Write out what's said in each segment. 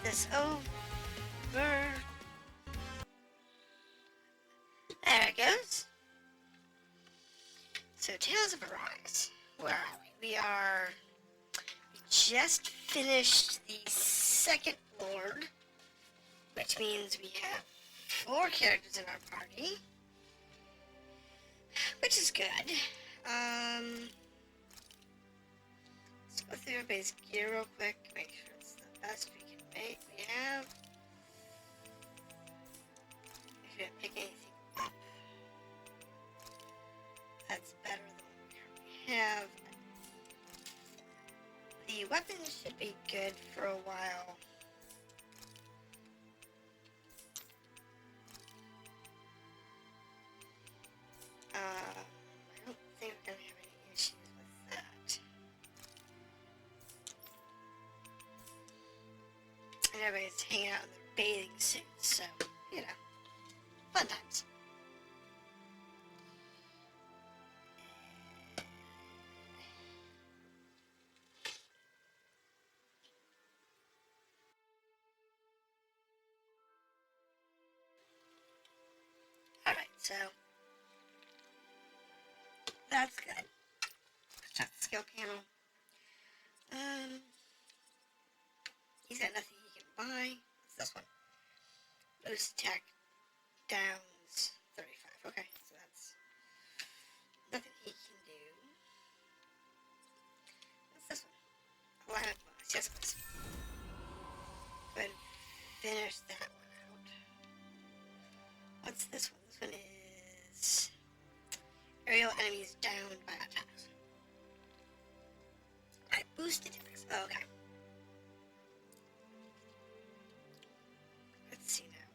this over. There it goes. So, Tales of Arise. Where are we? We just finished the second Lord, which means we have 4 characters in our party, which is good. Let's go through everybody's gear real quick, make sure it's the best we can make. We have. I shouldn't pick anything up. That's better than what we currently have. The weapons should be good for a while. I don't think we're going to have any issues with that. And everybody's hanging out in their bathing suits, so, you know, fun times. Alright, so that's good. Check the skill panel. He's got nothing he can buy. It's this one. Boost attack downs 35. Okay, so that's nothing he can do. What's this one? Alignment bonus. Yes, please. Go ahead and finish that one out. What's this one? This one is aerial enemies downed by attacks. I boosted attacks. Oh, okay. Let's see now.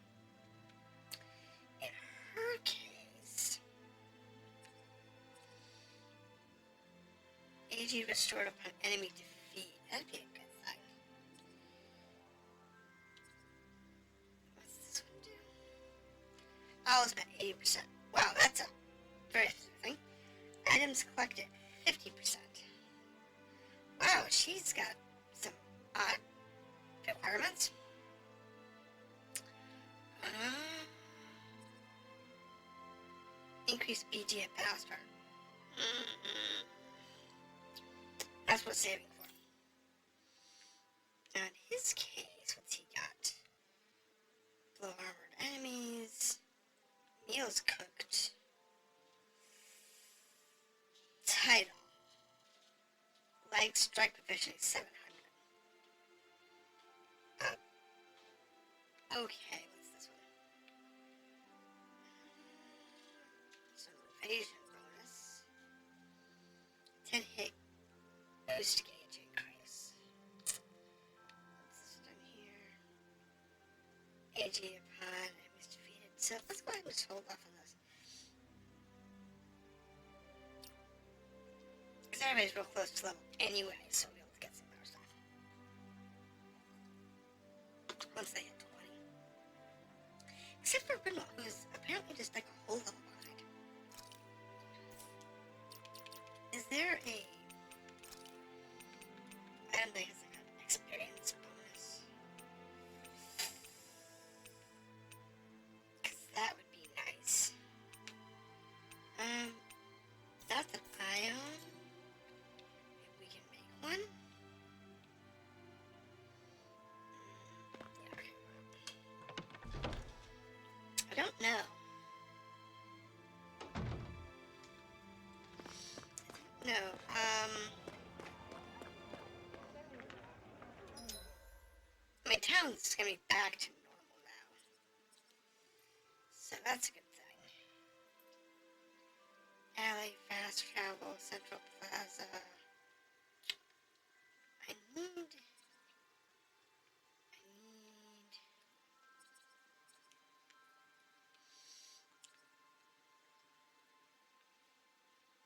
In her case, AG restored upon enemy defeat. That'd be a good thing. What's this one do? Oh, it's about 80%. Wow, that's a very specific thing. Items collected, 50%. Wow, she's got some odd requirements. Increase BG at battle start. That's what saving for. Now in his case, what's he got? Blow armored enemies. Meals cooked. Title. Leg strike proficiency 700. Okay, what's this one? Some evasion bonus. 10 hit boost gauge increase. What's this done here? AG upon enemies defeated. So let's go ahead and just hold off on this. Because everybody's real close to level anyway, so we'll be able to get some better stuff. Once they hit 20. Except for Grimwell, who's apparently just like a whole level behind. Is there a item that has like an experience bonus? Because that would be nice. That's an ion. If we can make one. Yeah, okay. I don't know. No, my town's gonna be back to normal now. So that's a good thing. Alley, fast travel, central plaza. I need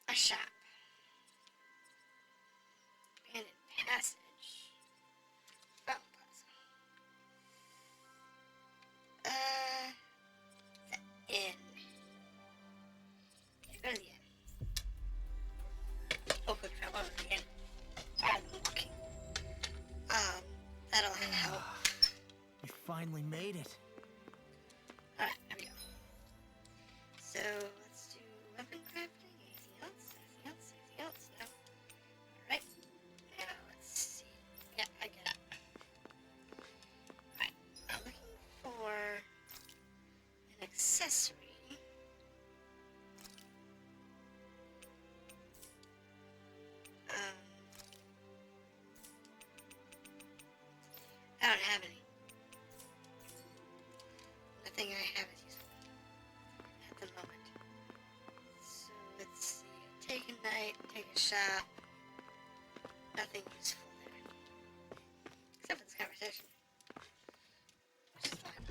a shop. Abandoned passage. Fountain plaza. The inn. Yeah, go to the inn. Oh, quick travel to the inn. Rather than walking. made it. Alright, there we go. So, let's do weapon crafting. Anything else? Anything else? Anything else? No. Alright. Now, let's see. Yeah, I get it. Alright. I'm looking for an accessory. I don't have any. Nothing I have is useful at the moment. So let's see. Take a night, take a shop. Nothing useful there. Except for this conversation. Which is fine.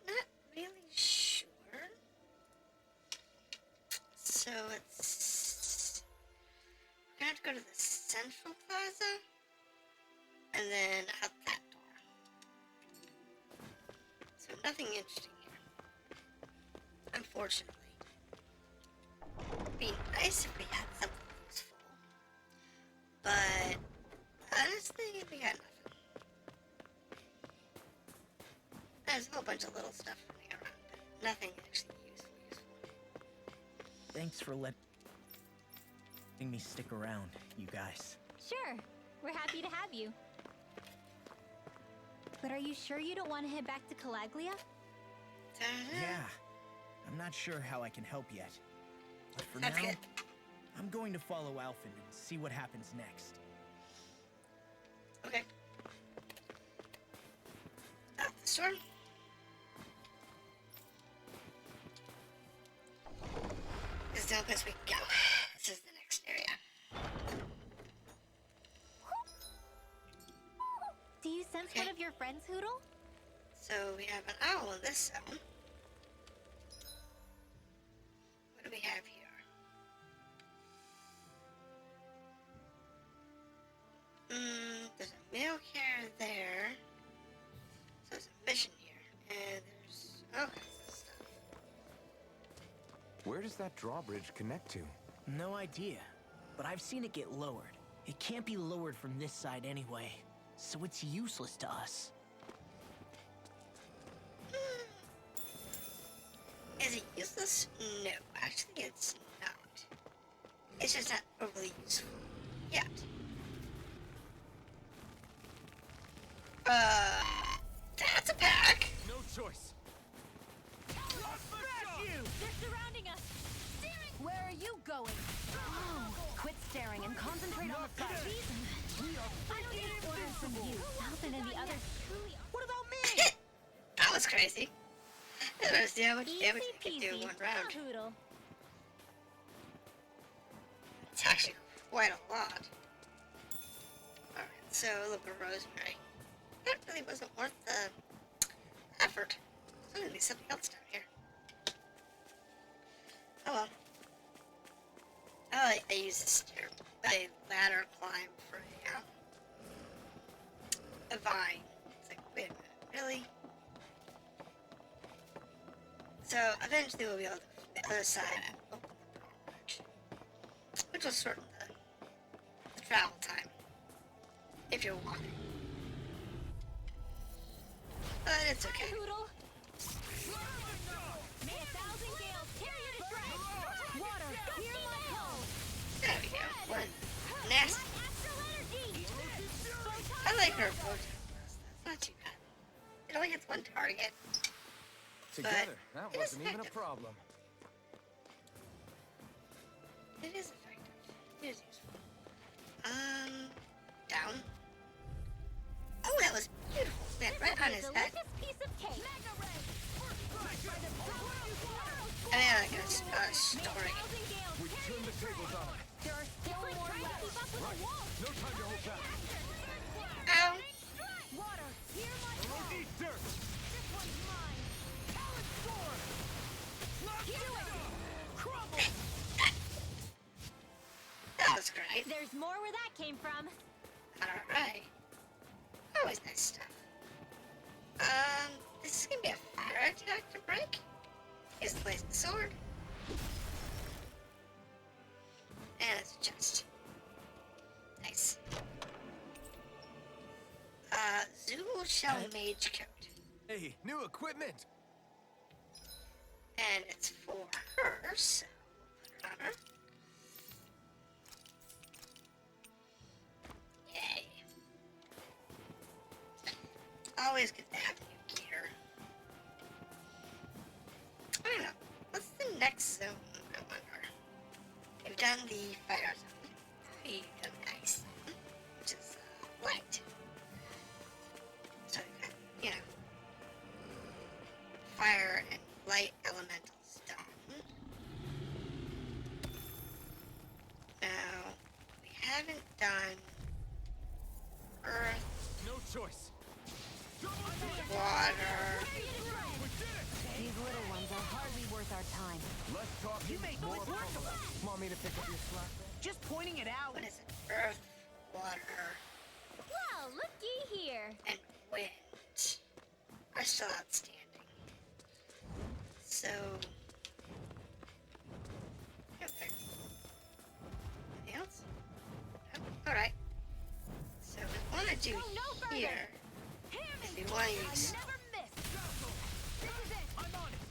Not really sure. So it's... We're gonna have to go to the central plaza. And then out that door. So nothing interesting here. Unfortunately. It'd be nice if we had something useful. But honestly, we got nothing. There's a whole bunch of little stuff running around, but nothing actually useful. Thanks for letting me stick around, you guys. Sure, we're happy to have you. But are you sure you don't want to head back to Calaglia? Yeah, I'm not sure how I can help yet. But for That's now, good. I'm going to follow Alphen and see what happens next. Okay. Out the store. This is the only place we can go. This is the next area. Do you sense Okay. one of your friends, Hoodle? So we have an owl in this zone. What do we have here? There's a mail carrier there. So there's a mission here. And there's all kinds of stuff. Where does that drawbridge connect to? No idea, but I've seen it get lowered. It can't be lowered from this side anyway, so it's useless to us. Is it useless? No, actually it's not. It's just not overly useful yet. That's a pack. No choice. They're surrounding us! Where are you going? Oh, quit staring and concentrate on the fight. I don't need orders from you. Alphen and the others truly... What about me? That was crazy. I don't see how much damage Easy it could do in peasy. one round. Hoodle. It's actually quite a lot. Alright, so a little bit of rosemary. That really wasn't worth the effort. There's gonna be something else down here. Oh well. I use this ladder climb for a vine. It's like, wait a minute, really? So eventually we'll be able to the other side and open the bridge, which will shorten the travel time if you're walking. But it's okay. Hoodle. May 1,000 gales tear you to shreds. Water, hear my call. There we go. One nasty. I like her approach. That's not too bad. It only hits one target. Together, But that it is wasn't even a effective. problem. It is effective. It is useful. Down. Oh, that was beautiful. Man, right on his head. Delicious piece of cake. I mean, like a story. We turn the tables on. There are still more left. Keep up with the wall. No time to hold back. Ow. Water, hear my call. Eat dirt. This one's mine. Talent sword. Do it. Crumble. That was great. There's more where that came from. Alright. Always nice stuff. This is gonna be a fire attack to break. Use the blazing sword. And it's a chest. Zool Shell Mage Coat. Hey, new equipment. And it's for her, so put it on her. Yay. Always good to have new gear. I don't know. What's the next zone, I wonder? We've done the fire zone. We've done the ice zone, which is light. So, you know, fire and light elementals done. Now, we haven't done earth, No choice. water. These little ones are hardly worth our time. Less talking, You make more noise work puzzle. of Want me to pick up your slack? Just pointing it out. What is it? Earth, water, Well, looky here. and wind are still outstanding. So, okay. Anything else? No? Alright. So we want to do Go no further. here is we want to use Never miss. This is it. I'm on it.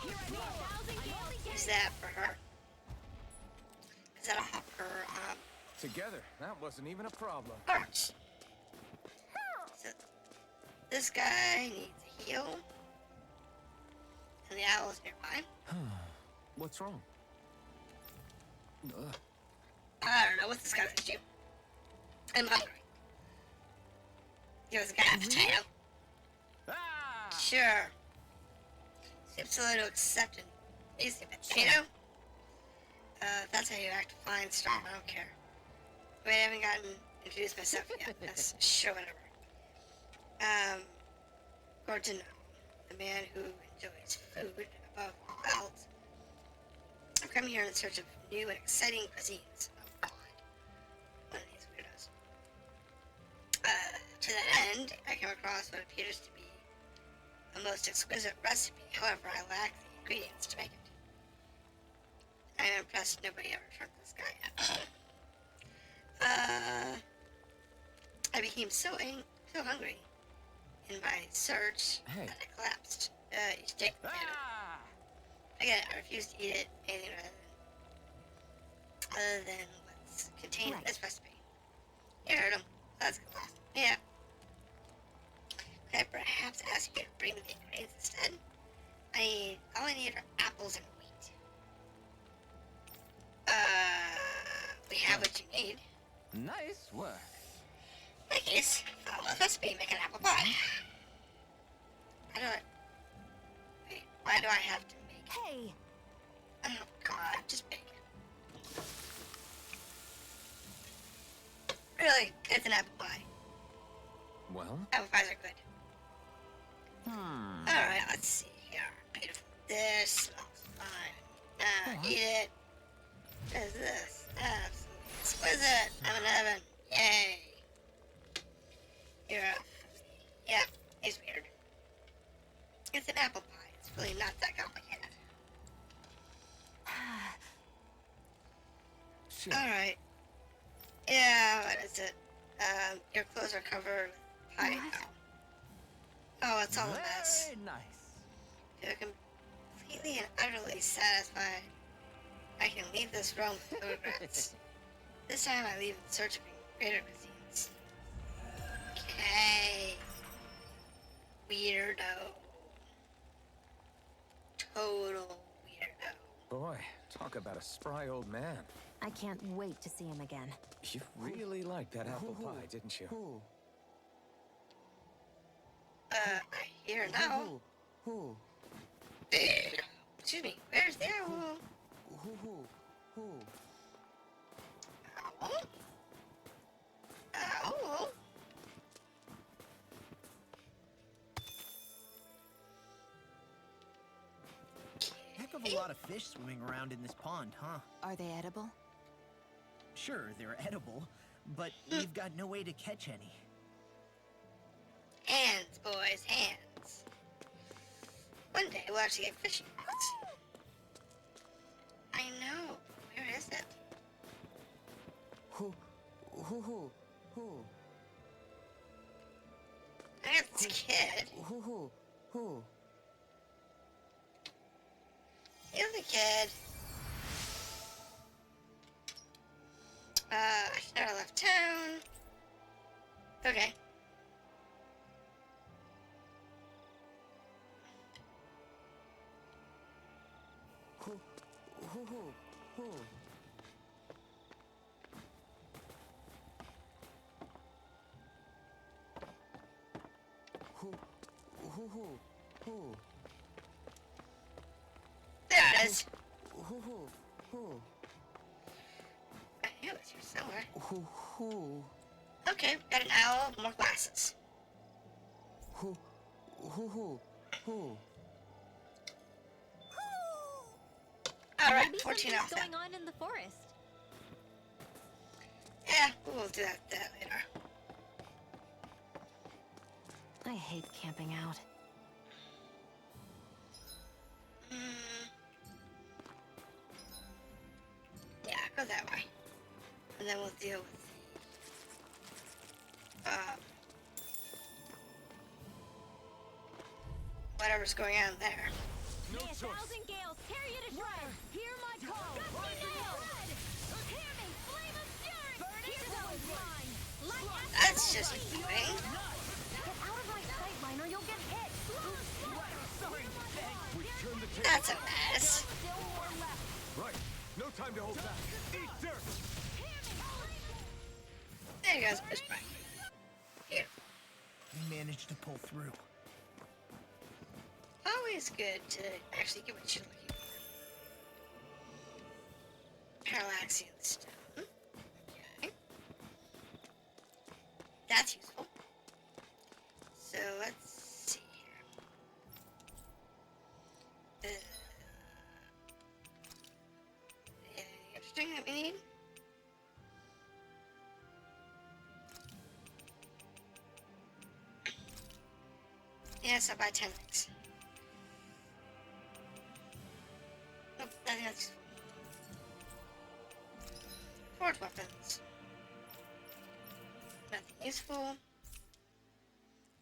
Here I need 1,000 gales. use that for her. Because that'll help her Together, that wasn't even a problem. arch. So this guy needs a heal. And the owl's nearby. What's wrong? I don't know what's this guy's issue. I'm hungry. Give us a guy a potato. Ah! Sure. Seems slow to accept and easy potato. If that's how you act, fine, strong, I don't care. Wait, I haven't gotten introduced myself yet. That's sure, whatever. Gordon, the man who enjoys food above all else. I've come here in search of new and exciting cuisines. Oh God, one of these weirdos. To that end, I come across what appears to be a most exquisite recipe. However, I lack the ingredients to make it. I'm impressed nobody ever turned this guy out. I became so hungry in my search Hey. that I collapsed. You take the potato. Ah! Again, I refuse to eat it anything other than what's contained in this recipe. You heard him. Let's go. Yeah. Could I perhaps ask you to bring me the ingredients instead? All I need are apples and wheat. We have what you need. Nice work. In my case, follow the recipe, make an apple pie. Why do I have to make it? Hey, Oh God, just make it. Really, it's an apple pie. Well? Apple pies are good. Alright, let's see here. Beautiful. This smells fine. Eat it. What is this? Absolutely exquisite. I'm in heaven. Yay. Yeah, it's weird. It's an apple pie. It's really not that complicated. Shit. Alright. Yeah, what is it? Your clothes are covered with pie. Oh, it's all a mess. Very nice. You're completely and utterly satisfied. I can leave this realm with no regrets. This time I leave in search of greater cuisines. Okay. Weirdo. Total weirdo. Boy, talk about a spry old man. I can't wait to see him again. You really liked that apple pie, didn't you? I hear now. Excuse me, where's the owl? Owl? Owl? Heck of a lot of fish swimming around in this pond, huh? Are they edible? Sure, they're edible, but we've got no way to catch any. Hands, boys, hands. One day we'll actually get fishing rods. I know. Where is it? I got this kid. Who? Here's the kid. I should have left town. Okay. Who? There it is. I knew it was here somewhere. Who? Okay, got an owl, more glasses. Who? Alright, Maybe 14 something's off that. going on in the forest. Yeah, we'll do that later. I hate camping out. Yeah, go that way. And then we'll deal with whatever's going on there. May 1,000 gales tear you to shreds. Hear my call. Gusty nail. Hear me, flame of fury. Here's how it's mine. Light That's just annoying. Get out of my sight line or you'll get hit. That's a mess. Still more left. Right. No time to hold back. Eat dirt. There you go, push back. Here. You managed to pull through. Always good to actually get what you're looking for. Parallaxian stone. Okay. That's useful. So let's see here. Anything interesting that we need? Yes, I'll buy 10 things. Nope, nothing else. Forge weapons. Nothing useful.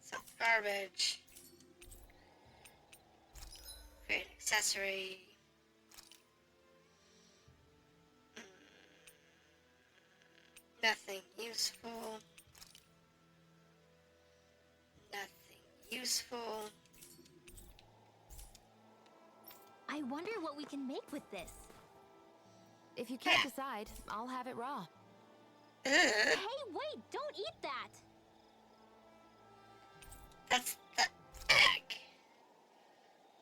Some garbage. Create an accessory. Nothing useful. Nothing useful. I wonder what we can make with this. If you can't decide, I'll have it raw. Ugh, Hey, wait! Don't eat that! that's the egg.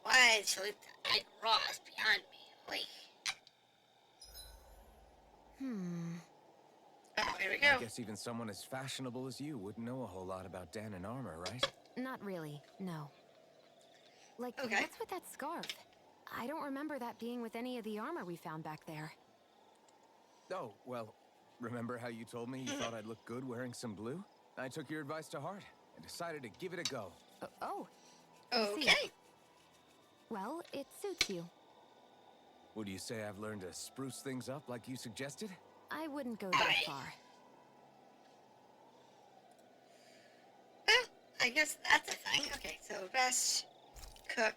Why did you leave the egg raw is beyond me. Like, oh, here we go. I guess even someone as fashionable as you wouldn't know a whole lot about Dan and armor, right? Not really, no. Like, Okay. what's with that scarf? I don't remember that being with any of the armor we found back there. Oh, well, remember how you told me you thought I'd look good wearing some blue? I took your advice to heart and decided to give it a go. Oh, I see. Okay. Well, it suits you. Would you say I've learned to spruce things up like you suggested? I wouldn't go that Aye. far. Well, I guess that's a thing. Okay, so rest, cook.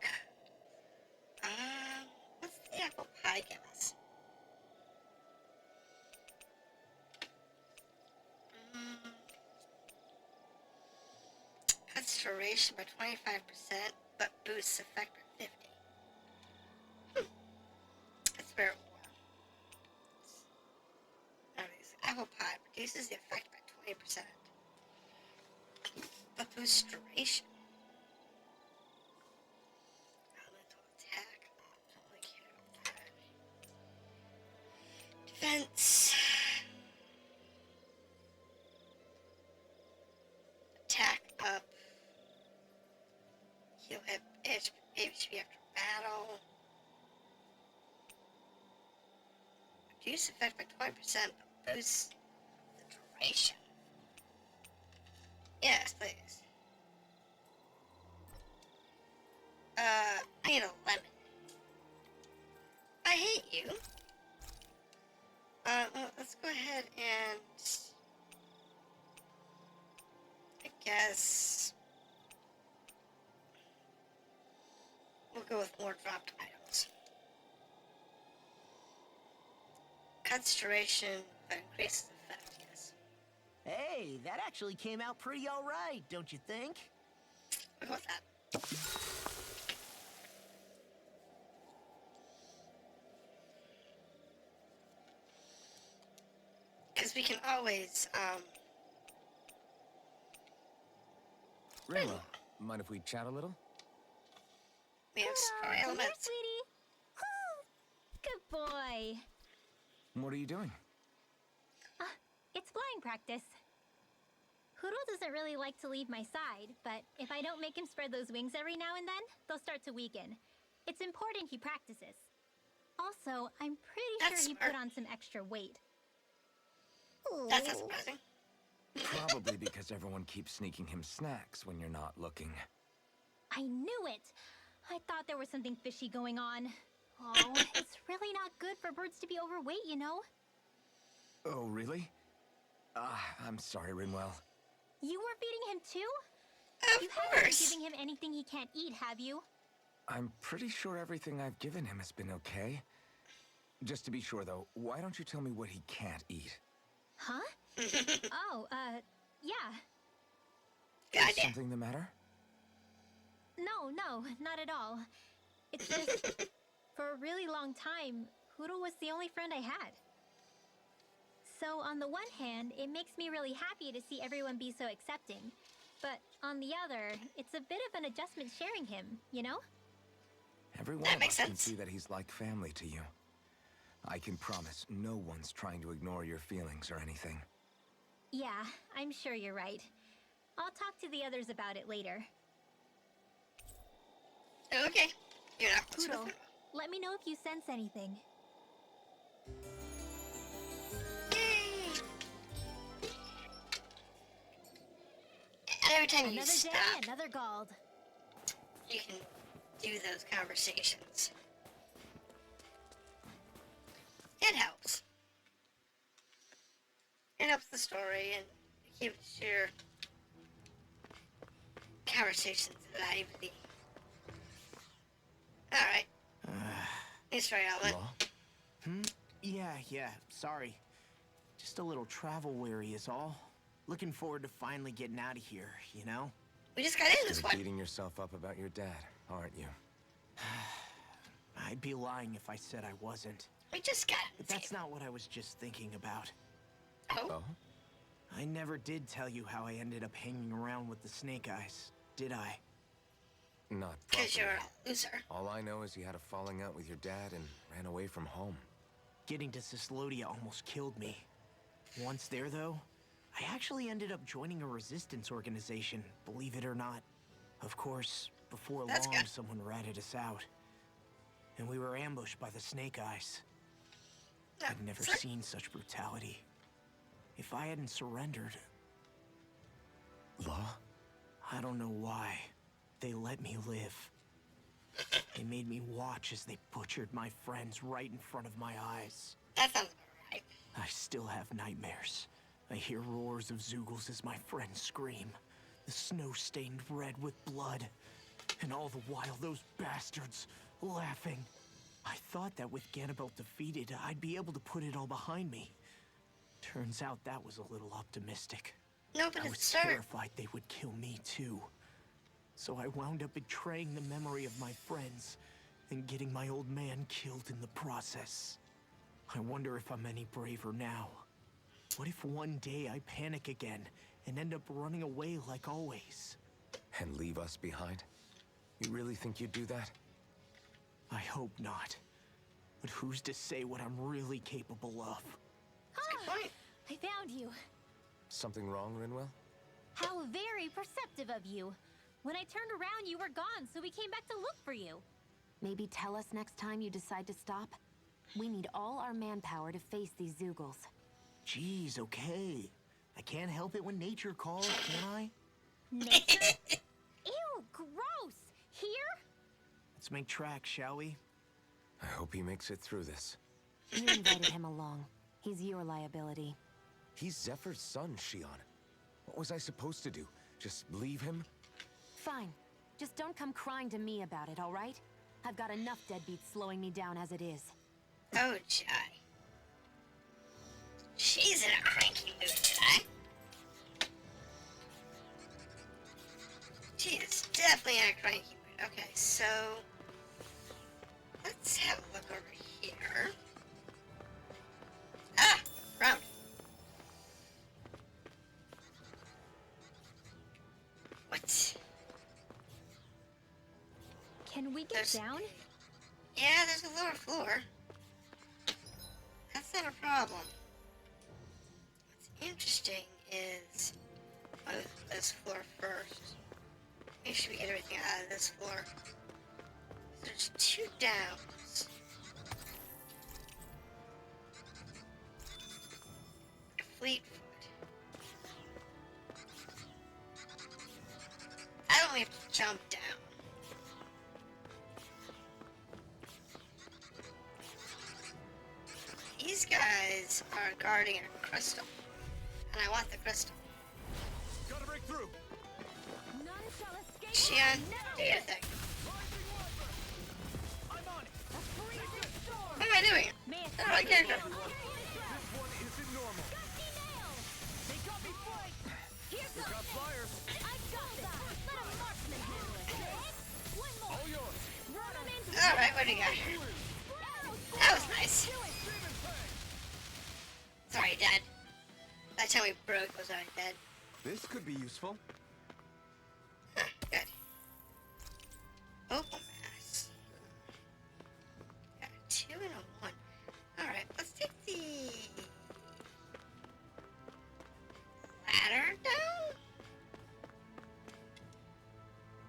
What's the apple pie give us? Cuts duration by 25%, but boosts effect by 50. That's where it was. Anyways, apple pie reduces the effect by 20%, but boosts duration. Elemental attack. I don't really care about that. Defense. Attack up. Heal HP after battle. Reduce effect by 20%, but boost the duration. Yes, please. I need a lemon. I hate you. Well, let's go ahead and I guess We'll go with more dropped items. Cuts duration, but increases effect, yes. Hey, that actually came out pretty alright, don't you think? We'll go with that. Because we can always, Rinwell, mind if we chat a little? we have Hello, spare come here, elements. sweetie. Good boy. What are you doing? It's flying practice. Hoodle doesn't really like to leave my side, but if I don't make him spread those wings every now and then, they'll start to weaken. It's important he practices. Also, I'm pretty That's sure he smart. put on some extra weight. That's not surprising. Probably because everyone keeps sneaking him snacks when you're not looking. I knew it! I thought there was something fishy going on. Oh, it's really not good for birds to be overweight, you know? Oh, really? I'm sorry, Rinwell. You were feeding him too? Of You haven't been course. giving him anything he can't eat, have you? I'm pretty sure everything I've given him has been okay. Just to be sure, though, why don't you tell me what he can't eat? Huh? Oh, yeah. Good Is idea. something the matter? No, not at all. It's just, for a really long time, Hoodle was the only friend I had. So on the one hand, it makes me really happy to see everyone be so accepting. But on the other, it's a bit of an adjustment sharing him, you know? Every one That of makes us can sense. see that he's like family to you. I can promise no one's trying to ignore your feelings or anything. Yeah, I'm sure you're right. I'll talk to the others about it later. Okay. You're not close Hoodle, with him. let me know if you sense anything. Yay! And every time you Another day, stop, another Gald. you can do those conversations. It helps. It helps the story and keeps your conversations lively. Alright. Thanks for your outlet. Law? Yeah, sorry. Just a little travel weary is all. Looking forward to finally getting out of here, you know? We just got in this Still one. beating yourself up about your dad, aren't you? I'd be lying if I said I wasn't. We just got in. But that's not what I was just thinking about. Oh, Oh? I never did tell you how I ended up hanging around with the Snake Eyes, did I? Not because properly. you're a loser. All I know is you had a falling out with your dad and ran away from home. Getting to Cislodia almost killed me. Once there, though, I actually ended up joining a resistance organization, believe it or not. Of course, before That's long, good. someone ratted us out. And we were ambushed by the Snake Eyes. No, I'd never sorry. seen such brutality. If I hadn't surrendered, Law? I don't know why. They let me live. They made me watch as they butchered my friends right in front of my eyes. That sounds about right. I still have nightmares. I hear roars of Zeugles as my friends scream. The snow stained red with blood. And all the while, those bastards laughing. I thought that with Ganabelt defeated, I'd be able to put it all behind me. Turns out that was a little optimistic. No, but I was it's absurd. terrified they would kill me too. So I wound up betraying the memory of my friends and getting my old man killed in the process. I wonder if I'm any braver now. What if one day I panic again and end up running away like always? And leave us behind? You really think you'd do that? I hope not. But who's to say what I'm really capable of? Good point. I found you. Something wrong, Rinwell? How very perceptive of you. When I turned around, you were gone, so we came back to look for you. Maybe tell us next time you decide to stop? We need all our manpower to face these Zeugles. Jeez, okay. I can't help it when nature calls, can I? Nature? Ew, gross! Here? Let's make tracks, shall we? I hope he makes it through this. You invited him along. He's your liability. He's Zephyr's son, Shion. What was I supposed to do? Just leave him? Fine. Just don't come crying to me about it, all right? I've got enough deadbeats slowing me down as it is. Oh, Jai. She's in a cranky mood today. She is definitely in a cranky mood. Okay, so let's have a look over here. Ah, round. What? Can we get down? Yeah, there's a lower floor. That's not a problem. What's interesting is this floor first. Make sure we get everything out of this floor. There's 2 downs. Fleetfoot. I don't have to jump down. These guys are guarding a crystal. And I want the crystal. Gotta break through. None shall escape. Xian, do your thing. I'm on it. What am I doing? Not my character. This one isn't normal. They got me flanked. Here's We got flyers. I got this. Let a marksman handle it. One more. All yours. Run 'em into Alright, what do you got here? That was nice. Sorry, Dad. That time we broke was already dead. This could be useful. Huh, good. Opal mass. Got a 2 and a 1. Alright, let's take the ladder down.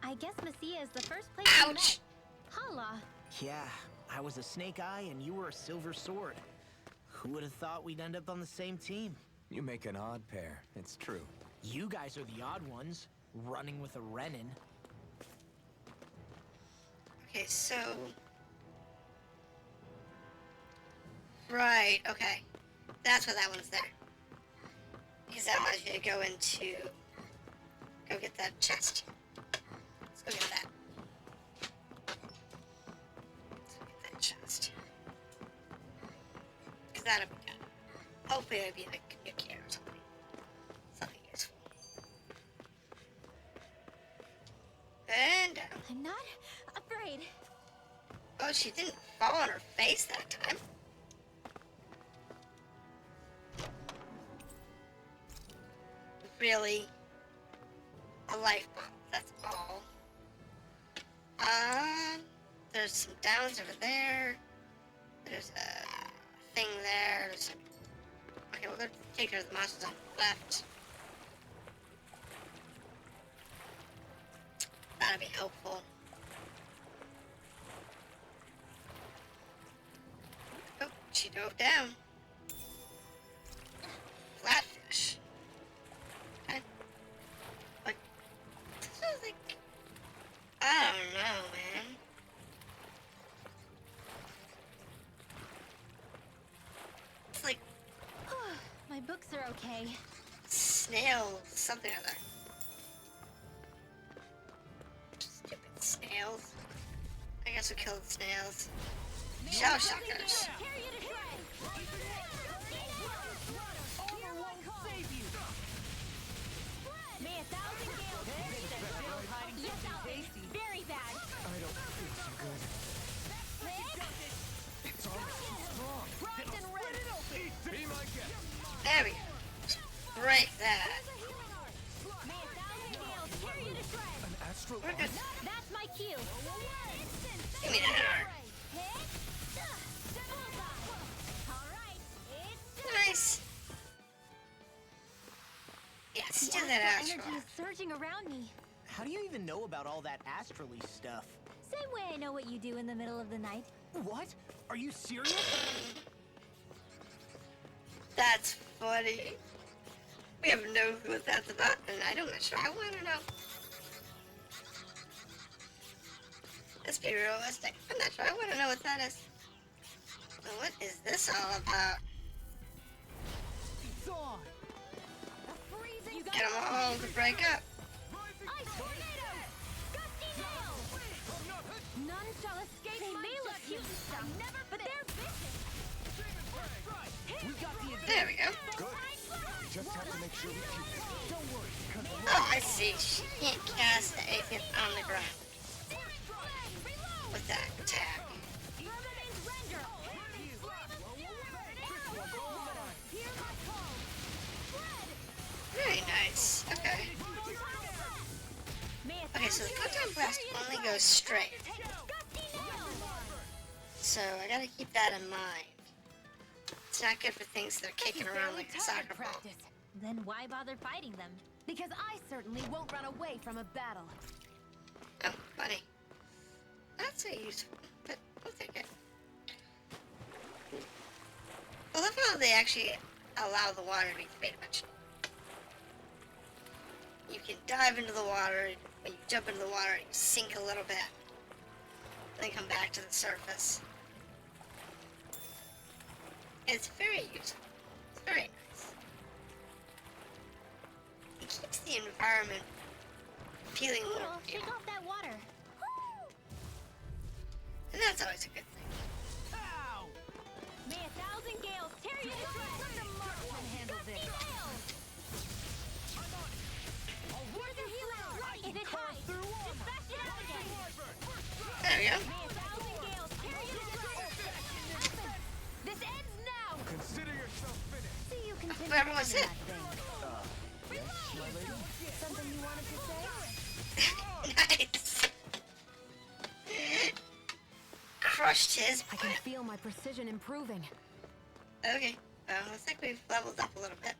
I guess Messia is the first place we Ouch! met. Hala. Yeah, I was a snake eye and you were a silver sword. Who would have thought we'd end up on the same team? You make an odd pair. It's true. You guys are the odd ones, running with a Renin. Okay, so... Right, okay. That's why that one's there. Because that allows you to go into... Go get that chest. Let's go get that. Let's go get that chest. Because that'll be good. Hopefully it'll be like a key or something. Something useful. And down. I'm not afraid. Oh, she didn't fall on her face that time. Really? A life bomb, that's all. There's some downs over there. There's a thing there. Okay, we'll go take care of the monsters on the left. That'll be helpful. Oh, she dove down. Flatfish. This is like... I don't know, man. It's like My books are okay. snail something or other. Stupid snails. I guess we'll kill the snails. Shell shockers. May 1,000 gales yes, Alvin. Very bad. I don't feel so good. It's all strong. Rocked and red. Be my guest. There we go. Break that. May 1,000 gales tear you to shreds. An astral We're good. That's my cue. Give me that. Nice. Yes, do that Astral astral. energy is surging around me. How do you even know about all that astrally stuff? Same way I know what you do in the middle of the night. What? Are you serious? That's funny. We have no clue what that's about, and I don't know. I want to know. Let's be realistic. I'm not sure. I want to know what that is. So what is this all about? It's on. Get them all to break up. Ice tornado! Gusty nail! None shall escape But they're vicious. There we go. Good. Just have to make sure we keep it. Don't worry. Oh, I see. She can't cast anything on the ground with that attack. Very nice. Okay. Okay, so the photon blast only goes straight. So I gotta keep that in mind. It's not good for things that are kicking around like a soccer ball. Then why bother fighting them? Because I certainly won't run away from a battle. Oh, funny. Not so useful, but we'll take it. I love how they actually allow the water to be three-dimensional. You can dive into the water. When you jump into the water, you sink a little bit. Then come back to the surface. It's very useful. It's very nice. It keeps the environment feeling more Poodle, real. shake off that water. And that's always a good thing. May 1,000 gales tear you to shreds. Let the marksman handle this. Where's the healer? If it hides, dispatch it out again. There we go. May 1,000 gales tear you to shreds. This ends now! Consider yourself finished. See you continue Whoever was running it? that thing. Yes, my lady? Something you wanted to say? Nice. Crushed his I can feel my precision improving. Okay. Well, looks like we've leveled up a little bit.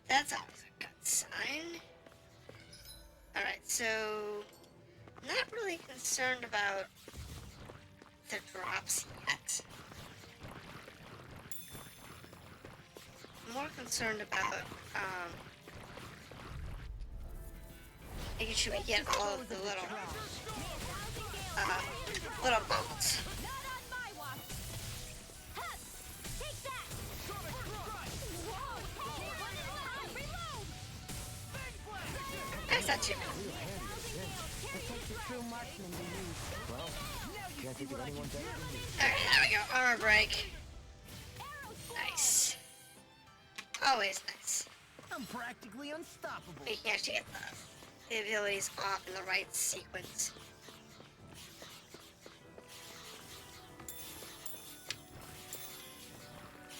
That's always a good sign. Alright, so not really concerned about the drops yet. More concerned about making sure we get all of the little boats. Not on my watch. Huh. Take that. Whoa. Reload. That's not too bad. It takes a true marksman to use. Well, can't think of anyone better than you. Alright, there we go. Armor break. Nice. Always nice. I'm practically unstoppable. We can actually get the abilities off in the right sequence.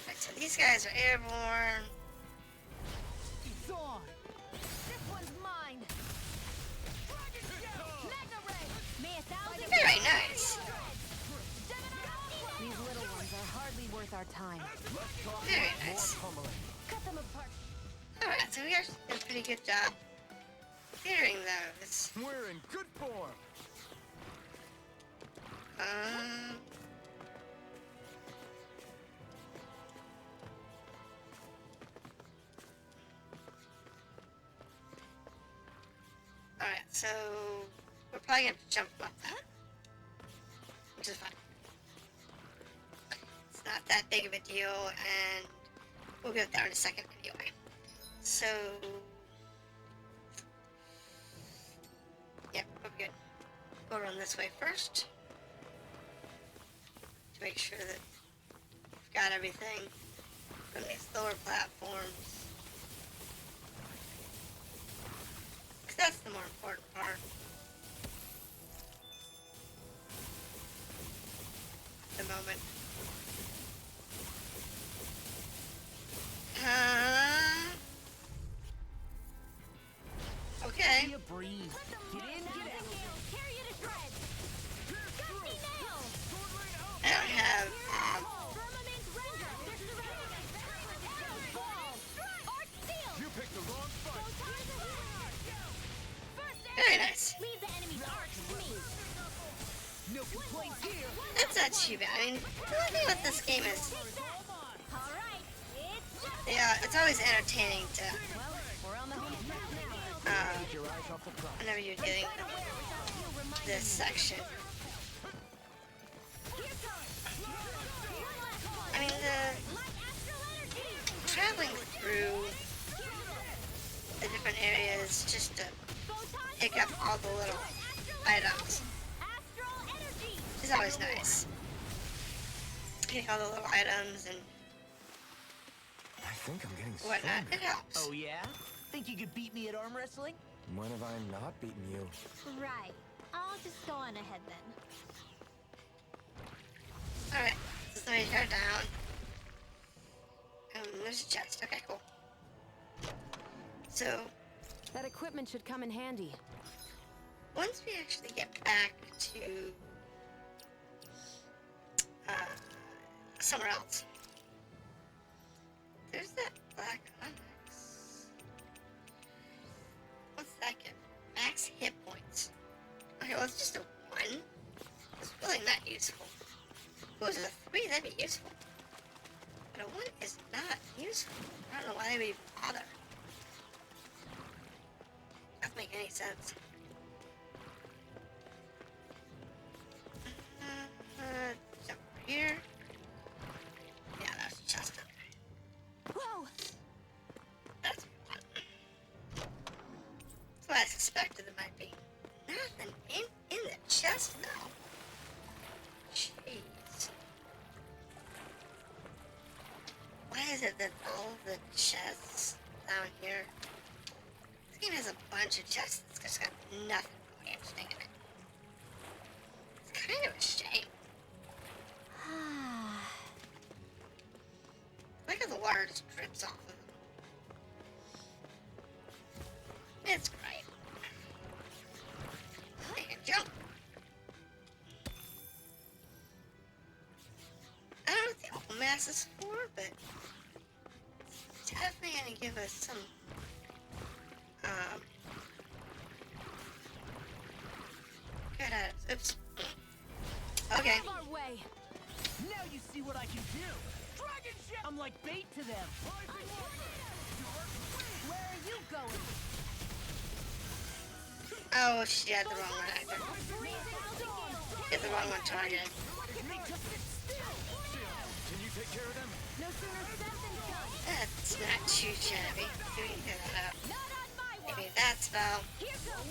Right, so these guys are airborne. It's on. This one's mine. Magna ray. May 1,000 Very nice. These little ones are hardly worth our time. Very nice. Pummeling. Cut them apart. Alright, so we actually did a pretty good job clearing those. We're in good form. Alright, so we're probably gonna have to jump up that, which is fine. It's not that big of a deal, and we'll get there in a second anyway. So, yeah, we're good. We'll run this way first to make sure that we've got everything from these lower platforms. 'Cause that's the more important part. At the moment. Okay. Be a breeze. Get in, get out. tear you to shreds. Gusty nail. I don't have, Firmament's render. Arrow ball. Arch seal. You picked the wrong fight. First very aid. nice. Leave the enemy's arch to me. No complaints here. That's not too bad. I mean, the only thing with this game is, All right. It's just yeah, it's always entertaining to, We're on the home stretch now. Keep your eyes off the prize. whenever you're getting this section. I mean, traveling through the different areas just to pick up all the little items astral energy. is It's always nice. Getting all the little items and I think I'm getting whatnot. stronger. It helps. Oh yeah? Think you could beat me at arm wrestling? When have I not beaten you? Right. I'll just go on ahead then. Alright, so somebody tear down. There's a chest. Okay, cool. So, That equipment should come in handy. once we actually get back to somewhere else, there's that black onyx. What's that give? Max hit points. Okay, well, it's just a 1. It's really not useful. If it was a 3, that'd be useful. But a 1 is not useful. I don't know why they would even bother. Doesn't make any sense. Jump over here. Yeah, that's just okay. Whoa! That's fun. That's what I suspected there might be. Nothing in the chest though. Jeez. Why is it that all of the chests down here? This game has a bunch of chests that's just got nothing really interesting in it. It's kind of a shame. Look at the water just drips off of them. It's great. I can jump. I don't know what the opal mass is for, but it's definitely gonna give us some good items. Oops. Okay. Out of our way. Now you see what I can do. Dragon ship. I'm like bait to them. Where are you going? Oh, she had the wrong one actor. Get the wrong one targeted. Can you take care of them? No sooner said than done. That's not too shabby. So we can clear that up. Not on my watch. Maybe that spell. Here goes.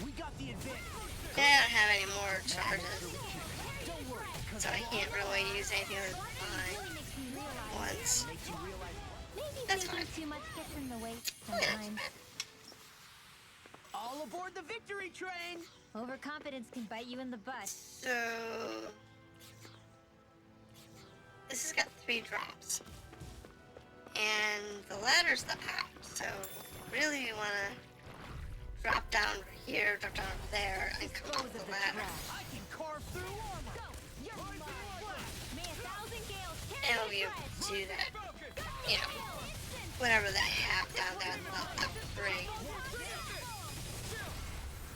We got the advantage. I don't have any more charges, so I can't really use anything other than mine once. Maybe That's thinking fine. too much gets in the way Oh, yeah, sometimes. All aboard the victory train. Overconfidence can bite you in the butt. So this has got 3 drops, and the ladder's the out. So really, we want to drop down over here, drop down over there, and come up the ladder. I can carve through armor. You're mine. May 1,000 gales And carry we'll be your able thread. to do that. You know, whatever that have down there in level 3.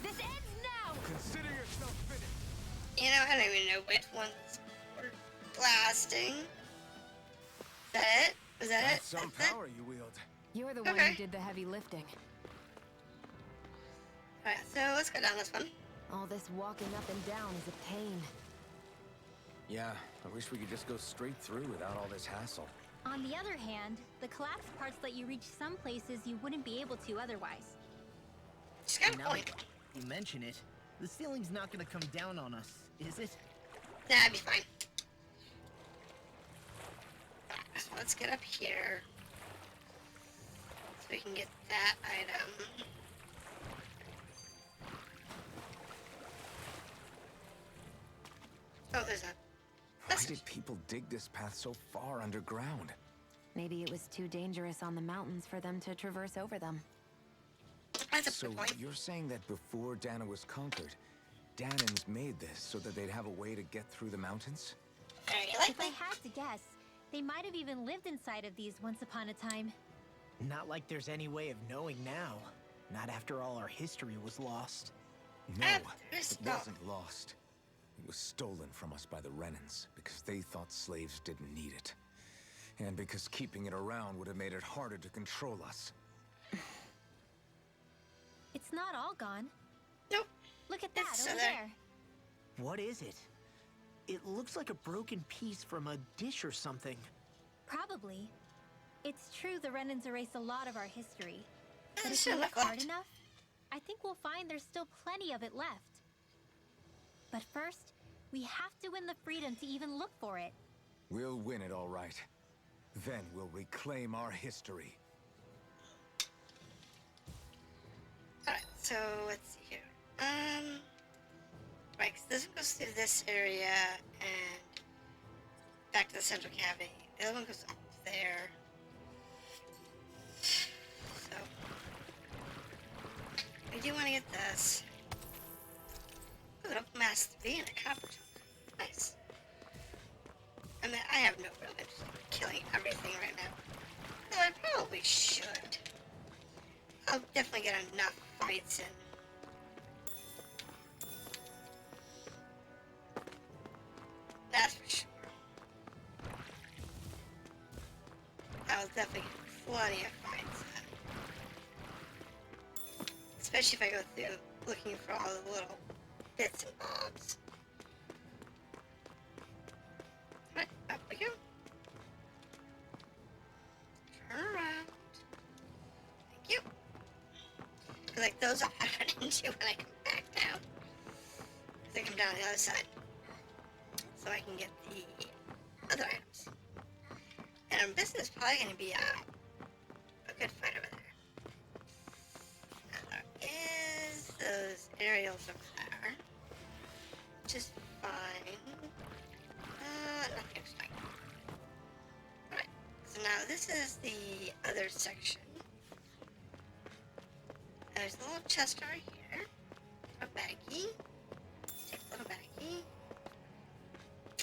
This ends now. Consider yourself finished. You know, I don't even know which ones were blasting. Is that it? Was that it? That's some That's it? power you wield. You're the one Okay. who did the heavy lifting. Alright, so let's go down this one. All this walking up and down is a pain. Yeah, I wish we could just go straight through without all this hassle. On the other hand, the collapsed parts let you reach some places you wouldn't be able to otherwise. Just got a Now point. you mention it, the ceiling's not gonna come down on us, is it? That'd be fine. Alright, so let's get up here. So we can get that item. Oh, there's a... Why That's... did people dig this path so far underground? Maybe it was too dangerous on the mountains for them to traverse over them. That's a So good point. you're saying that before Dana was conquered, Danans made this so that they'd have a way to get through the mountains? Very If I likely. had to guess, they might have even lived inside of these once upon a time. Not like there's any way of knowing now. Not after all our history was lost. No, there's it not. wasn't lost. It was stolen from us by the Renans because they thought slaves didn't need it. And because keeping it around would have made it harder to control us. It's not all gone. Nope. Look at that It's over still there. there. What is it? It looks like a broken piece from a dish or something. Probably. It's true the Renans erased a lot of our history. But There's if still you look enough hard left. enough, I think we'll find there's still plenty of it left. But first, we have to win the freedom to even look for it. We'll win it all right. Then we'll reclaim our history. Alright, so let's see here. Right, 'cause this one goes through this area and back to the central cavity. The other one goes up there. So, we do want to get this. Ooh, an open mass 3 and a copper. Nice. I mean, I have no real interest in killing everything right now. Though I probably should. I'll definitely get enough fights in. That's for sure. I'll definitely get plenty of fights in. Especially if I go through looking for all the little bits and bobs. Right, up we go. Turn around. Thank you. Like those I'll run into when I come back down. Because I come down the other side. So I can get the other items. And our business is probably going to be a good fight over there. Now there is those aerials over there. Which is fine. Nothing's fine. Alright, so now this is the other section. There's a little chest over here. A baggie. Take a little baggie.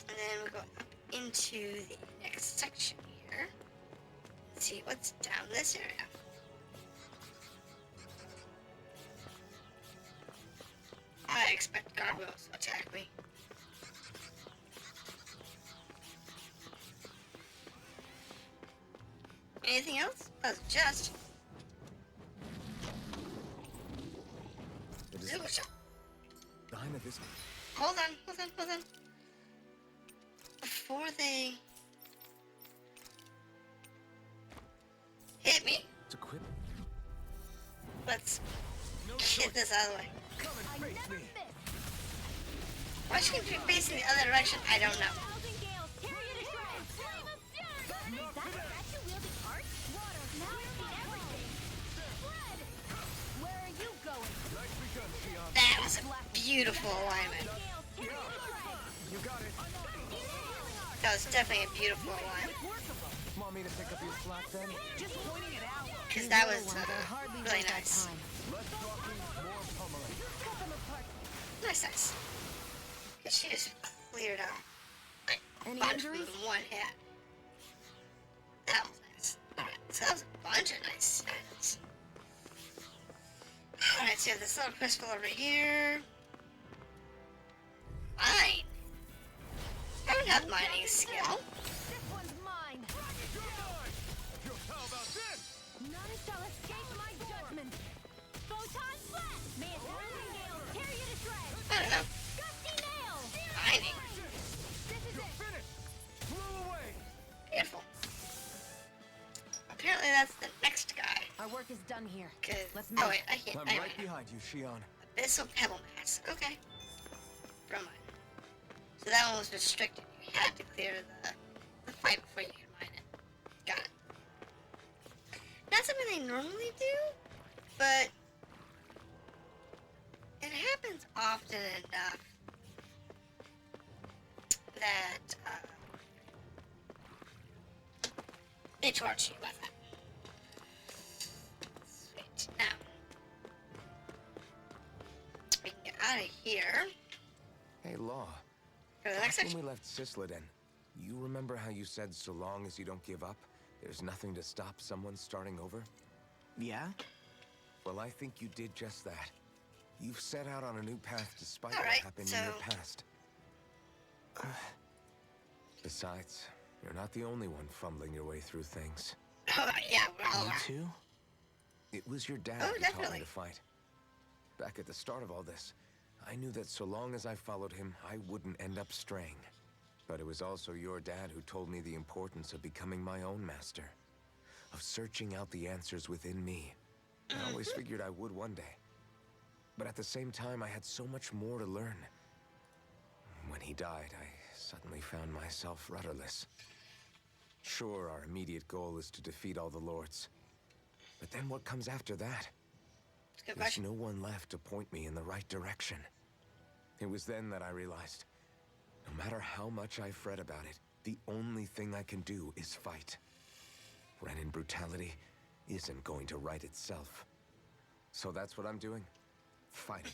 And then we go up into the next section here. Let's see what's down this area. I expect gargoyles to attack me. Anything else? That's just. Behind this. Hold on. Before they hit me, To quit. let's get this out of the way. Come and face me. Why should we be facing the other direction? I don't know. That was a beautiful alignment. You got it. That was definitely a beautiful alignment. Want me to pick up your slack then? Because that was really nice. Let's talking more pummeling. Nice. Because she just cleared out like Any a bunch injuries? with one hit. That was nice. Alright, so that was a bunch of nice stats. Alright, so you have this little crystal over here. Mine. I don't have mining skill. This one's mine. How about this? None shall escape my judgment. Photon flash! May its rolling gales tear you to shreds. I don't know. Gusty nail! Mining. This is it. Finish. Blew away. Beautiful. Apparently that's the next guy. Our work is done here. Cause, Let's oh move. wait, I can't. I'm right behind you, Shion. Abyssal Pebble Mass. Okay. From mine. So that one was restricted. You had to clear the fight before you could mine it. Got it. Not something they normally do, but it happens often enough that they torch you with it. Sweet. Now, we can get out of here. Hey, Law. Go to the next When section. we left Sisladen, you remember how you said so long as you don't give up, there's nothing to stop someone starting over? Yeah? Well, I think you did just that. You've set out on a new path despite All what right, happened in your so- past. Besides, you're not the only one fumbling your way through things. Oh, yeah, we're all You are. too? It was your dad Oh, who taught definitely. me to fight. Back at the start of all this, I knew that so long as I followed him, I wouldn't end up straying. But it was also your dad who told me the importance of becoming my own master. Of searching out the answers within me. I always figured I would one day. But at the same time, I had so much more to learn. When he died, I suddenly found myself rudderless. Sure, our immediate goal is to defeat all the lords. But then what comes after that? Good There's question. no one left to point me in the right direction. It was then that I realized, no matter how much I fret about it, the only thing I can do is fight. Renin brutality isn't going to right itself. So that's what I'm doing. Fighting.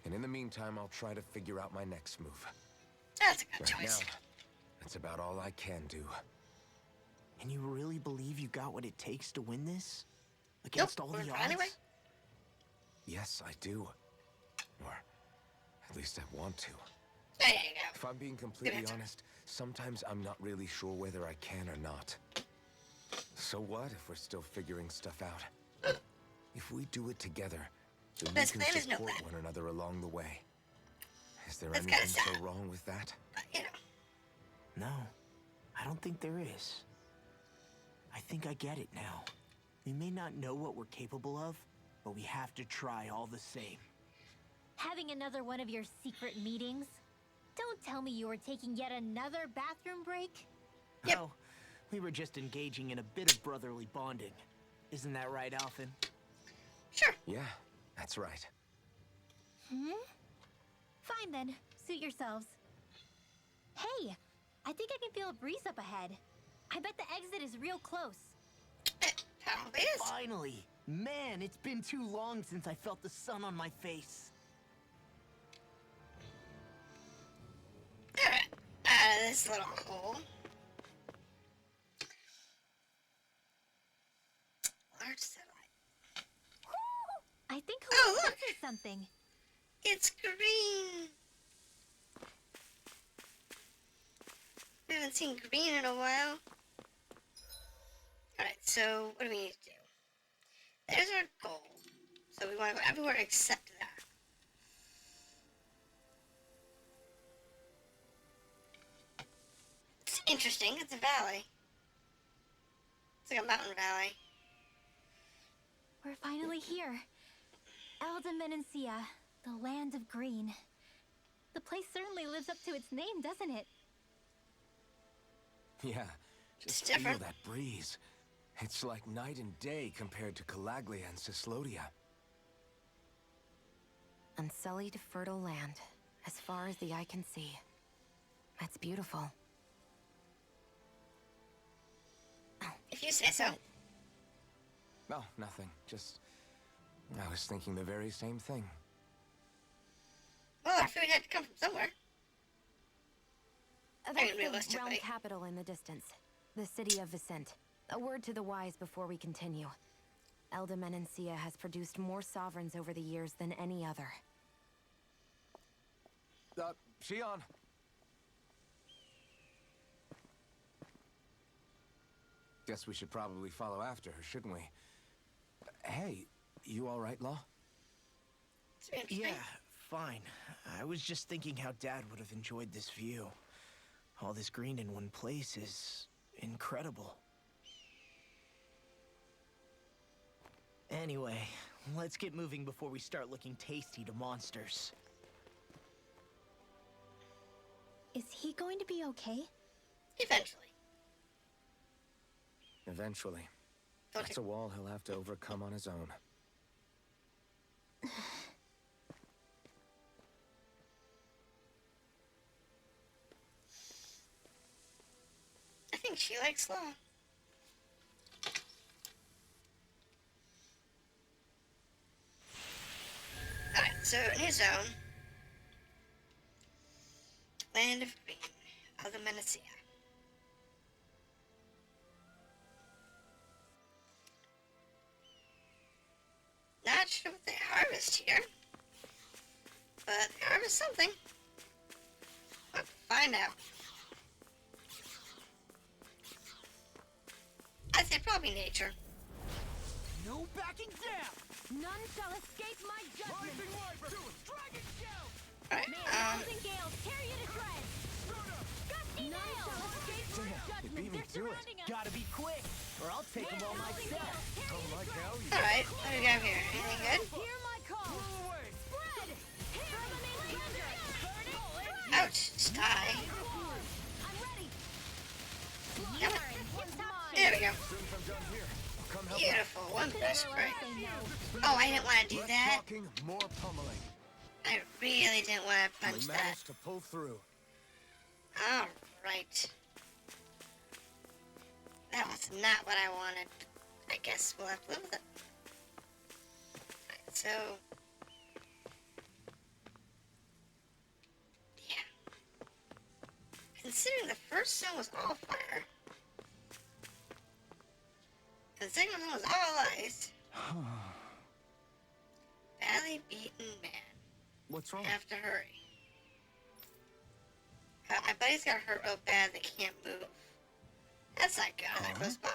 And in the meantime, I'll try to figure out my next move. That's a good Right choice. now, that's about all I can do. And you really believe you got what it takes to win this? Against all we're the fine odds? anyway. Yes, I do. Or at least I want to. There you go. If I'm being completely answer. honest, sometimes I'm not really sure whether I can or not. So what if we're still figuring stuff out? If we do it together, then we Best can plan is no support plan. one another along the way. Is there That's kinda anything so sad. wrong with that? But, you know. No, I don't think there is. I think I get it now. We may not know what we're capable of, but we have to try all the same. Having another one of your secret meetings? Don't tell me you were taking yet another bathroom break? Yep. Oh, we were just engaging in a bit of brotherly bonding. Isn't that right, Alphen? Sure. Yeah, that's right. Fine then, suit yourselves. Hey, I think I can feel a breeze up ahead. I bet the exit is real close. It probably is. Finally! Man, it's been too long since I felt the sun on my face. Alright. Out of this little hole. Large satellite. I think Oh, whoever look! is something. It's green. We haven't seen green in a while. Alright, so what do we need to do? There's our goal. So we want to go everywhere except that. It's interesting. It's a valley. It's like a mountain valley. We're finally here. Elda Menancia, the land of green. The place certainly lives up to its name, doesn't it? Yeah, It's just feel different. that breeze. It's like night and day compared to Calaglia and Cyslodia. Unsullied, fertile land, as far as the eye can see. That's beautiful. If you say so. Oh, nothing. Just... I was thinking the very same thing. Well, our food had to come from somewhere. That's the realistically. realm capital in the distance. The city of Vicent. A word to the wise before we continue. Elda Menancia has produced more sovereigns over the years than any other. Shion! Guess we should probably follow after her, shouldn't we? Hey, you all right, Law? It's interesting. Yeah, fine. I was just thinking how Dad would have enjoyed this view. All this green in one place is incredible. Anyway, let's get moving before we start looking tasty to monsters. Is he going to be okay? Eventually. Eventually. Don't That's you- a wall he'll have to overcome on his own. I think she likes Law. Alright, so new zone. Land of Green. Elda Menacia. Not sure what they harvest here. But they harvest something. We'll find out. I'd say probably nature. No backing down! None shall escape my judgment. Alright, May a thousand gales tear you to shreds. Gusty None shall escape my Damn, you judgment. beat me They're to it. surrounding us. Gotta be quick, or I'll take them all myself. Tear you to shreds. Like hell, alright, what do we got here? Anything good? Hear my call. Roll away. Spread. Throw them in thunder. Burning. Ouch, just die. I'm ready. Damn it. One's mine. There we go. As soon as I'm done here, I'll come help out. Beautiful. One press break. Say no. Oh, I didn't want to do Less that. talking, more pummeling. I really didn't want to We punch that. managed to pull through. Alright. That was not what I wanted. I guess we'll have to live with it. Alright, so... yeah. Considering the first zone was all fire, and the second one was all ice, badly beaten man. What's wrong? Have to hurry. My buddy's got hurt real bad, they can't move. That's not good, that goes by.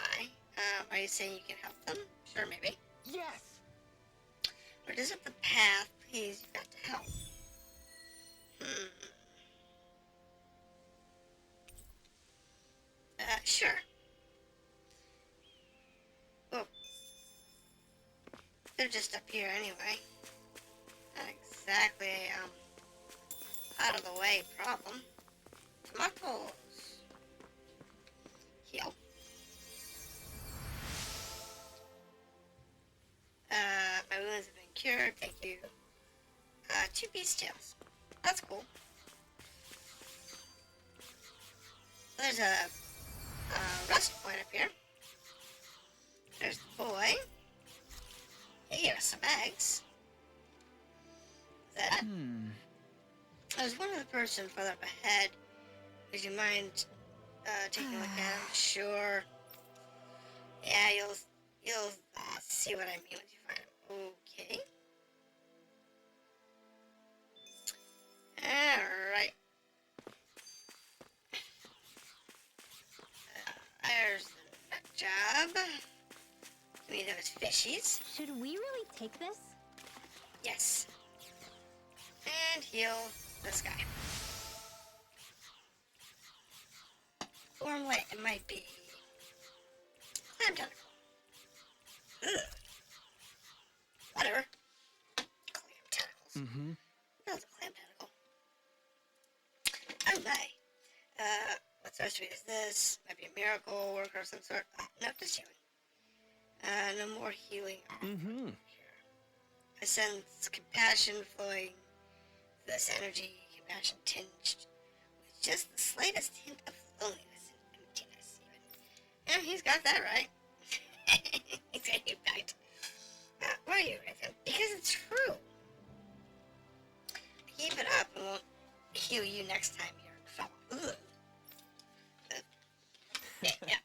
Are you saying you can help them? Sure, maybe. Yes! Or just up the path, please, you've got to help. Sure. Oh. They're just up here anyway. Not exactly, out of the way problem. Tomatoes. Heal. My wounds have been cured, thank you. 2 beast tails. That's cool. There's a rest point up here. There's the boy. He gave us some eggs. Is that it? There's one other person further up ahead. Would you mind taking a look at him? Sure. Yeah, you'll see what I mean once you find him. Okay. Alright. There's the nut job. Give me those fishies. Should we really take this? Yes. And heal this guy. Form light, it might be. Clam tentacle. Ugh. Whatever. Clam tentacles. That was a clam tentacle. Oh my. What sorcery is this? Might be a miracle worker of some sort. No, just healing. No more healing. Here. I sense compassion flowing through this energy, compassion tinged with just the slightest hint of loneliness and emptiness, even. Yeah, he's got that right. He's got you backed. Why are you Nathan? Because it's true. Keep it up and we'll heal you next time you're in trouble. Yeah.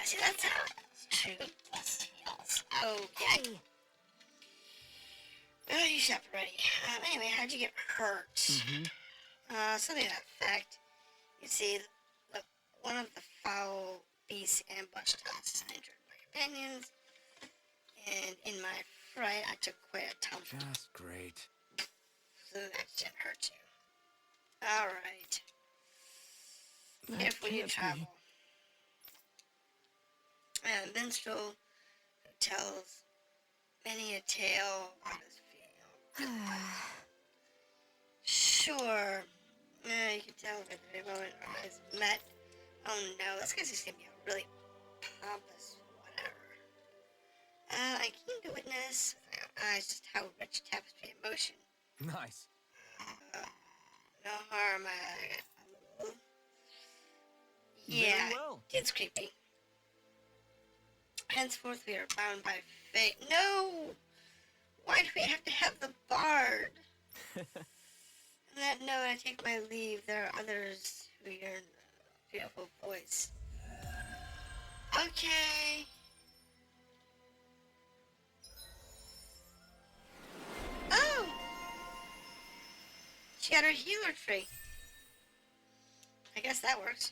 See, that's how it's true plus heals. Okay. Oh, you should be ready. Anyway, how'd you get hurt? Something to that effect. You see, one of the foul beasts ambushed us, injured my companions, and in my fright, I took quite a tumble. Just great. So that didn't hurt you. Alright. If we travel. A minstrel who tells many a tale of his field. Sure. You can tell by the very moment our eyes met. Oh no, this guy's just gonna be a really pompous whatever. I came to witness with my own eyes just how rich tapestry and motion. Nice. No harm. Yeah, Very well. it's creepy. Henceforth we are bound by fate. No! Why do we have to have the bard? On that note, I take my leave. There are others who yearn a beautiful voice. Okay. Oh! She got her healer tree. I guess that works.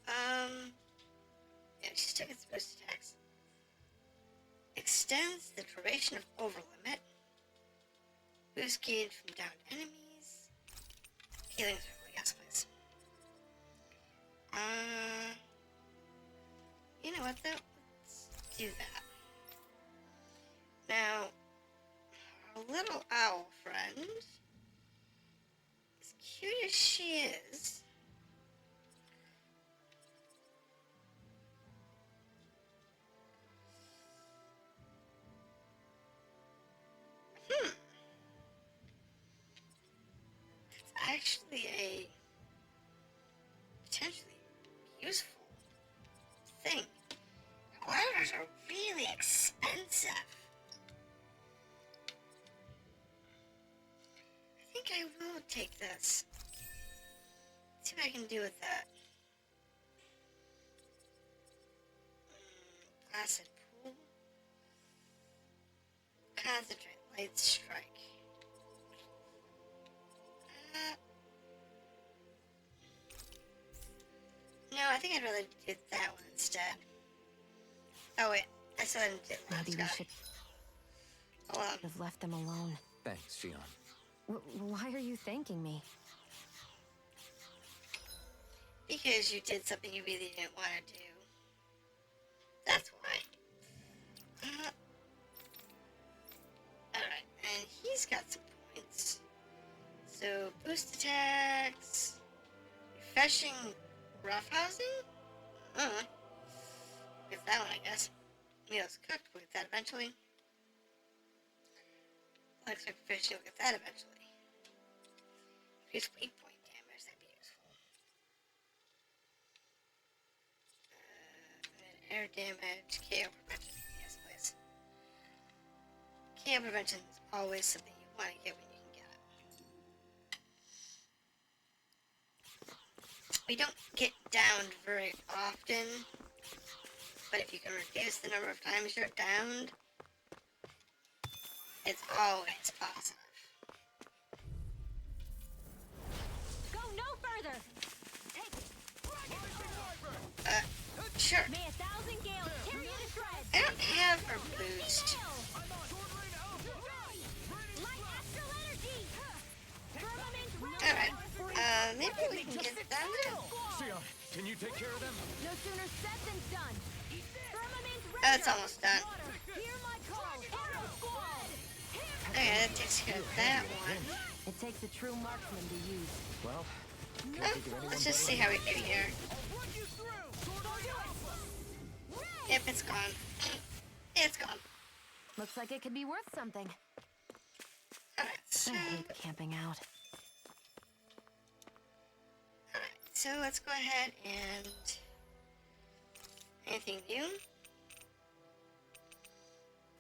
Yeah, she's taking some boost attacks. Extends the duration of overlimit. Boost gained from downed enemies. Healing circle, yes please. You know what though? Let's do that. Now, our little owl friend, as cute as she is, it's actually a potentially useful thing. Orders are really expensive. I think I will take this. See what I can do with that. Acid pool. Concentrate. Light strike. No, I think I'd rather do that one instead. Oh wait, I still didn't do that. Maybe we should Hold on. have left them alone. Thanks, Shion. Why are you thanking me? Because you did something you really didn't want to do. That's why. Alright, and he's got some points. So, boost attacks. Refreshing roughhousing? Get that one, I guess. Meals cooked, we'll get that eventually. Looks like fish, you'll get that eventually. Increase weak point damage, that'd be useful. Air damage, KO prevention. Yes, please. KO prevention is always something you want to get when you can get it. We don't get downed very often, but if you can reduce the number of times you're downed, it's always positive. Go no further. Take it. Sure. May 1,000 gales tear you to shreds. I don't have a boost. Light astral energy. Firmament Alright. Maybe we can get down there. Shion, can you take care of them? No sooner said than done. Firmament Oh, it's almost done. Hear my call. Arrow squad. Okay, that takes care of that one. It takes a true marksman to use. Well, Let's just see how we do here. Yep, it's gone. It's gone. Looks like it could be worth something. Alright, so, I hate camping out. so let's go ahead and... Anything new?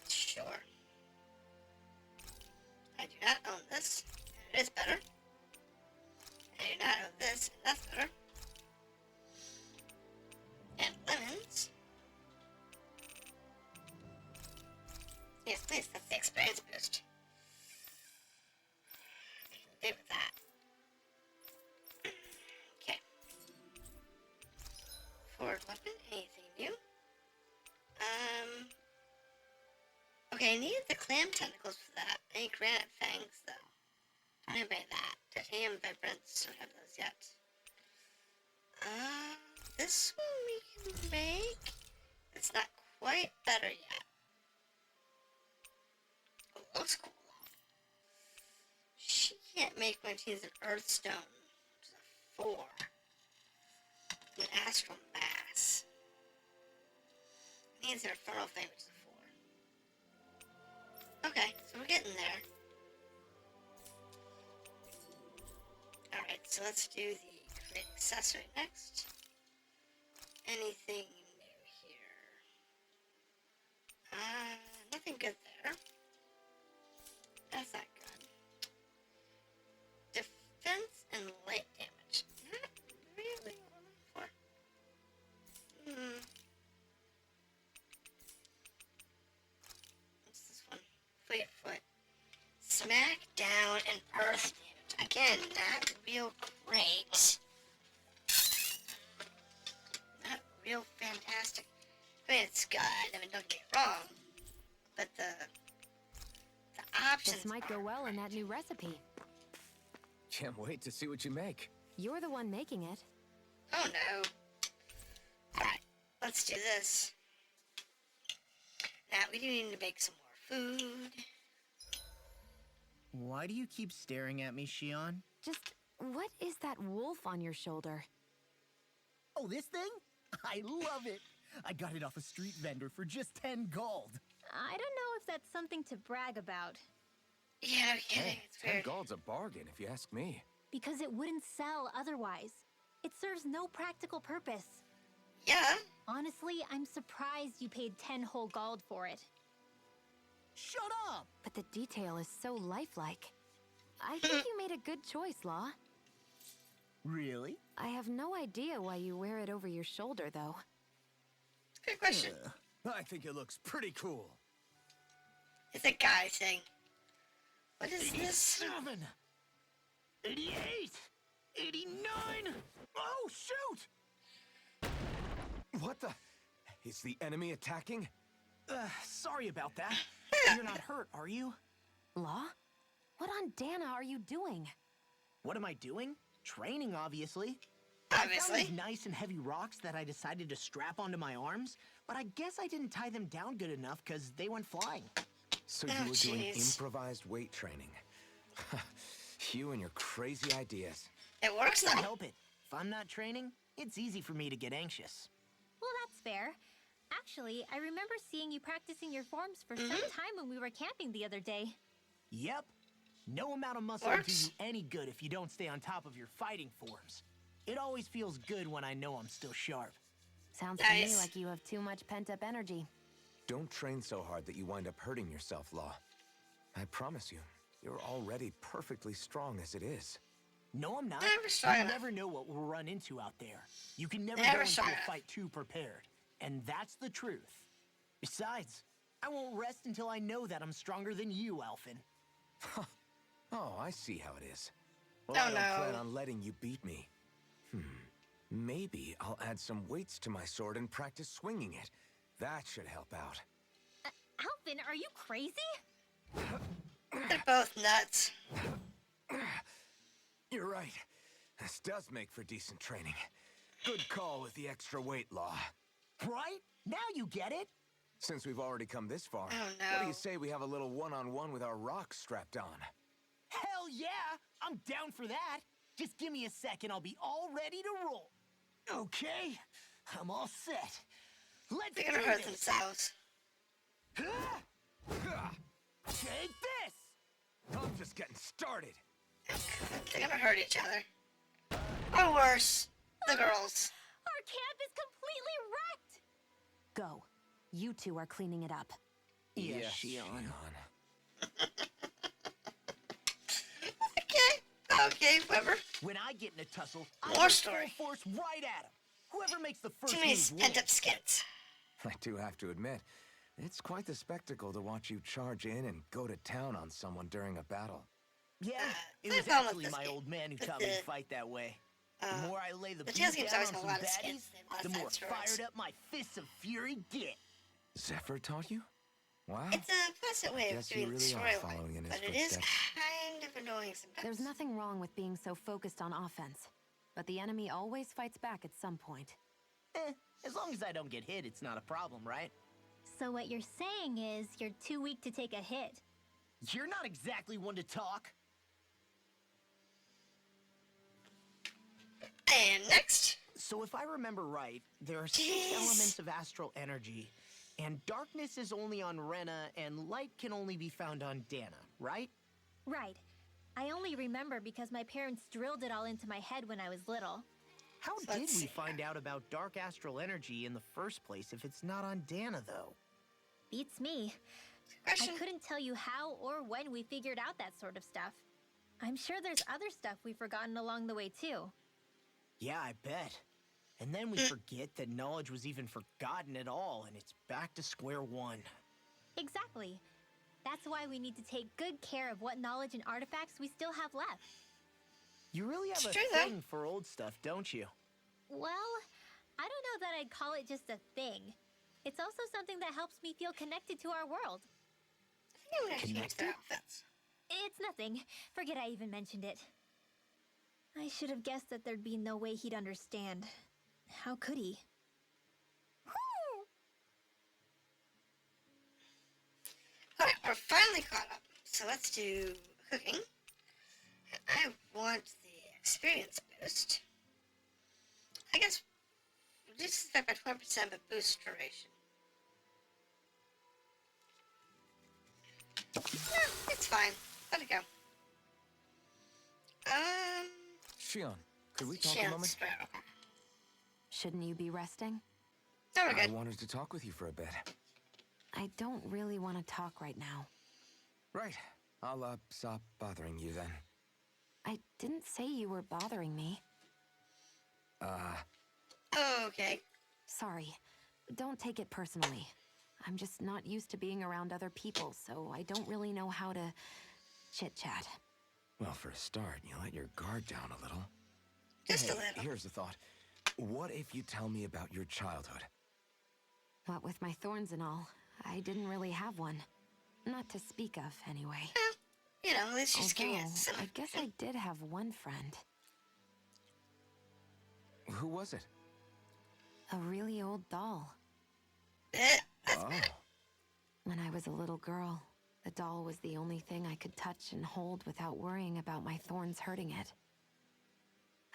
Sure. I do not own this, and it is better. I do not own this, and that's better. And lemons. Yes, please, that's the experience boost. I can live with that. Okay. Forward weapon, anything new? Okay, I needed the clam tentacles for that. Any granite fangs, though. Don't have any of that. Titanium vibrants, don't have those yet. This one we can make. It's not quite better yet. Oh, looks cool. She can't make one. She needs an earthstone, which is a 4. An astral mass. Needs an infernal flame, which is a 4. Okay, so we're getting there. Alright, so let's do the create accessory next. Anything new here? Nothing good there. That's not good. Defense and light damage. Not really what I'm looking for. What's this one? Fleet foot. Smack down and earth damage. Again, not real great. Not real fantastic. I mean, it's good. I mean, don't get me wrong. But the options This might go well in that new recipe. Can't wait to see what you make. You're the one making it. Oh no. Alright, let's do this. Now, we do need to make some more food. Why do you keep staring at me, Shion? Just, what is that wolf on your shoulder? Oh, this thing? I love it. I got it off a street vendor for just 10 gold. I don't know if that's something to brag about. Yeah, no kidding. Hey, It's 10 weird. gold's a bargain if you ask me. Because it wouldn't sell otherwise. It serves no practical purpose. Yeah. Honestly, I'm surprised you paid 10 whole gold for it. Shut up! But the detail is so lifelike. I think you made a good choice, Law. Really? I have no idea why you wear it over your shoulder, though. Good question. I think it looks pretty cool. It's a guy thing. What is this? 87, 88, 89. Oh, shoot! What the? Is the enemy attacking? Sorry about that. You're not hurt, are you? Law? What on Dana are you doing? What am I doing? Training, obviously. I found Obviously. these nice and heavy rocks that I decided to strap onto my arms, but I guess I didn't tie them down good enough because they went flying. So Oh, you were doing jeez. improvised weight training. You and your crazy ideas. It works Can't though. help it. If I'm not training, it's easy for me to get anxious. Well, that's fair. Actually, I remember seeing you practicing your forms for some time when we were camping the other day. Yep. No amount of muscle will do Works. you any good if you don't stay on top of your fighting forms. It always feels good when I know I'm still sharp. Sounds to me Nice. like you have too much pent-up energy. Don't train so hard that you wind up hurting yourself, Law. I promise you, you're already perfectly strong as it is. No, I'm not. Never strong You enough. never know what we'll run into out there. You can never Never go into strong a enough. fight too prepared. And that's the truth. Besides, I won't rest until I know that I'm stronger than you, Alphen. Oh, I see how it is. Well, Oh, I don't plan no. on letting you beat me. Maybe I'll add some weights to my sword and practice swinging it. That should help out. Alvin, are you crazy? They're both nuts. You're right. This does make for decent training. Good call with the extra weight, Law. Right? Now you get it? Since we've already come this far, Oh, what do no. you say we have a little one-on-one with our rocks strapped on? Hell yeah! I'm down for that. Just give me a second, I'll be all ready to roll. Okay, I'm all set. Let's They're do gonna hurt this. themselves. Take this! I'm just getting started. They're gonna hurt each other. Or worse, the girls. Our camp is completely wrecked! Go. You two are cleaning it up. Yes, Shion. Okay, whoever. When I get in a tussle, I More go story. full force right at him. Whoever makes the first Too many move wins. pent-up skins. I do have to admit, it's quite the spectacle to watch you charge in and go to town on someone during a battle. Yeah, it the was problem with actually this my game- old man who with taught me the- to fight that way. The more I lay the the beat Tales game's down always on got a some lot of baddies, skins, a lot the of more side stories. fired up my fists of fury get. Zephyr taught you? Wow. It's a pleasant way of Guess you doing the really are storyline, following in his but it is footsteps. kind of annoying sometimes. There's nothing wrong with being so focused on offense. But the enemy always fights back at some point. As long as I don't get hit, it's not a problem, right? So what you're saying is you're too weak to take a hit. You're not exactly one to talk. And next, So if I remember right, there are 6 Jeez. elements of astral energy, and darkness is only on Rena, and light can only be found on Dana, right? Right. I only remember because my parents drilled it all into my head when I was little. How So did let's we see find out about dark astral energy in the first place if it's not on Dana, though? Beats me. question. I couldn't tell you how or when we figured out that sort of stuff. I'm sure there's other stuff we've forgotten along the way, too. Yeah, I bet. And then we forget that knowledge was even forgotten at all, and it's back to square one. Exactly. That's why we need to take good care of what knowledge and artifacts we still have left. You really have It's a true, though. thing for old stuff, don't you? Well, I don't know that I'd call it just a thing. It's also something that helps me feel connected to our world. I think I'm gonna change their Connected? outfits. It's nothing. Forget I even mentioned it. I should have guessed that there'd be no way he'd understand. How could he? Alright, we're finally caught up. So let's do cooking. And I want the experience boost. I guess reduces effect by 20% but boosts duration. No, it's fine. Let it go. Shion, could we talk a Shion moment? Sparrow. Shouldn't you be resting? No, we're I good. wanted to talk with you for a bit. I don't really want to talk right now. Right. I'll, stop bothering you then. I didn't say you were bothering me. Okay. Sorry. Don't take it personally. I'm just not used to being around other people, so I don't really know how to chit-chat. Well, for a start, you let your guard down a little. Just Hey, a little. here's a thought. What if you tell me about your childhood? What with my thorns and all, I didn't really have one. Not to speak of, anyway. Well, you know, at least she's giving Although, us some. I guess I did have one friend. Who was it? A really old doll. That's Oh. bad. When I was a little girl, the doll was the only thing I could touch and hold without worrying about my thorns hurting it.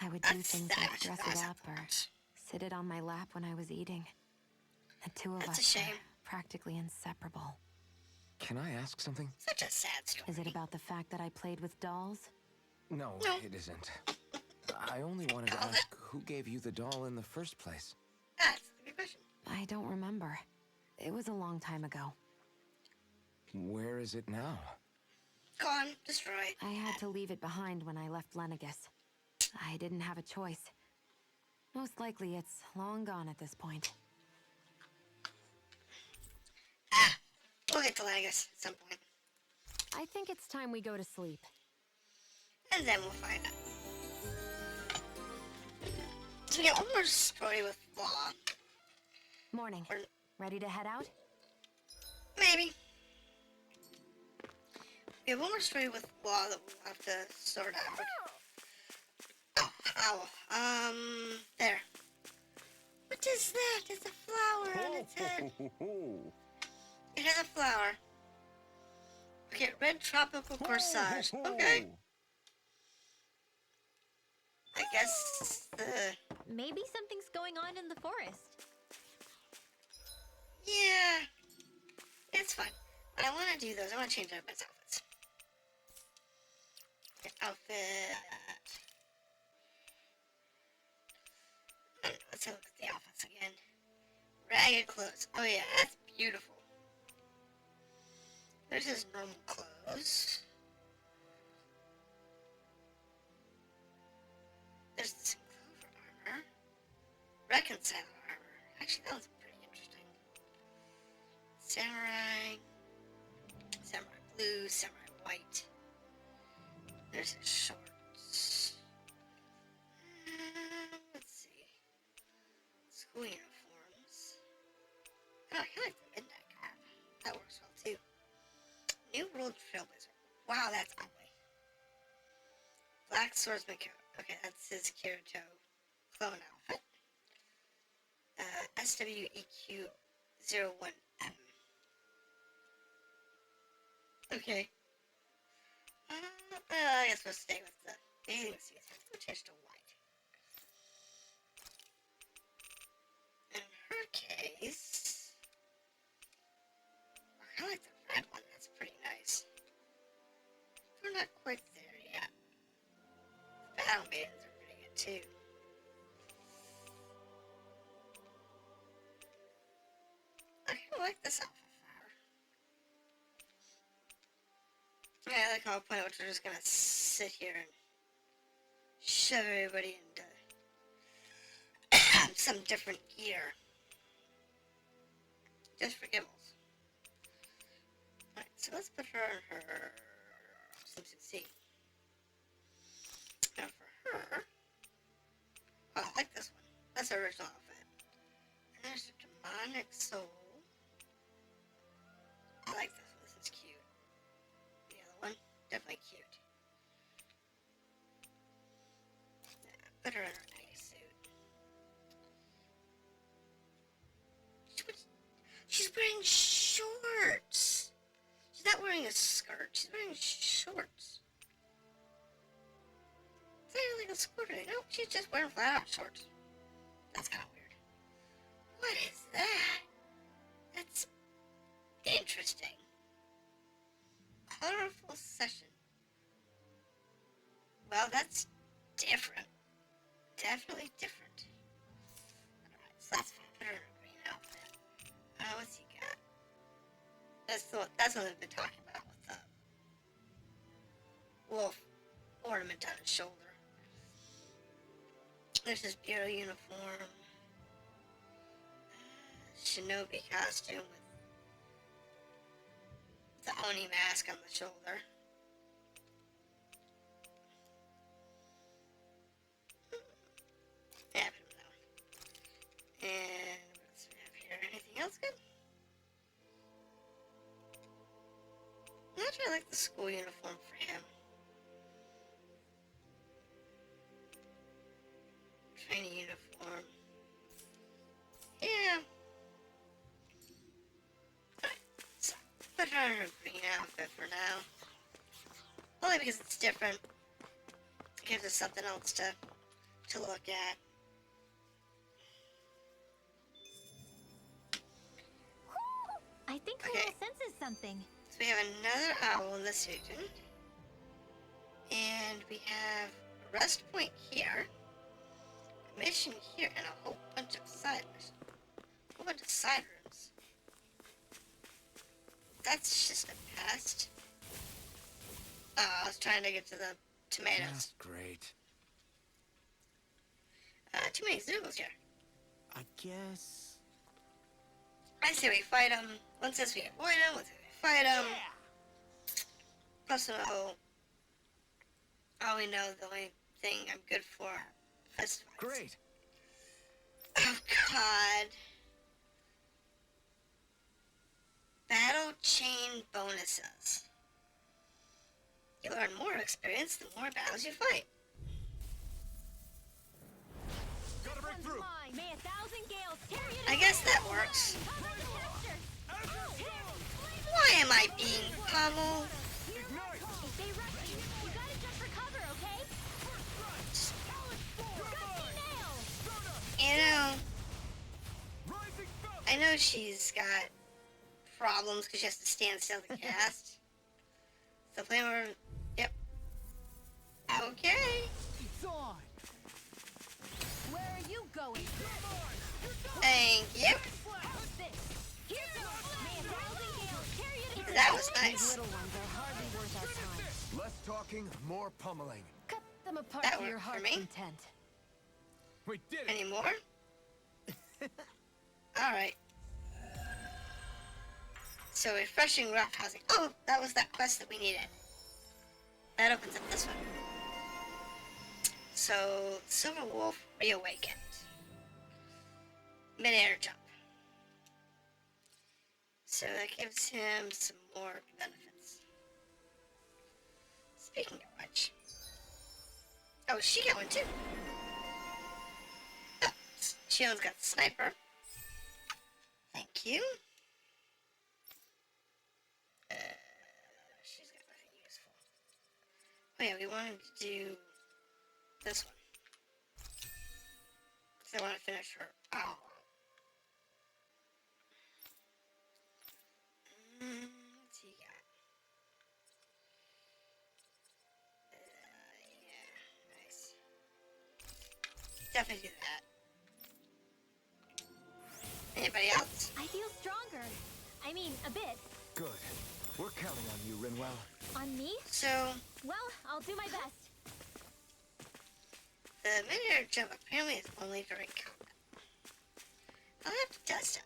I would do That's things sad. like dress it up or sit it on my lap when I was eating. The two of That's a us shame. were practically inseparable. Can I ask something? Such a sad story. Is it about the fact that I played with dolls? No, No. it isn't. I only wanted to ask who gave you the doll in the first place. That's a good question. I don't remember. It was a long time ago. Where is it now? Gone. Destroyed. I had to leave it behind when I left Lenegus. I didn't have a choice. Most likely it's long gone at this point. We'll get to Lenegus at some point. I think it's time we go to sleep. And then we'll find out. So we got one more story with Law. Morning. Or Ready to head out? maybe. We have one more story with Law that we'll have to sort out. Oh, ow. There. What is that? It's a flower on its head. It has a flower. Okay, red tropical corsage. Okay. I guess Maybe something's going on in the forest. yeah. It's fine. But I want to do those. I want to change up my outfits. Okay, outfit. Let's have a look at the outfits again. Ragged clothes. Oh yeah, that's beautiful. There's his normal clothes. There's some clover armor. Reconciler armor. Actually, that was pretty interesting. Samurai. Samurai blue. Samurai white. There's his shorts. Let's see. School uniforms. Oh, I like the midnight cap. That works well too. New World Trailblazer. Wow, that's ugly. Black Swordsman coat. Okay, that's his Kirito clone outfit. SWEQ01M. Okay. I guess we'll stay with the bathing suits. We'll change to white. In her case, I like the red one. That's pretty nice. We're not quite there yet. Battle maidens are pretty good too. I kind of like this outfit for her. Yeah, I like how I'll point out we're just gonna sit here and shove everybody into some different gear. Just for giggles. Alright, so let's put her in her swimsuit C. Now for her, oh, I like this one. That's her original outfit. And there's a demonic soul. I like this one. This is cute. The other one, definitely cute. Yeah, put her in her nice suit. She's wearing shorts. She's not wearing a skirt. She's wearing shorts. the school today. No, she's just wearing flat-out shorts. That's kind of weird. What is that? That's interesting. Colorful session. Well, that's different. Definitely different. Alright, so that's fine. Put her in a green outfit. What's he got? That's what I've been talking about with the wolf ornament on his shoulder. There's his bureau uniform. Shinobi costume with the Oni mask on the shoulder. Yeah, put him down. And what else do we have here? Anything else good? I'm not sure I like the school uniform for him. Training uniform. Yeah. Alright, so put her in her green outfit for now. Only because it's different. It gives us something else to look at. I think Okay. Holo senses something. So we have another owl in this region. And we have a rest point here. A mission here, and a whole bunch of side missions. A whole bunch of side rooms. That's just a pest. Oh, I was trying to get to the tomatoes. That's great. Too many Zoogles here. I guess... I say we fight them. One says we avoid them, one says we fight them. Plus, all we know, the only thing I'm good for are fist fights. Great. Oh, God. Battle chain bonuses. You earn more experience the more battles you fight. Gotta break through. Mine. May 1,000 gales tear you to I guess that works. Why am I being pummeled? If they rush you, you gotta jump for cover, okay? Gusty nail! You know, I know she's got problems because she has to stand still to cast. So play more. Yep. Okay. It's on. Where are you going? Thank you. How's this? Here's May 1,000 gales tear you to That was These nice. little ones are hardly worth our time. Less talking, more pummeling. Cut them apart That to your worked for heart's me. content. We did it. Any more? Alright. So refreshing roughhousing. Oh, that was that quest that we needed. That opens up this one. So, Silver Wolf reawakened. Mid-air jump. So that gives him some more benefits. Speaking of which. Oh, she got one too. Oh, Shion's got the sniper. Thank you. She's got nothing useful. Oh yeah, we wanted to do this one. Because I want to finish her. Oh. What's he got? Yeah, nice. Definitely do that. Anybody else? I feel stronger. I mean, a bit. Good. We're counting on you, Rinwell. On me? So, Well, I'll do my best. the mid-air jump apparently is only during combat. I'll have to test it.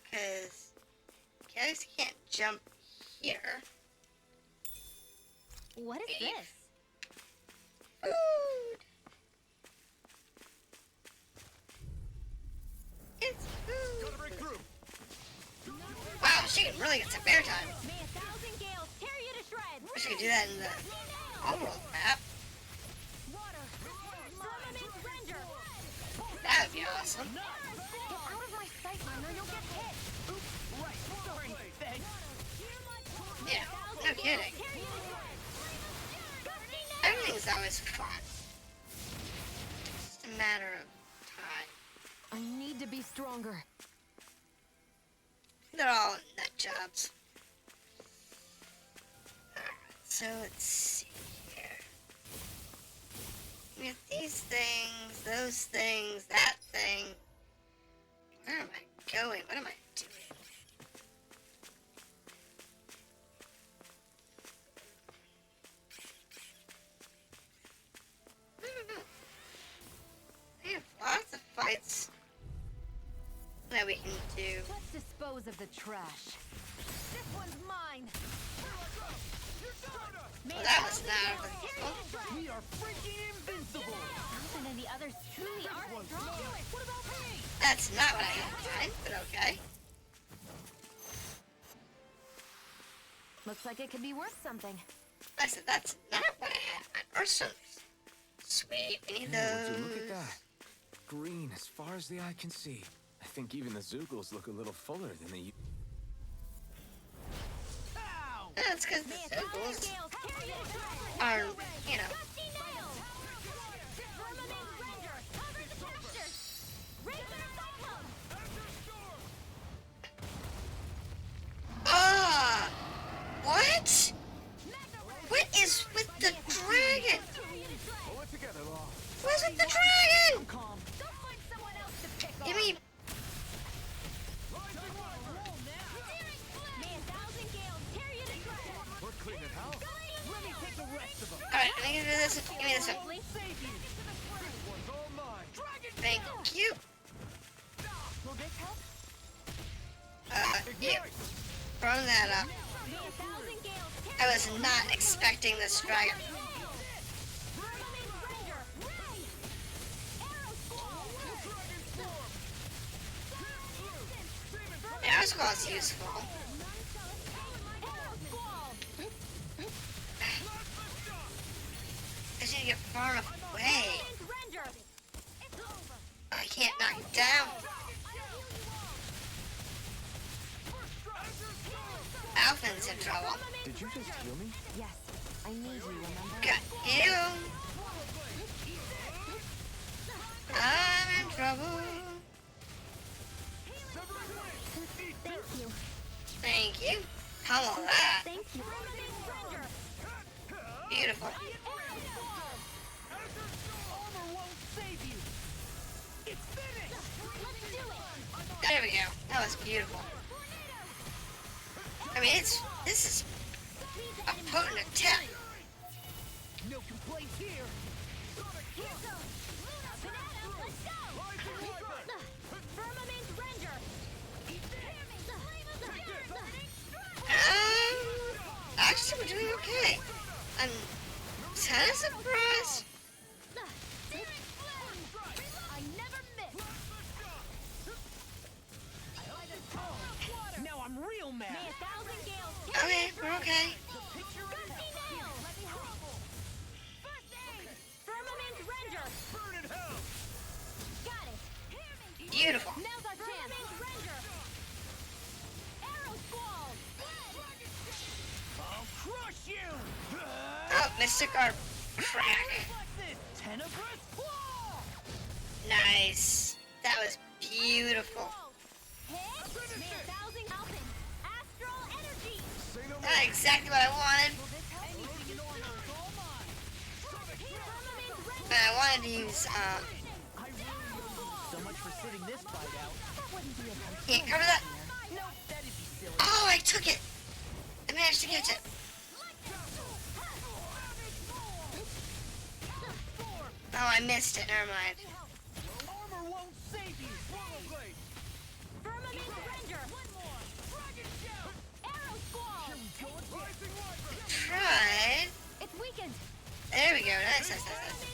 Because guys can't jump here. What is Beef. this? Food! It's food! Gotta break through. Wow, she can really get some airtime. May 1,000 gales tear you to shreds! Wish I could do that in the homeworld map. Water! Firmament render! That would be awesome. Get out of my sight line or you'll get hit. Right, sorry. Thanks. Yeah, no kidding. Everything's always fun. stronger. They're all nut jobs. Alright, so let's see here. We have these things, those things, that thing. Where am I going? What am I doing? I don't know. We have lots of fights that we can do. Let's dispose of the trash. This one's mine. Well, that was not a We are freaking invincible! Jonathan and the others truly are strong. What about me? That's not what I had in mind, but okay. Looks like it could be worth something. I said that's not what I had in mind. Or some sweet. We need Hey, would those. you look at that? Green as far as the eye can see. I think even the Zoogles look a little fuller than they used. Ow! That's because the circles are, you know. Ah! What? What is with the dragon? Pull it together, Law. What's with the dragon? Calm. Give me. We're clean at house. Let me take the rest of them. Alright, I need to do this. Give me this one. Save you. One's all mine. Thank you. Will this help? You. Throwing that up. I was not expecting this dragon. Arrow Squall is useful. I just need to get far enough away. I can't knock it down. Alphin's in trouble. Did you just heal me? Yes, I need you, remember? Got you. I'm in trouble. Thank you. Thank you. How about that? Thank you. Beautiful. Armor won't save you. It's finished. There we go. That was beautiful. I mean, this is a potent attack. No complaints here. Actually, we're doing okay. I'm kind of surprised. I never miss. Now I'm real mad. May 1,000 gales Okay, we're okay. Firmament render. Burn in hell. Got it. Beautiful. Now's our chance. Render. Arrow squall. I'll crush you. Oh, Mystic Arm crack. What's this? Tenebrous claw. Nice. That was beautiful. Hit. May 1,000 Alpin. Astral energy. That's exactly what I wanted. Anything in armor is all mine. But I wanted to use, So much for sitting this fight out. can't cover that. No, that'd be silly. Oh, I took it. I managed to catch it. Oh, I missed it. Never mind. Armor won't save you. Firmament render. One more. Dragon shell. Arrow squall. Tried. It's weakened. There we go. Nice, nice, nice, nice.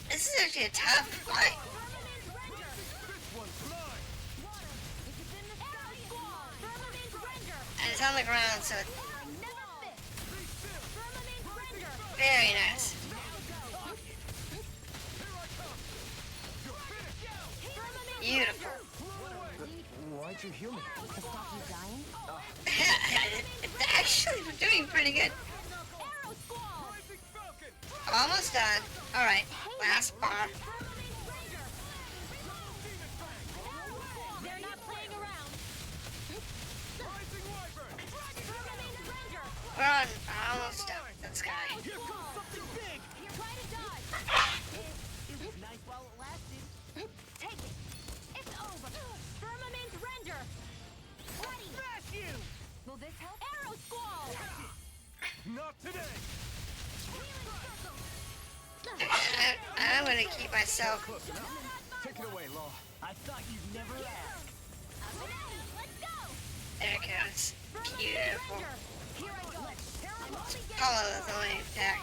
This is actually a tough fight. And it's on the ground, so it's very nice. Beautiful. Why'd you heal me? To stop you dying? It's actually doing pretty good. Almost done. Alright, last bar. this help? Arrow squall! Not today! I'm gonna keep myself. Take it away, Law. I thought you'd never ask. Let's go! There it goes. Beautiful. Here I go. Follow the only attack.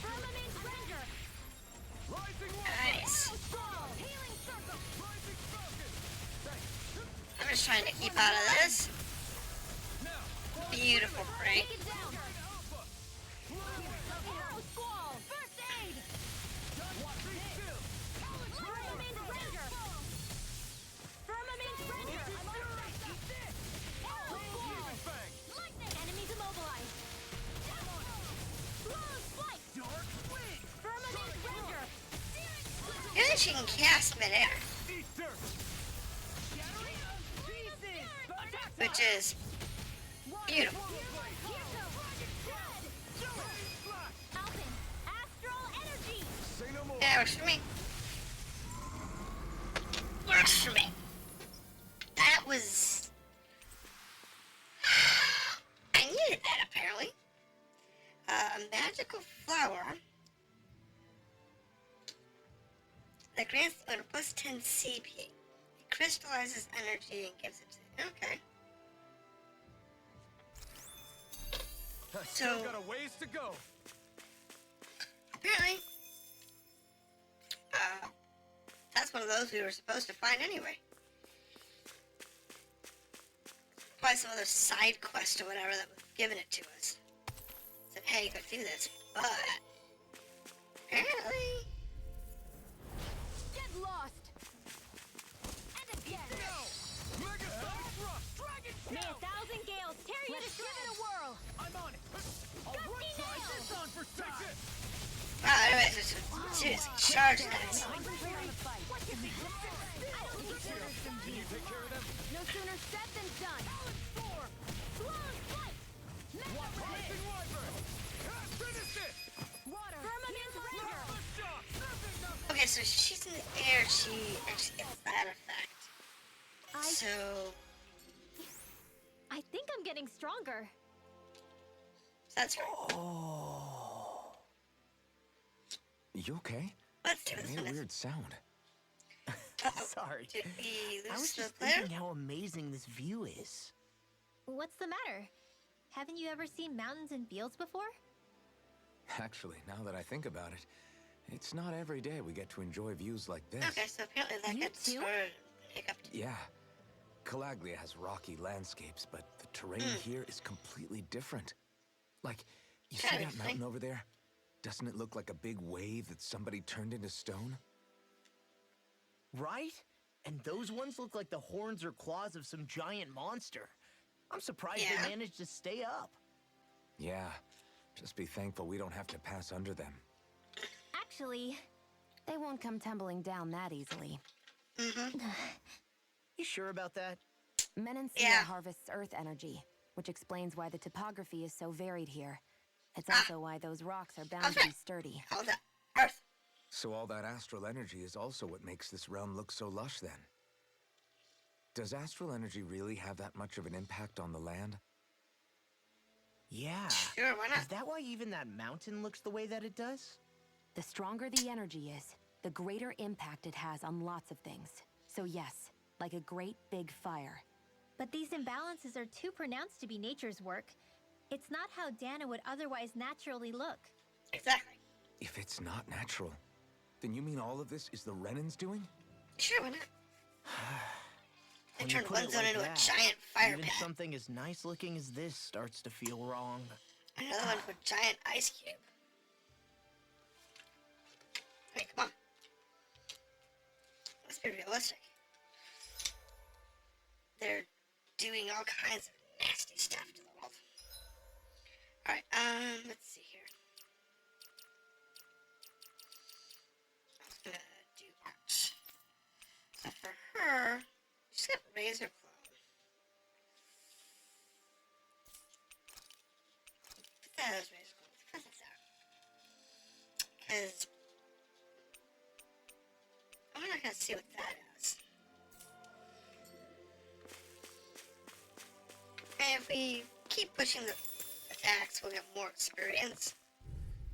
Firmament Ranger! Nice. Healing circle! I'm just trying to keep out of this. Beautiful break. Take it down! Arrow squall! First aid! Firmament Ranger! Firmament Ranger! Arrow squall! Lightning! Enemies immobilized! Close flight! Firmament Ranger! Good that she can cast midair, which is beautiful. Alpin! Astral energy! Yeah, works for me. Works for me. That was... I needed that, apparently. A magical flower that grants the owner plus 10 CP. It crystallizes energy and gives it to... Okay. So, Got a ways to go. apparently, that's one of those we were supposed to find anyway. Probably some other side quest or whatever that was giving it to us. Said, hey, go do this, but apparently, Get lost! And again! May 1,000 gales tear you to shreds! Give it a whirl! I'm on it. Gusty nail! On for size. wow, anyways, just seriously charge that. Concentrate on the fight. What can we do? I don't think there's some deal. No sooner said than done. Close flight! Water! Firmament Ranger! Okay, so she's in the air, she actually gets that effect. So, I think I'm getting stronger. that's right. Oh. You okay? Let's do It this made a one. weird sound. Sorry. Did we I lose was the just player? thinking how amazing this view is. What's the matter? Haven't you ever seen mountains and fields before? Actually, now that I think about it, it's not every day we get to enjoy views like this. Okay, so apparently that You gets too? sort of hiccuped. Yeah. Calaglia has rocky landscapes, but the terrain here is completely different. Like, you see Kinda that mountain over there? Doesn't it look like a big wave that somebody turned into stone? Right? And those ones look like the horns or claws of some giant monster. I'm surprised Yeah. they managed to stay up. Yeah. Just be thankful we don't have to pass under them. Actually, They won't come tumbling down that easily. You sure about that? Menancia Yeah. harvests earth energy, which explains why the topography is so varied here. It's also why those rocks are bound to be sturdy. Hold up. Earth. So all that astral energy is also what makes this realm look so lush then. Does astral energy really have that much of an impact on the land? Yeah. Sure, why Is not? that why even that mountain looks the way that it does? The stronger the energy is, the greater impact it has on lots of things. So yes, like a great big fire. but these imbalances are too pronounced to be nature's work. It's not how Dana would otherwise naturally look. Exactly. If it's not natural, then you mean all of this is the Renan's doing? Sure, why not? They When you turned put one it zone like into that, a giant fire even pit. something as nice looking as this starts to feel wrong. Another one with a giant ice cube. Hey, come on. Let's be realistic. They're doing all kinds of nasty stuff to the world. Alright, let's see here. I was gonna do arch. So for her, she's got razor claw. Put that as razor claw. Cut this out. Because I'm not gonna see what that is. we keep pushing the attacks, we'll get more experience.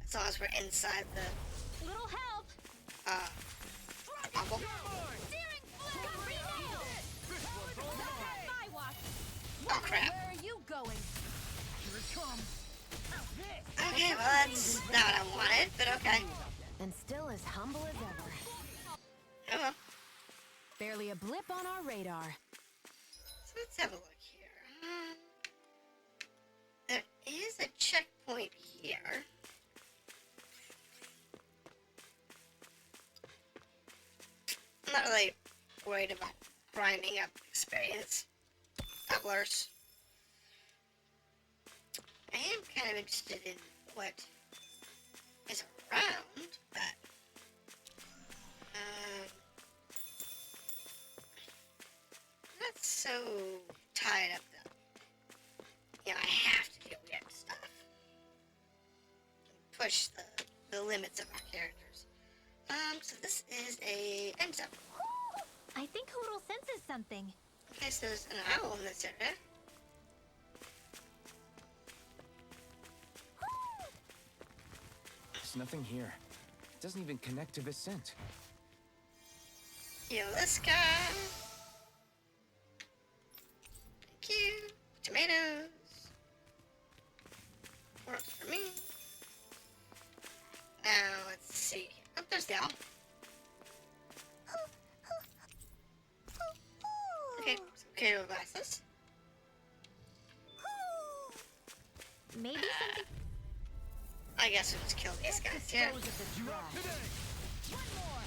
As long as we're inside the Little help. bubble. Searing flame. My watch. Oh crap. Where are you going? Here it comes. Okay, well that's not what I wanted, but okay. And still as humble as ever. Oh well. Barely a blip on our radar. So let's have a look here. There is a checkpoint here. I'm not really worried about grinding up experience. Doublers. I am kind of interested in what is around, but not so tied up though. You know, I have to do weird stuff. Push the limits of our characters. So this is a end zone. I think Hoodle senses something. Okay, so there's an owl in this area. There's nothing here. It doesn't even connect to Vicent. Yo, this guy. Thank you. Tomatoes. Works for me. Now, let's see. Oh, there's the owl. Okay, some Kato glasses. Maybe something. I guess we'll just kill these guys here. One more.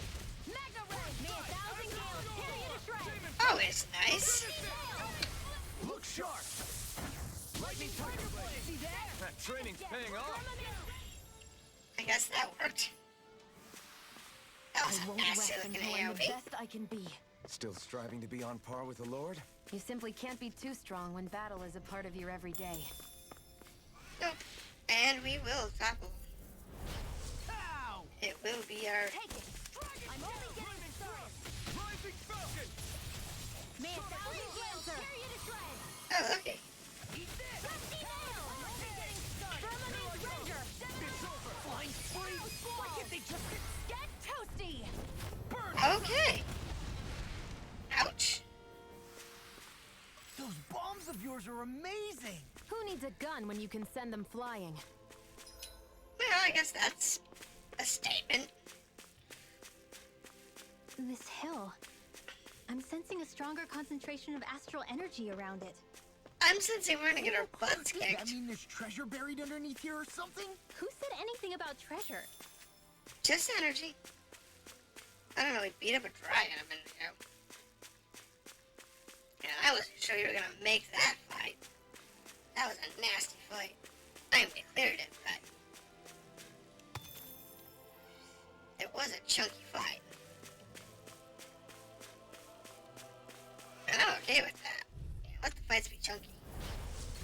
Mega ray. May 1,000 gales tear you to shreds. Oh, it's nice. Look sharp. Lightning tiger blade. See that? That training's paying off. I guess that worked. That was I a won't nasty rest looking until I'm the AoE. best I can be. Still striving to be on par with the Lord? You simply can't be too strong when battle is a part of your everyday. Nope. And we will topple. Ow! It will be our. Take it. I'm only getting started. Rising falcon. May 1,000 gales tear you to shreds. Oh, okay. Rusty nail. I'm only getting started. Firmament Ranger. It's over. Flying spree. Why can't they just Get toasty. burn? Okay. Ouch. Those bombs of yours are amazing. Who needs a gun when you can send them flying? Well, I guess that's a statement. This hill. I'm sensing a stronger concentration of astral energy around it. I'm sensing we're gonna get our butts Does that kicked. mean there's treasure buried underneath here or something? Who said anything about treasure? Just energy. I don't know, we beat up a dragon a minute ago. And I wasn't sure you were gonna make that fight. That was a nasty fight. I cleared it, but it was a chunky fight. And I'm okay with that. Yeah, let the fights be chunky.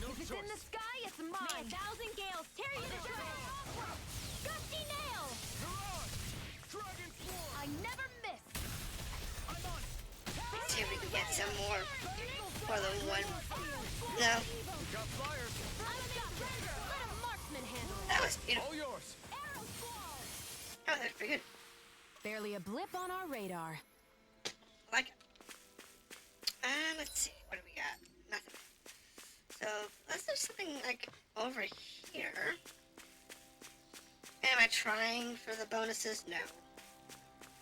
If it's in the sky, it's mine. May 1,000 gales tear you to shreds. Gusty nail. Dragon Sword. I never miss. I'm on it. Let's see if we can get some more than one. No, We got flyers. Let a marksman handle it. that was beautiful. All yours. Arrow squall. Oh, that's pretty good. Barely a blip on our radar. I like it. Let's see, what do we got? Nothing. So, unless there's something like over here. Am I trying for the bonuses? No.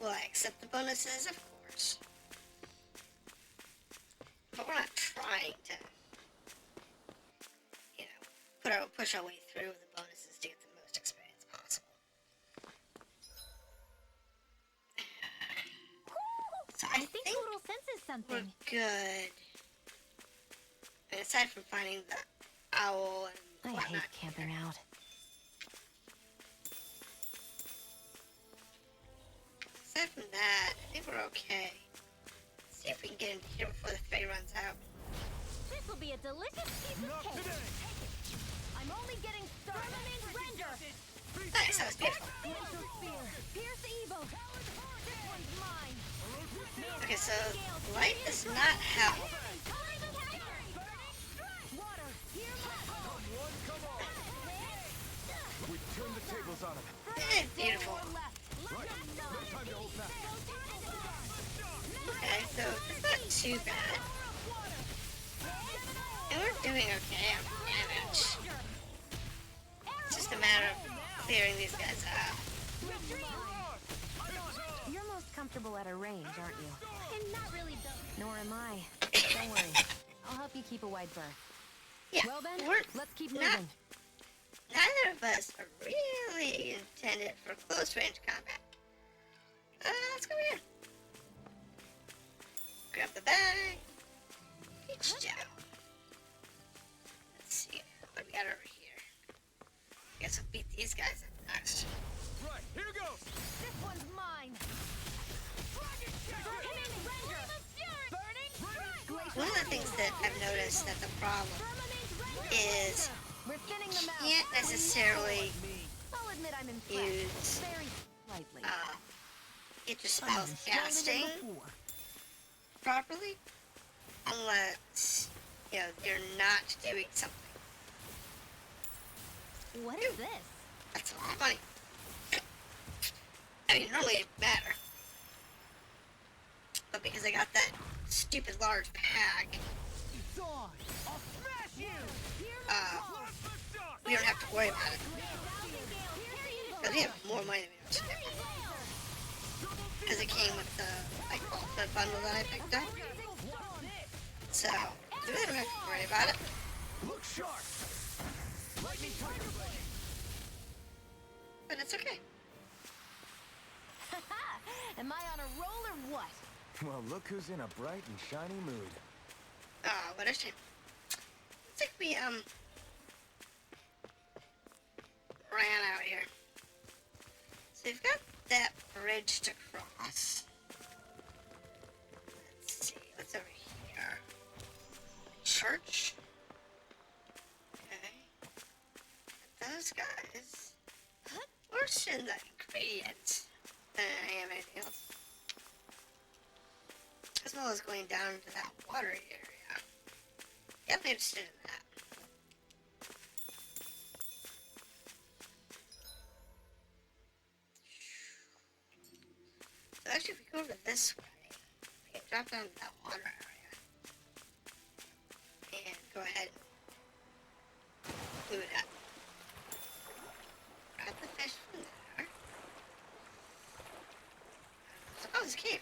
Will I accept the bonuses? Of course. But we're not trying to, you know, push our way through the bonuses to get the most experience possible. So I I think Hoodle senses we're something. good. And aside from finding the owl I and hate whatnot, camping out. aside from that, I think we're okay. Let's see if we can get in here before the fay runs out. This will be a delicious piece of Not cake. today. I'm only getting started. Firmament Ranger. Nice, that was beautiful. Glacial spear. Pierce evil. This one's mine. Okay, so light is not hell. Water. focus on him. Beautiful. Right. No time to hold back. Okay, so it's not too bad. And we're doing okay on damage. It's just a matter of clearing these guys out. You're most comfortable at a range, aren't you? I'm not really built. Nor am I. Don't worry. I'll help you keep a wide berth. Yeah, Well then, we're let's keep not- moving. Neither of us are really intended for close range combat. Let's go here. Grab the bag. Peach down. Let's see what we got over here. Guess we'll beat these guys up next. Right, here goes. This one's mine. One of the things that I've noticed that the problem is We're thinning them out. can't necessarily I'll admit I'm impressed. use Very slightly. get your spells casting properly unless you're not doing something. What is this? That's a lot of money. I mean, normally it'd matter. But because I got that stupid large bag, It's on. I'll smash you. we don't have to worry about it. Because we have more money than we have to do. Because it came with the bundle that I picked up. So, we don't have to worry about it. Look sharp. But it's okay. Am I on a roll or what? Well, look who's in a bright and shiny mood. What a shame. Looks like we, ran out here. So we've got that bridge to cross. Let's see, what's over here? Church? Okay. Those guys. Worse in the ingredients than I am anything else. As well as going down to that water area. Yeah, I'm interested in that. So actually, if we go over this way, we can drop down to that water area. And go ahead and loot it up. Grab the fish from there. Oh, there's a cave.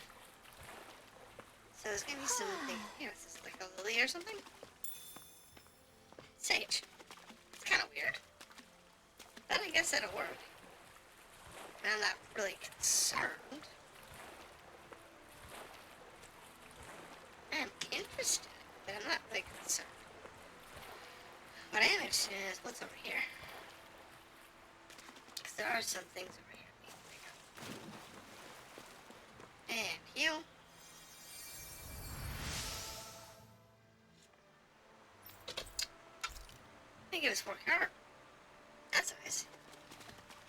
So there's gonna be something here. Is this like a lily or something? Sage. It's kind of weird. But I guess that'll work. And I'm not really concerned. I'm interested, but I'm not really concerned. What I am interested in is what's over here. Because there are some things over here we can pick up. And heal. They give us 4 carb. That's nice.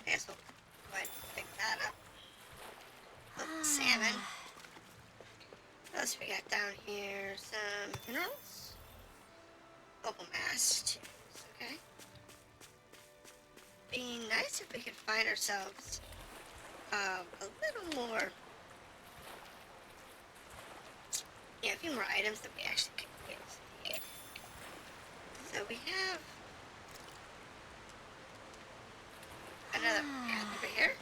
I guess we'll go ahead and pick that up. Oh, salmon. What else we got down here? Some minerals. Opal mass tubes, okay. Be nice if we could find ourselves a little more, a few more items that we actually could use. So we have another path over here.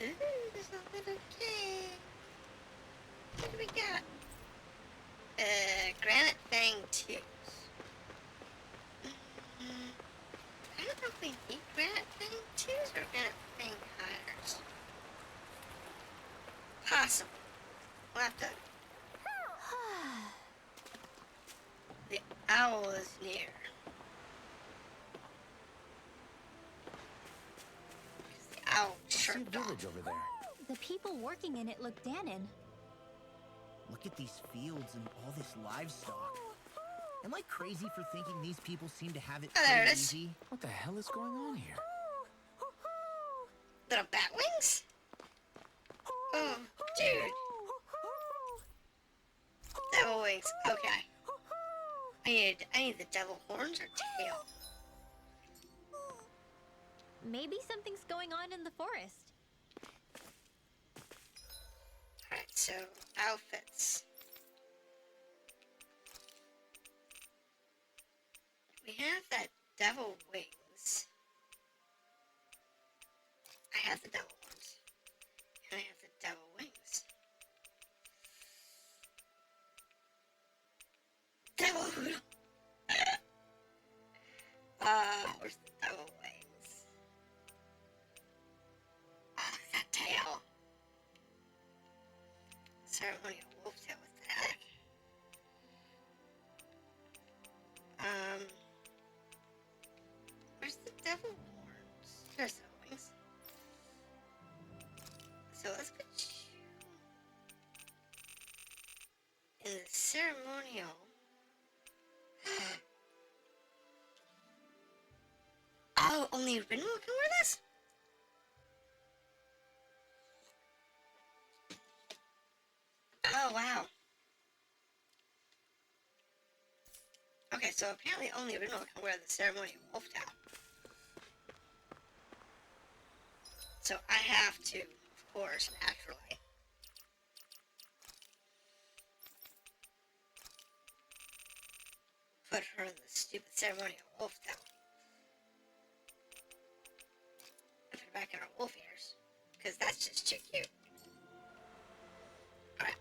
Ooh, there's a little cave. What do we got? Granite fang tubes. I don't know if we need granite fang tubes or granite fang hiders. Possible. We'll have to. The owl is near. The owl See a chirped off. village over there. The people working in it look Danon. Look at these fields and all this livestock. Am I crazy for thinking these people seem to have it Oh, there pretty it is. easy? What the hell is going on here? Little bat wings? Oh, dude. Devil wings. Okay. I need the devil horns or tail. maybe something's going on in the forest. Alright, so outfits. We have that devil wings. I have the devil ones. And I have the devil wings. Devil hoodoo. Where's the devil wings? Oh, that tail. Ceremonial wolf tail with that. Where's the devil horns? There's the wings. So let's put you in the ceremonial. Oh, only Rinwell can wear this? Oh, wow. Okay, so apparently only Rinwell can wear the ceremonial wolf tail. So I have to, of course, naturally. Put her in the stupid ceremonial wolf tail. And put her back in her wolf ears. Because that's just too cute. Alright.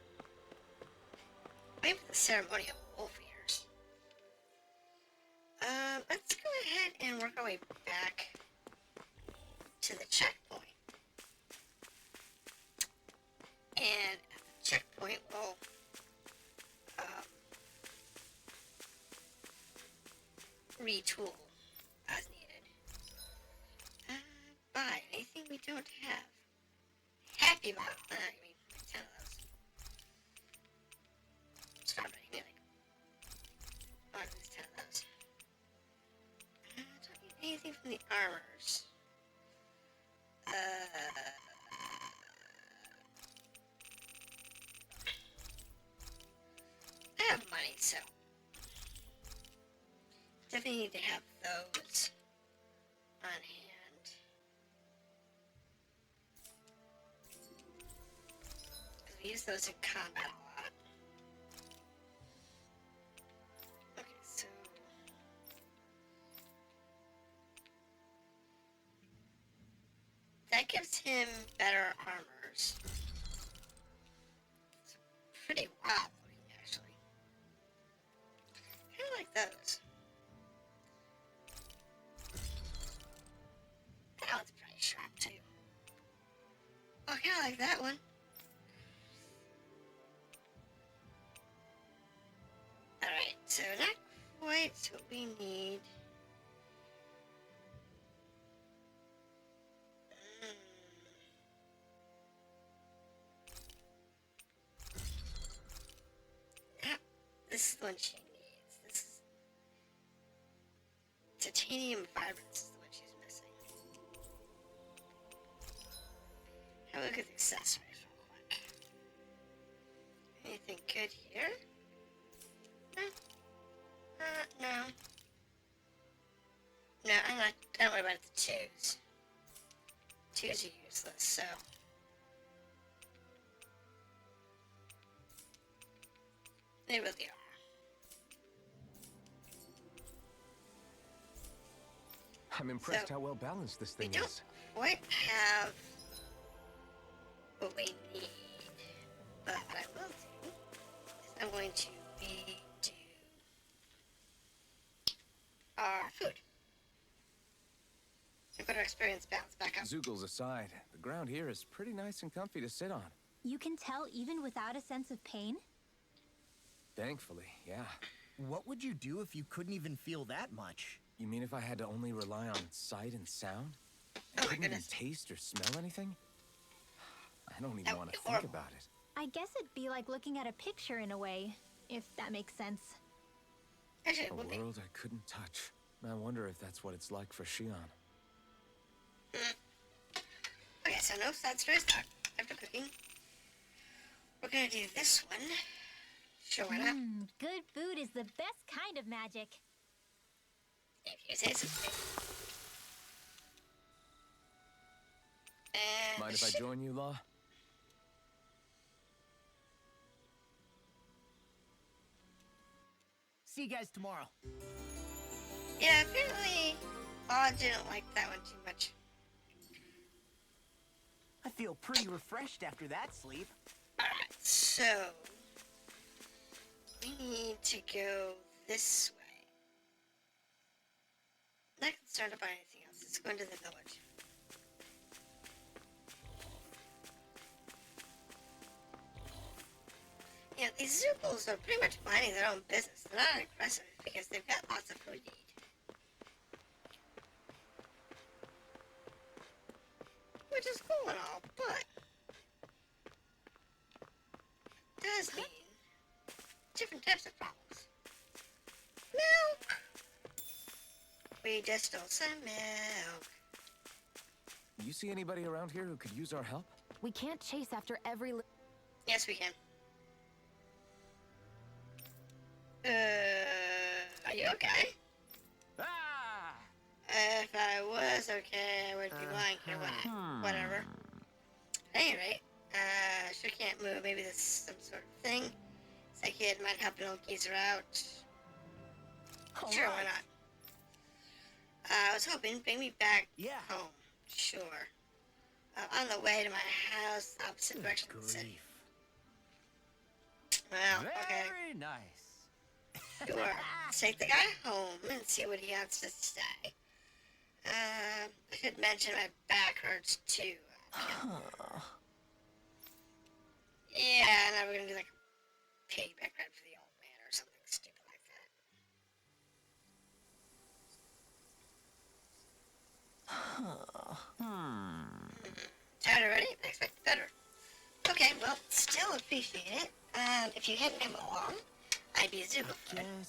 Wait for the ceremonial wolf ears. Let's go ahead and work our way back to the checkpoint. And at the checkpoint, we'll retool as needed. Buy anything we don't have. Happy about I mean, 10 of those. Strawberry, like, oh, there's 10 of those. Don't need anything from the armors. I have money, so definitely need to have those on hand. Because we use those in combat a lot. Okay, so that gives him better armors. It's pretty wild looking, actually. Kind of like those. That one's pretty sharp too. Oh, kind of like that one. Alright, so not quite what we need. This is the one she needs. This is titanium vibrance is the one she's missing. Have a look at the accessories real quick. Anything good here? No. No. No, I'm not. Don't worry about the twos. Twos are useless, so. They really are. I'm impressed So, how well balanced this We thing don't is. quite have what we need, but what I will do is I'm going to redo our food. So put our experience balance back up. Zoogles aside, the ground here is pretty nice and comfy to sit on. You can tell even without a sense of pain? Thankfully, yeah. What would you do if you couldn't even feel that much? You mean if I had to only rely on sight and sound? Oh I my couldn't even goodness. taste or smell anything? I don't That even would want be to think horrible. about it. I guess it'd be like looking at a picture in a way, if that makes sense. Actually, A we'll be. world I couldn't touch. I wonder if that's what it's like for Shion. Okay, so no sad stories after cooking. We're gonna do this one. Sure, why not? Good food is the best kind of magic. If you say so. And Mind if I join you, Law? See you guys tomorrow. Yeah, apparently I didn't like that one too much. I feel pretty refreshed after that sleep. Alright, so we need to go this way. Not concerned about anything else. Let's go into the village. Yeah, these Zooples are pretty much minding their own business. They're not aggressive because they've got lots of food to eat. Which is cool and all, but does mean different types of problems. Milk! We just stole some milk. You see anybody around here who could use our help? We can't chase after every Yes, we can. Are you okay? Ah! If I was okay, I would be lying here. Whatever. At any rate, sure can't move. Maybe this is some sort of thing. This kid might help an old geezer out. Sure, why not? I was hoping bring me back home. Sure. On the way to my house, opposite direction of the city. Well, okay. Very nice. Sure. Let's take the guy home and see what he has to say. I should mention my back hurts too. Yeah, now we're gonna do like a piggyback ride for the old man or something stupid like that. Tired already? I expected better. Okay, well, still appreciate it. If you hadn't come along, I'd be a Zuko.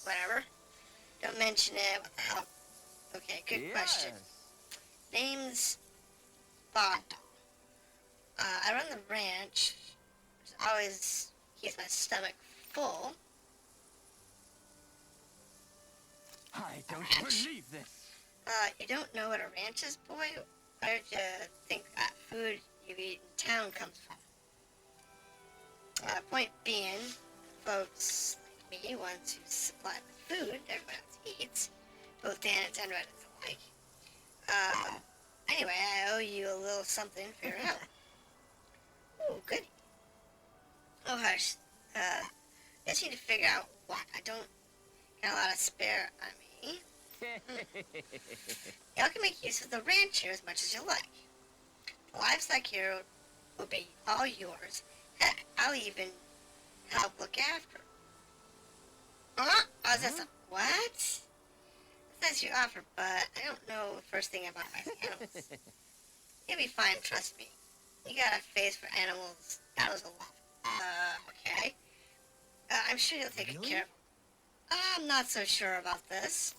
Whatever. Don't mention it. What the hell? Okay, good question. Name's Bond. I run the ranch, which always keeps my stomach full. I don't believe this. You don't know what a ranch is, boy? Where did you think that food you eat in town comes from? Point being, folks like me, ones who supply the food everyone else eats, both Danits and Reddits alike. Anyway, I owe you a little something for your help. Oh, goody. Oh, hush. Just need to figure out what. I don't got a lot of spare on me. Y'all can make use of the ranch here as much as you like. The livestock here will be all yours. Heck, I'll even help look after. Huh? Oh, is that some... What? That's you offer, but I don't know the first thing about my animals. You'll be fine, trust me. You got a face for animals. That was a lot. Okay. I'm sure you'll take good care of them. I'm not so sure about this.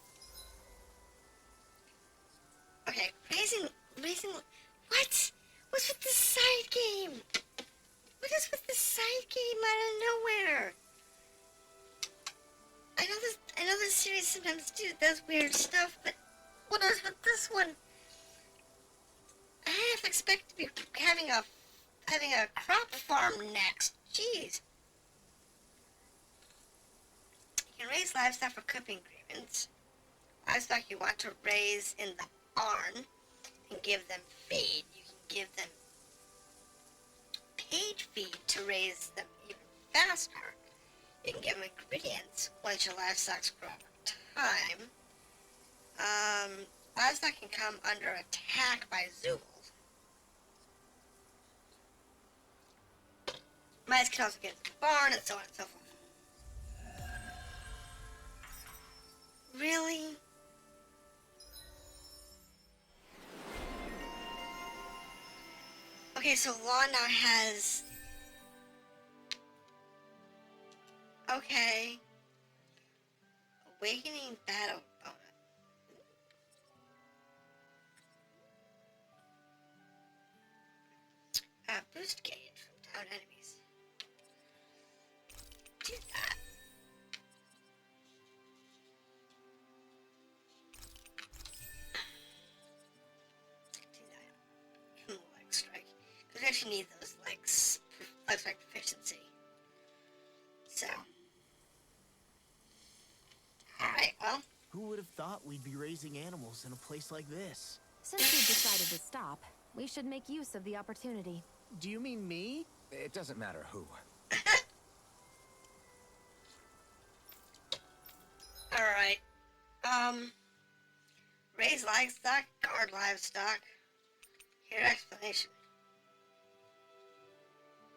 Okay, raising, what? What's with this side game? What is with this side game out of nowhere? I know this series sometimes does weird stuff, but what is with this one? I half expect to be having a crop farm next. Jeez. You can raise livestock for cooking agreements. Livestock you want to raise in the barn and give them feed. You can give them paid feed to raise them even faster. You can give them ingredients once your livestock's grown over time. Livestock can come under attack by Zoogles. Mice can also get into the barn and so on and so forth. Really? Okay, so Law now has... Okay. Awakening battle bonus. Boost gauge from town enemies. Do that. Do that. Leg strike. efficiency. So. Alright, well. Who would have thought we'd be raising animals in a place like this? Since we've decided to stop, we should make use of the opportunity. Do you mean me? It doesn't matter who. Alright. Raise livestock, guard livestock. Here, explanation.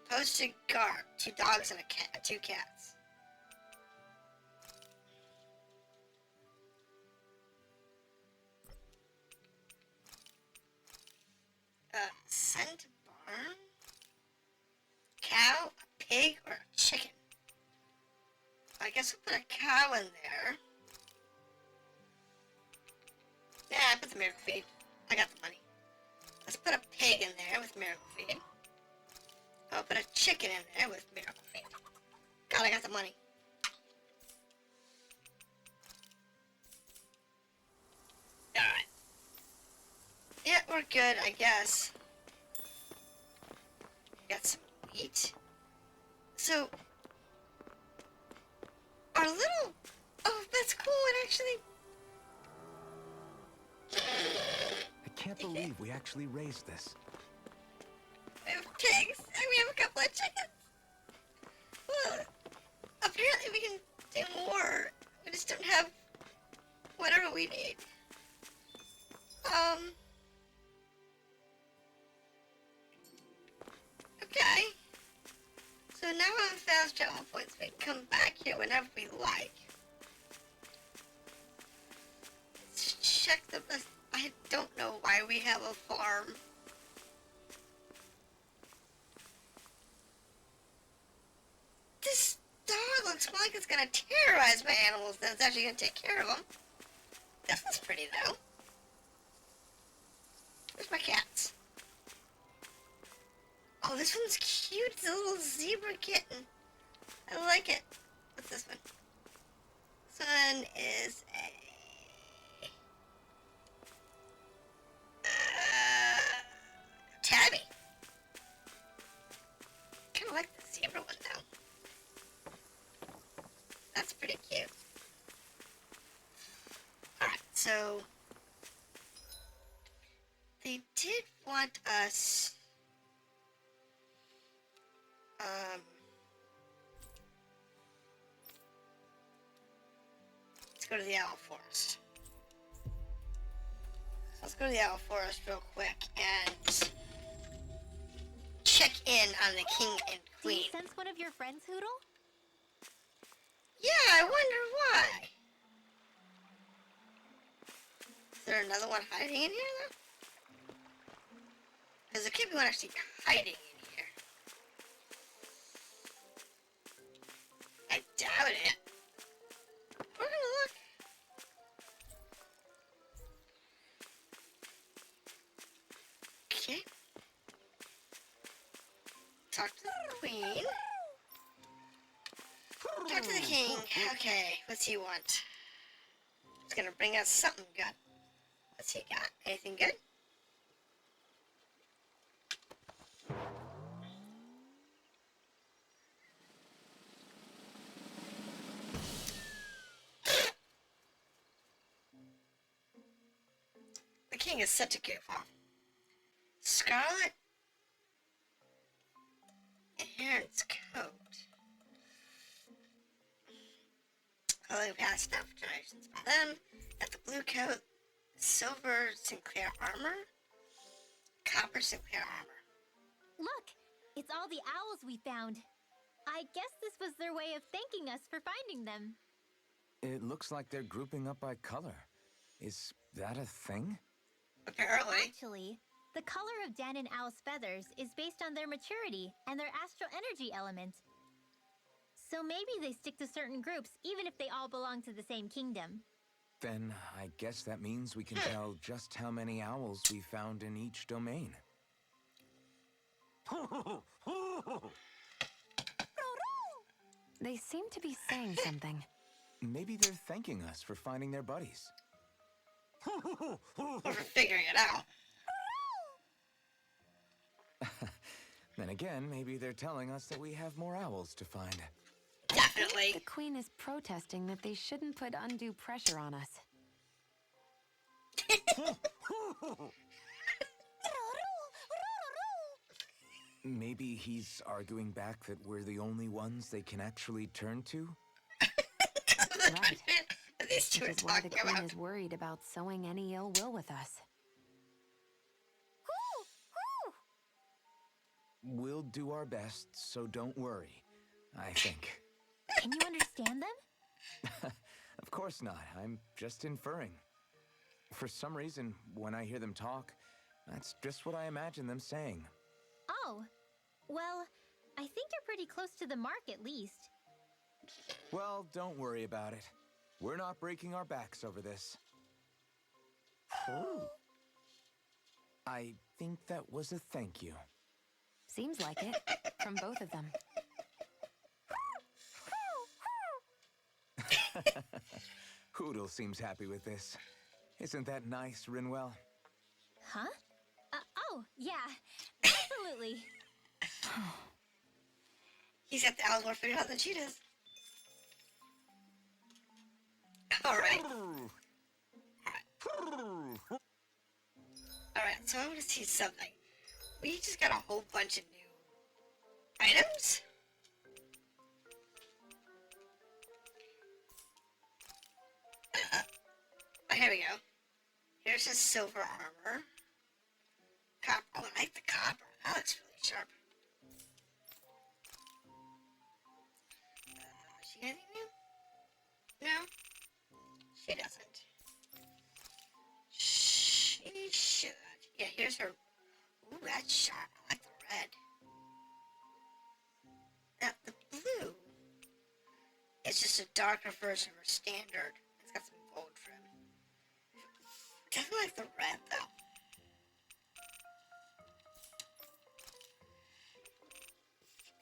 Posted guard, 2 dogs and a cat, 2 cats. Sent barn? Cow, a pig, or a chicken? I guess we'll put a cow in there. Yeah, I put the miracle feed. I got the money. Let's put a pig in there with miracle feed. I'll put a chicken in there with miracle feed. God, I got the money. Alright. Yeah, we're good, I guess. Got some wheat. So, our little... Oh, that's cool, it actually... I can't believe we actually raised this. We have pigs, and we have a couple of chickens. Well, apparently we can do more. We just don't have whatever we need. Okay. So now we have fast travel points. We can come back here whenever we like. Let's check the list. I don't know why we have a farm. This dog looks like it's gonna terrorize my animals, then it's actually gonna take care of them. This one's pretty though. Where's my cats? Oh, this one's cute. It's a little zebra kitten. I like it. What's this one? This one is a... Tabby. Kinda like the zebra one though. That's pretty cute. Alright, so... They did want us... Let's go to the Owl Forest. Let's go to the Owl Forest real quick and check in on the king and Do queen. you sense one of your friends, Hoodle? Yeah, I wonder why. Is there another one hiding in here though? Because there could be one actually hiding in here. I doubt it. We're gonna look. Okay. Talk to the queen. Talk to the king. Okay, what's he want? He's gonna bring us something good. What's he got? Anything good? The king is such a goofball. Scarlet Inheritance coat. Clothing passed down for generations by them. Got the blue coat, silver Sinclair armor, copper Sinclair armor. Look! It's all the owls we found. I guess this was their way of thanking us for finding them. It looks like they're grouping up by color. Is that a thing? Apparently. Actually, the color of Dan and Owl's feathers is based on their maturity and their astral energy element. So maybe they stick to certain groups even if they all belong to the same kingdom. Then I guess that means we can tell just how many owls we found in each domain. They seem to be saying something. Maybe they're thanking us for finding their buddies. Or for figuring it out. Then again, maybe they're telling us that we have more owls to find. Definitely. The Queen is protesting that they shouldn't put undue pressure on us. Maybe he's arguing back that we're the only ones they can actually turn to? Right. These two Which are is why the talking Queen about. is worried about sowing any ill will with us. We'll do our best, so don't worry, I think. Can you understand them? Of course not. I'm just inferring. For some reason, when I hear them talk, that's just what I imagine them saying. Oh, well, I think you're pretty close to the mark at least. Well, don't worry about it. We're not breaking our backs over this. I think that was a thank you. Seems like it, from both of them. Hoodle seems happy with this. Isn't that nice, Rinwell? Huh? Oh, yeah, absolutely. He's got the owls more figured out than she does. Alright. Alright, so I want to see something. We just got a whole bunch of new items. Here we go. Here's his silver armor. Copper. Oh, I like the copper. That looks really sharp. She got anything new? No? She doesn't. She should. Yeah, here's her. Ooh, that's sharp. I like the red. Now, the blue is just a darker version of her standard. It's got some gold trim. Definitely like the red, though.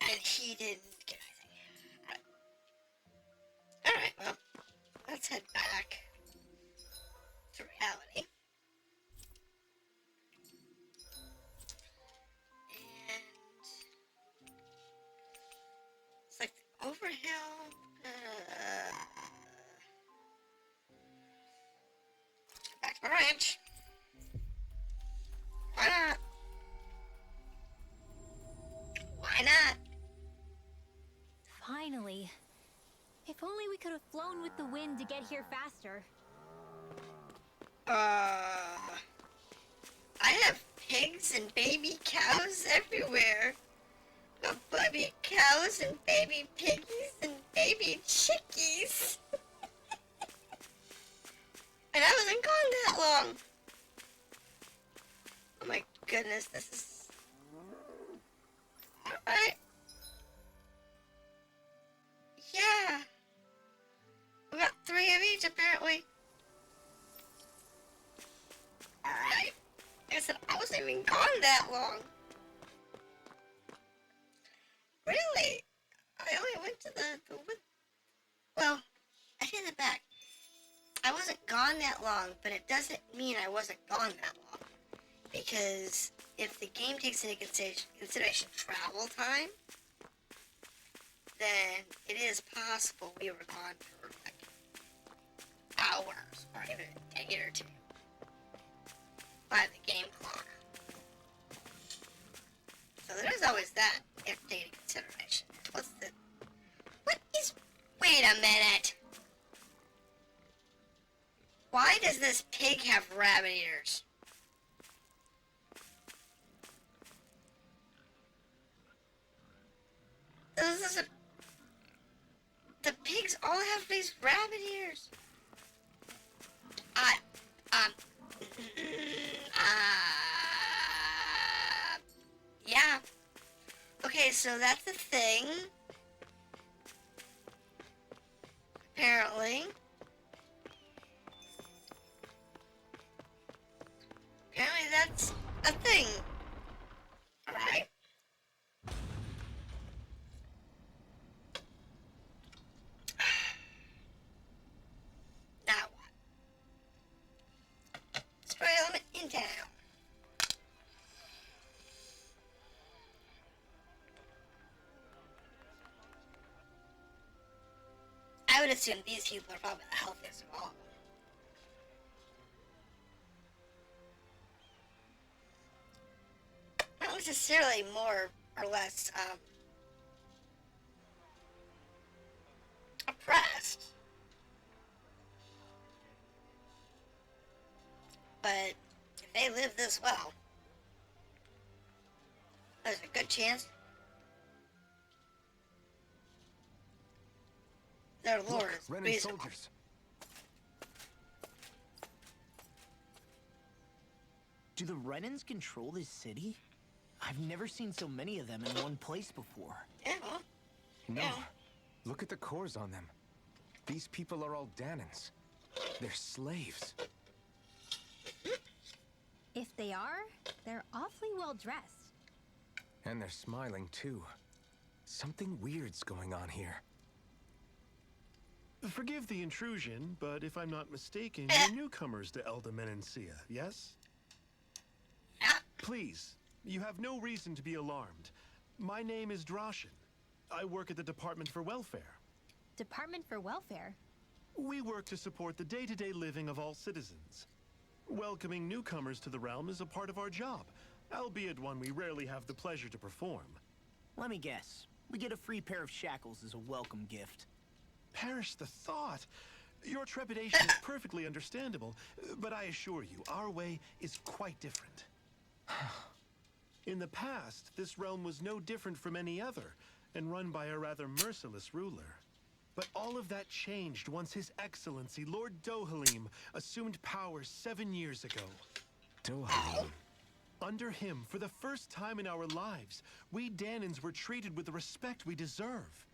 And he didn't get anything. Alright, well, let's head back to reality. And it's like the overhill. Back to the ranch. Why not? Why not? Finally. If only we could have flown with the wind to get here faster. I have pigs and baby cows everywhere. Got baby cows and baby piggies and baby chickies. And I wasn't gone that long. Oh my goodness, this is... Alright. Yeah. We got 3 of each, apparently. Alright. I said, I wasn't even gone that long. Really? I only went to the well, I take it back. I wasn't gone that long, but it doesn't mean I wasn't gone that long. Because if the game takes into consideration travel time, then it is possible we were gone for like hours or even a day or two by the game clock. So there's always that if taken into consideration. Wait a minute. Why does this pig have rabbit ears? The pigs all have these rabbit ears. Yeah. Okay, so that's a thing. Apparently. Apparently that's a thing. Alright. Now what? Story element in town. would assume these people are probably the healthiest of all of them. Not necessarily more or less oppressed, but if they live this well, there's a good chance their lord is Renan reasonable. soldiers. Do the Renans control this city? I've never seen so many of them in one place before. Yeah. No. Yeah. Look at the cores on them. These people are all Danans. They're slaves. If they are, they're awfully well dressed. And they're smiling too. Something weird's going on here. Forgive the intrusion, but if I'm not mistaken, you're newcomers to Elda Menencia, yes? Please, you have no reason to be alarmed. My name is Droshin. I work at the Department for Welfare. Department for Welfare? We work to support the day-to-day living of all citizens. Welcoming newcomers to the realm is a part of our job, albeit one we rarely have the pleasure to perform. Let me guess. We get a free pair of shackles as a welcome gift. Perish the thought! Your trepidation is perfectly understandable, but I assure you, our way is quite different. In the past, this realm was no different from any other, and run by a rather merciless ruler. But all of that changed once His Excellency, Lord Dohalim, assumed power 7 years ago. Dohalim. Under him, for the first time in our lives, we Danans were treated with the respect we deserve.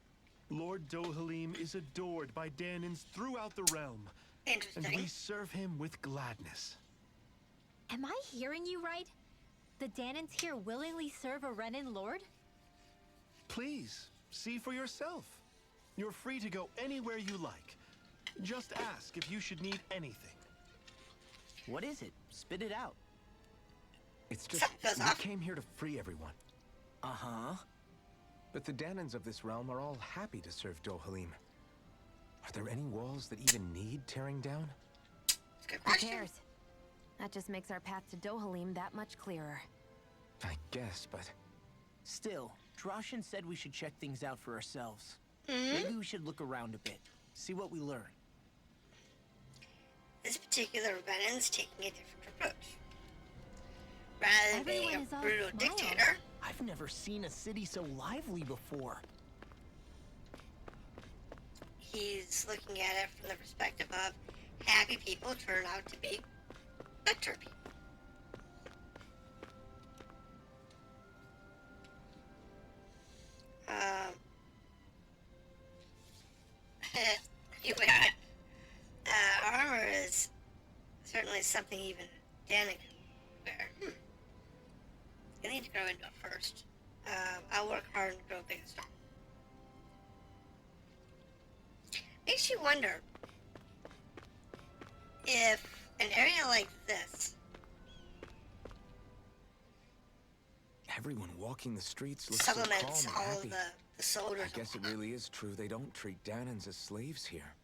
Lord Dohalim is adored by Danans throughout the realm, and Interesting. we serve him with gladness. Am I hearing you right? The Danans here willingly serve a Renan lord? Please, see for yourself. You're free to go anywhere you like. Just ask if you should need anything. What is it? Spit it out. It's just, Something goes we off. came here to free everyone. Uh-huh. But the Danans of this realm are all happy to serve Dohalim. Are there any walls that even need tearing down? It's a good Who question. cares? That just makes our path to Dohalim that much clearer. I guess, but Still, Droshin said we should check things out for ourselves. Mm-hmm. Maybe we should look around a bit, see what we learn. This particular Renan's taking a different approach. Rather than being Everyone a is all brutal smiles. dictator, I've never seen a city so lively before. he's looking at it from the perspective of happy people turn out to be bitter people. Anyway, armor is certainly something even Danica can wear. I need to grow into it first. I'll work hard and grow big and strong. Makes you wonder if an area like this, everyone walking the streets looks so calm supplements and all happy. of the soldiers. I guess it really is true they don't treat Danans as slaves here.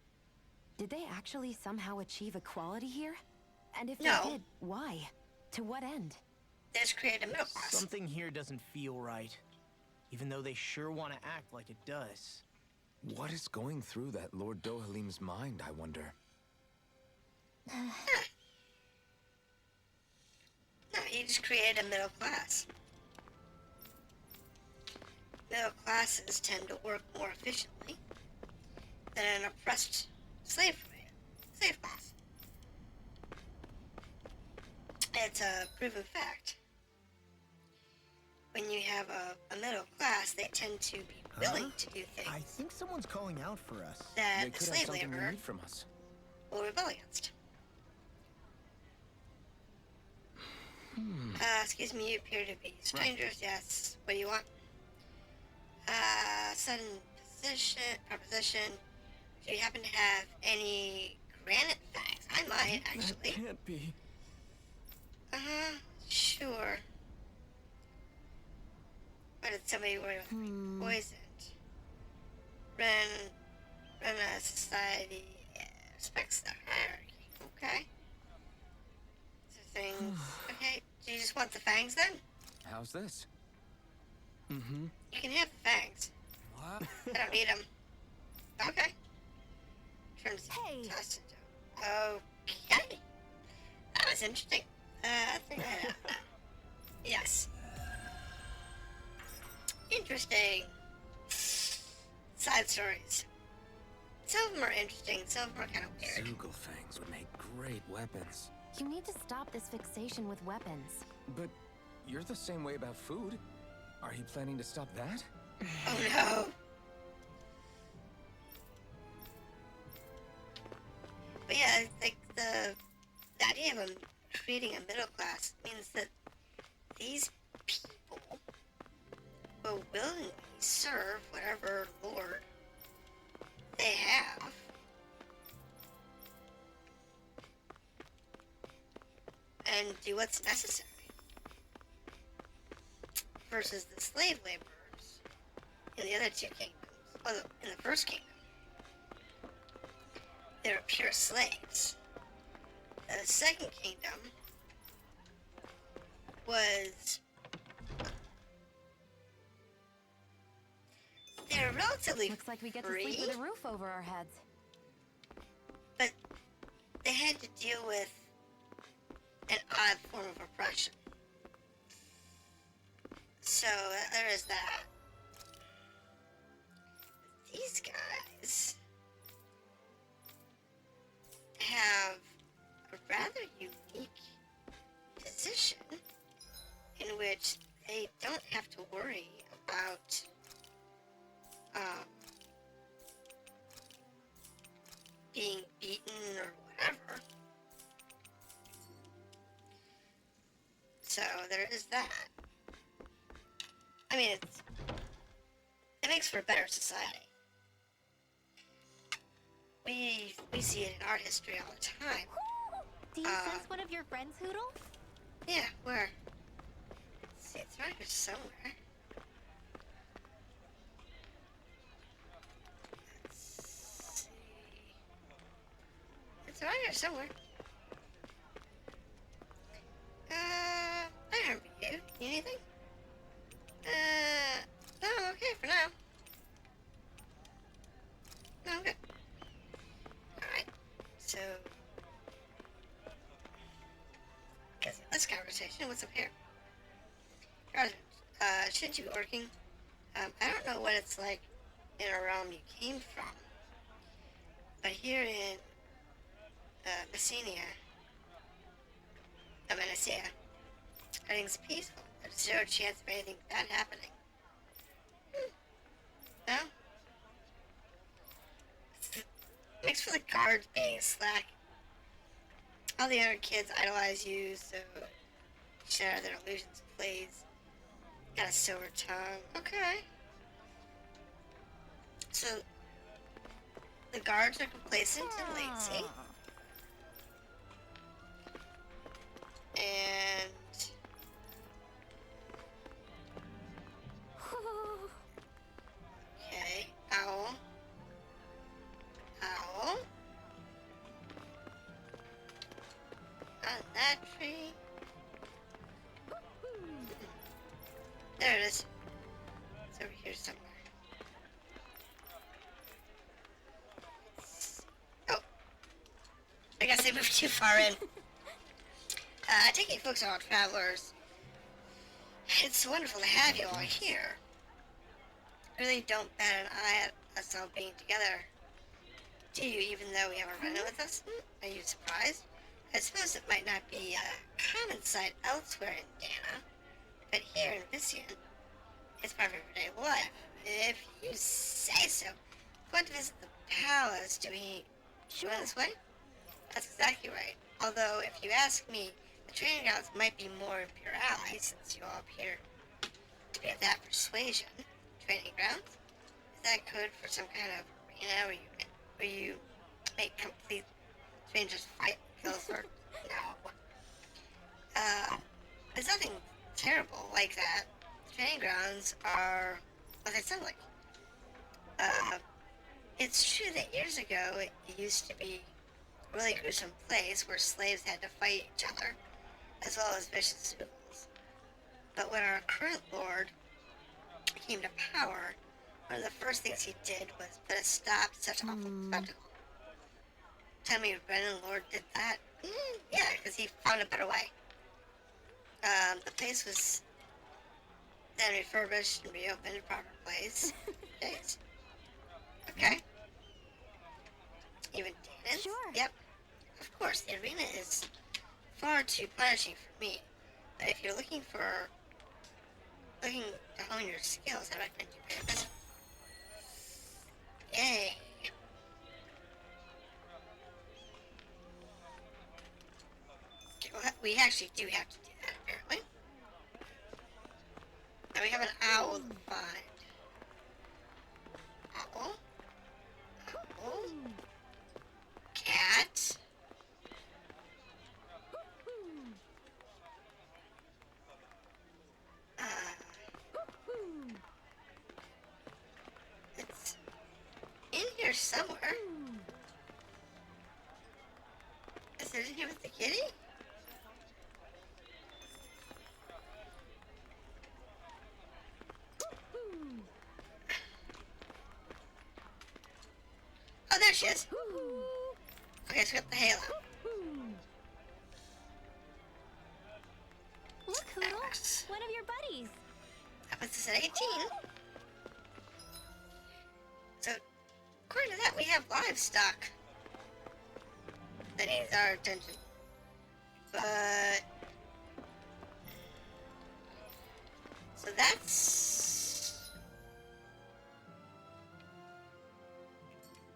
Did they actually somehow achieve equality here? And if No. they did, why? To what end? They just create a middle class. Something here doesn't feel right. Even though they sure want to act like it does. What is going through that Lord Dohalim's mind, I wonder? No, he just created a middle class. Middle classes tend to work more efficiently than an oppressed slave class. It's a proven fact. When you have a middle class, they tend to be willing to do things I think someone's calling out for us. that They a could have slave something we laborer need from us. will rebel against. Excuse me, you appear to be strangers. Yes. What do you want? Sudden proposition. Do you happen to have any granite facts? I might, actually. Can't be. Sure. What did somebody worry with me? Poisoned. Ren Run a society respects the hierarchy. Okay. So things. Okay. Do you just want the fangs then? How's this? Mm-hmm. You can have the fangs. What? I don't need them. Okay. Terms Hey. tested. Okay. That was interesting. I think I know now. Yes. Interesting. Side stories. Some of them are interesting, some of them are kind of weird. Zoogle fangs would make great weapons. You need to stop this fixation with weapons. But you're the same way about food. Are you planning to stop that? Oh no! But yeah, like the idea of creating a middle class means that these people will willingly serve whatever lord they have. And do what's necessary. Versus the slave laborers in the other two kingdoms. Well, in the first kingdom, they were pure slaves. The second kingdom was... they're relatively Looks like we get to free, sleep with a roof over our heads. but they had to deal with an odd form of oppression. So there is that. These guys have a rather unique position in which they don't have to worry about being beaten or whatever. So there is that. I mean, it makes for a better society. We see it in art history all the time. Do you sense one of your friends, Hoodle? Yeah, where? Let's see, it's around here somewhere. Let's see. It's around here somewhere. I remember you. Need anything? No, I'm okay for now. No, I'm good. Alright, so... guess this conversation, what's up here? Shouldn't you be working? I don't know what it's like in a realm you came from, but here in Messenia, everything's peaceful. There's zero chance of anything bad happening. No? Makes for the guards being slack. All the other kids idolize you, so shatter their illusions of plays. Got a silver tongue. Okay. So, the guards are complacent and lazy. And... okay, owl. Owl. On that tree. There it is. It's over here somewhere. Oh. I guess I moved too far in. I take you folks are all travelers. It's wonderful to have you all here. I really don't bat an eye at us all being together. Do you, even though we have a runner with us? Are you surprised? I suppose it might not be a common sight elsewhere in Dana, but here in Vision, it's part of everyday life. If you say so. I'm going to visit the palace. Do we go this way? That's exactly right. Although, if you ask me, the training grounds might be more of your ally, since you all appear to be of that persuasion. Training grounds? Is that code for some kind of arena where you make complete strangers fight and kill swords? No. There's nothing terrible like that. Training grounds are what they sound like. It's true that years ago it used to be a really gruesome place where slaves had to fight each other, as well as vicious Zugals. But when our current lord came to power, one of the first things he did was put a stop to such awful spectacle. Tell me Ren and Lord did that? Yeah, because he found a better way. The place was then refurbished and reopened in proper place. Days. Okay. Even Danance? Sure. Yep. Of course, the arena is far too punishing for me. But if you're looking to hone your skills, I recommend you pay a visit. Yay. Okay, well, we actually do have to do that, apparently. And we have an owl to find. Owl? Owl? Cat? It's in here somewhere. Is it in here with the kitty? Oh, there she is. Okay, so we got the halo. Look, Hoodle, one of your buddies. That puts us at 18. So, according to that, we have livestock that needs our attention. But... So that's...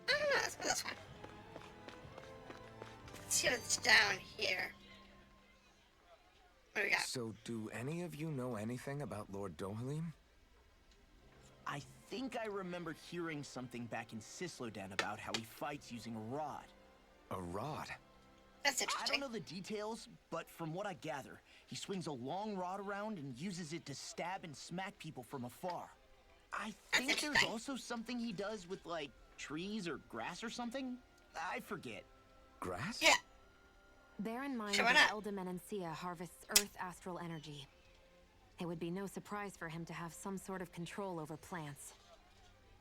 I don't know, let's go this way. Let's see what's down here. What do we got? So, do any of you know anything about Lord Dohalim? I think I remember hearing something back in Sislodan about how he fights using a rod. A rod? That's I interesting. don't know the details, but from what I gather, he swings a long rod around and uses it to stab and smack people from afar. I think there's interesting. also something he does with, like, trees or grass or something? I forget. Grass? Yeah. Bear in mind Sure, why that not? Eldemenencia harvests Earth astral energy. It would be no surprise for him to have some sort of control over plants.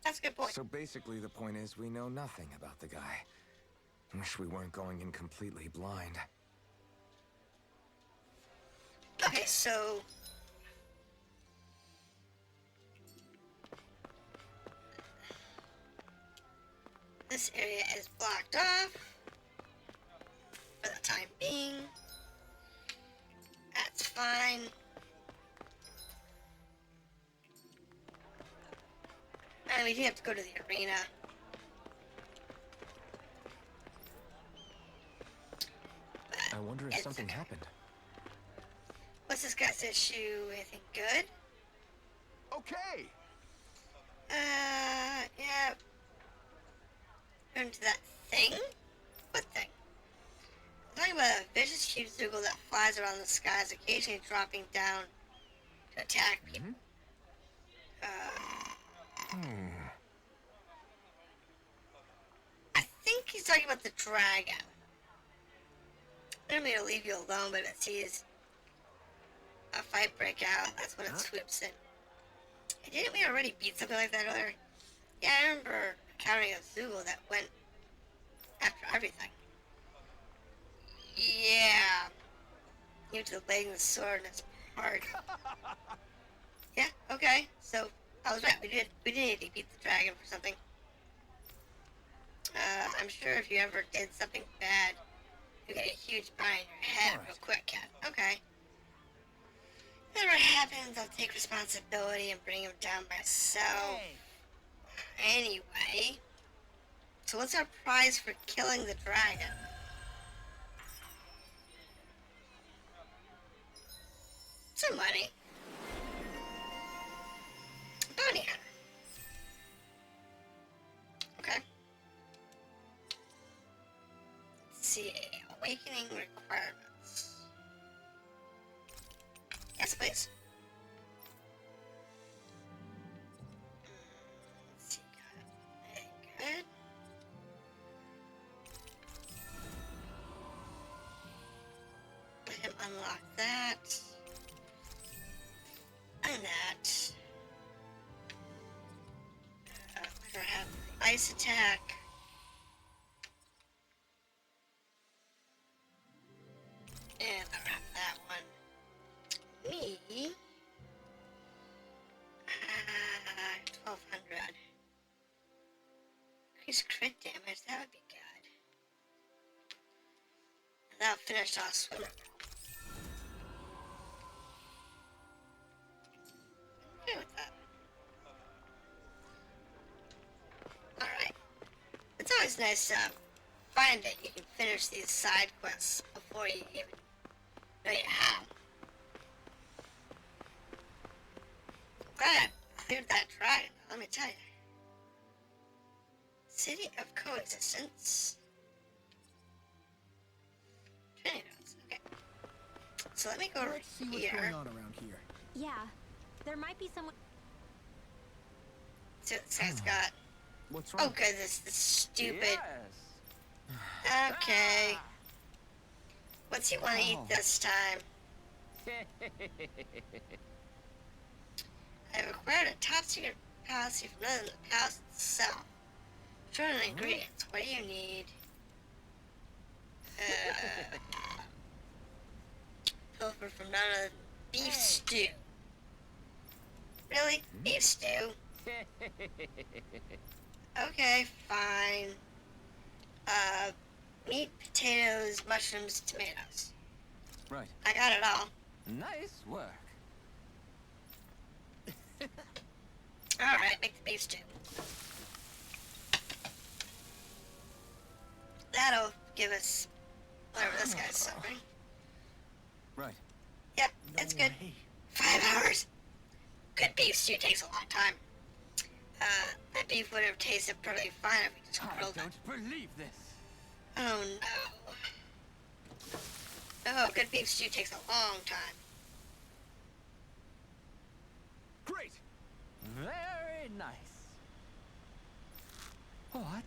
That's a good point. So basically the point is we know nothing about the guy. Wish we weren't going in completely blind. Okay, so... This area is blocked off for the time being. That's fine. And we do have to go to the arena. I wonder if It's something okay. happened. What's this guy's issue? Anything good? Okay. Yeah. Into that thing? What thing? I'm talking about a vicious huge Zoogle that flies around the skies, occasionally dropping down to attack people. I think he's talking about the dragon. I don't mean to leave you alone, but it sees a fight break out. That's when it swoops in. Hey, didn't we already beat something like that earlier? Yeah, I remember encountering a Zoogle that went after everything. Yeah. Wield the Blazing Sword and it's hard. Yeah, okay. So, I was right. We did need to beat the dragon for something. I'm sure if you ever did something bad, you get a huge bite in your head real quick, Cat. Okay. Whatever happens, I'll take responsibility and bring him down myself. Anyway. So what's our prize for killing the dragon? Some money. Bounty hunter. Okay. Let's see. Awakening requirements. Yes, please. Let's see. Got it. Good. unlock that. And that. I don't have ice attack. And I don't have that one. Me. 1200. Increase crit damage, that would be good. And that'll finish off swimmer. Okay with that. Alright. It's always nice to find that you can finish these side quests before you even know you have. Glad I cleared that dragon, let me tell you. City of Coexistence. Training notes, okay. So let me go over Let's see what's here. going on around here. Yeah, there might be someone. See what this guy's got. What's Oh wrong? good, this stupid. Okay. What's he want to eat this time? I've acquired a top secret policy from none of the palace itself. Short on ingredients. What do you need? Pilfer from none of the beef stew. Really? Beef stew? Okay, fine. Meat, potatoes, mushrooms, tomatoes. Right. I got it all. Nice work. Alright, make the beef stew. That'll give us whatever this guy's suffering. Right. Yep, it's good. way. 5 hours. Good beef stew takes a long time. That beef would have tasted pretty fine if we just grilled it. believe this. Oh no. Oh, good beef stew takes a long time. Great. Very nice. What?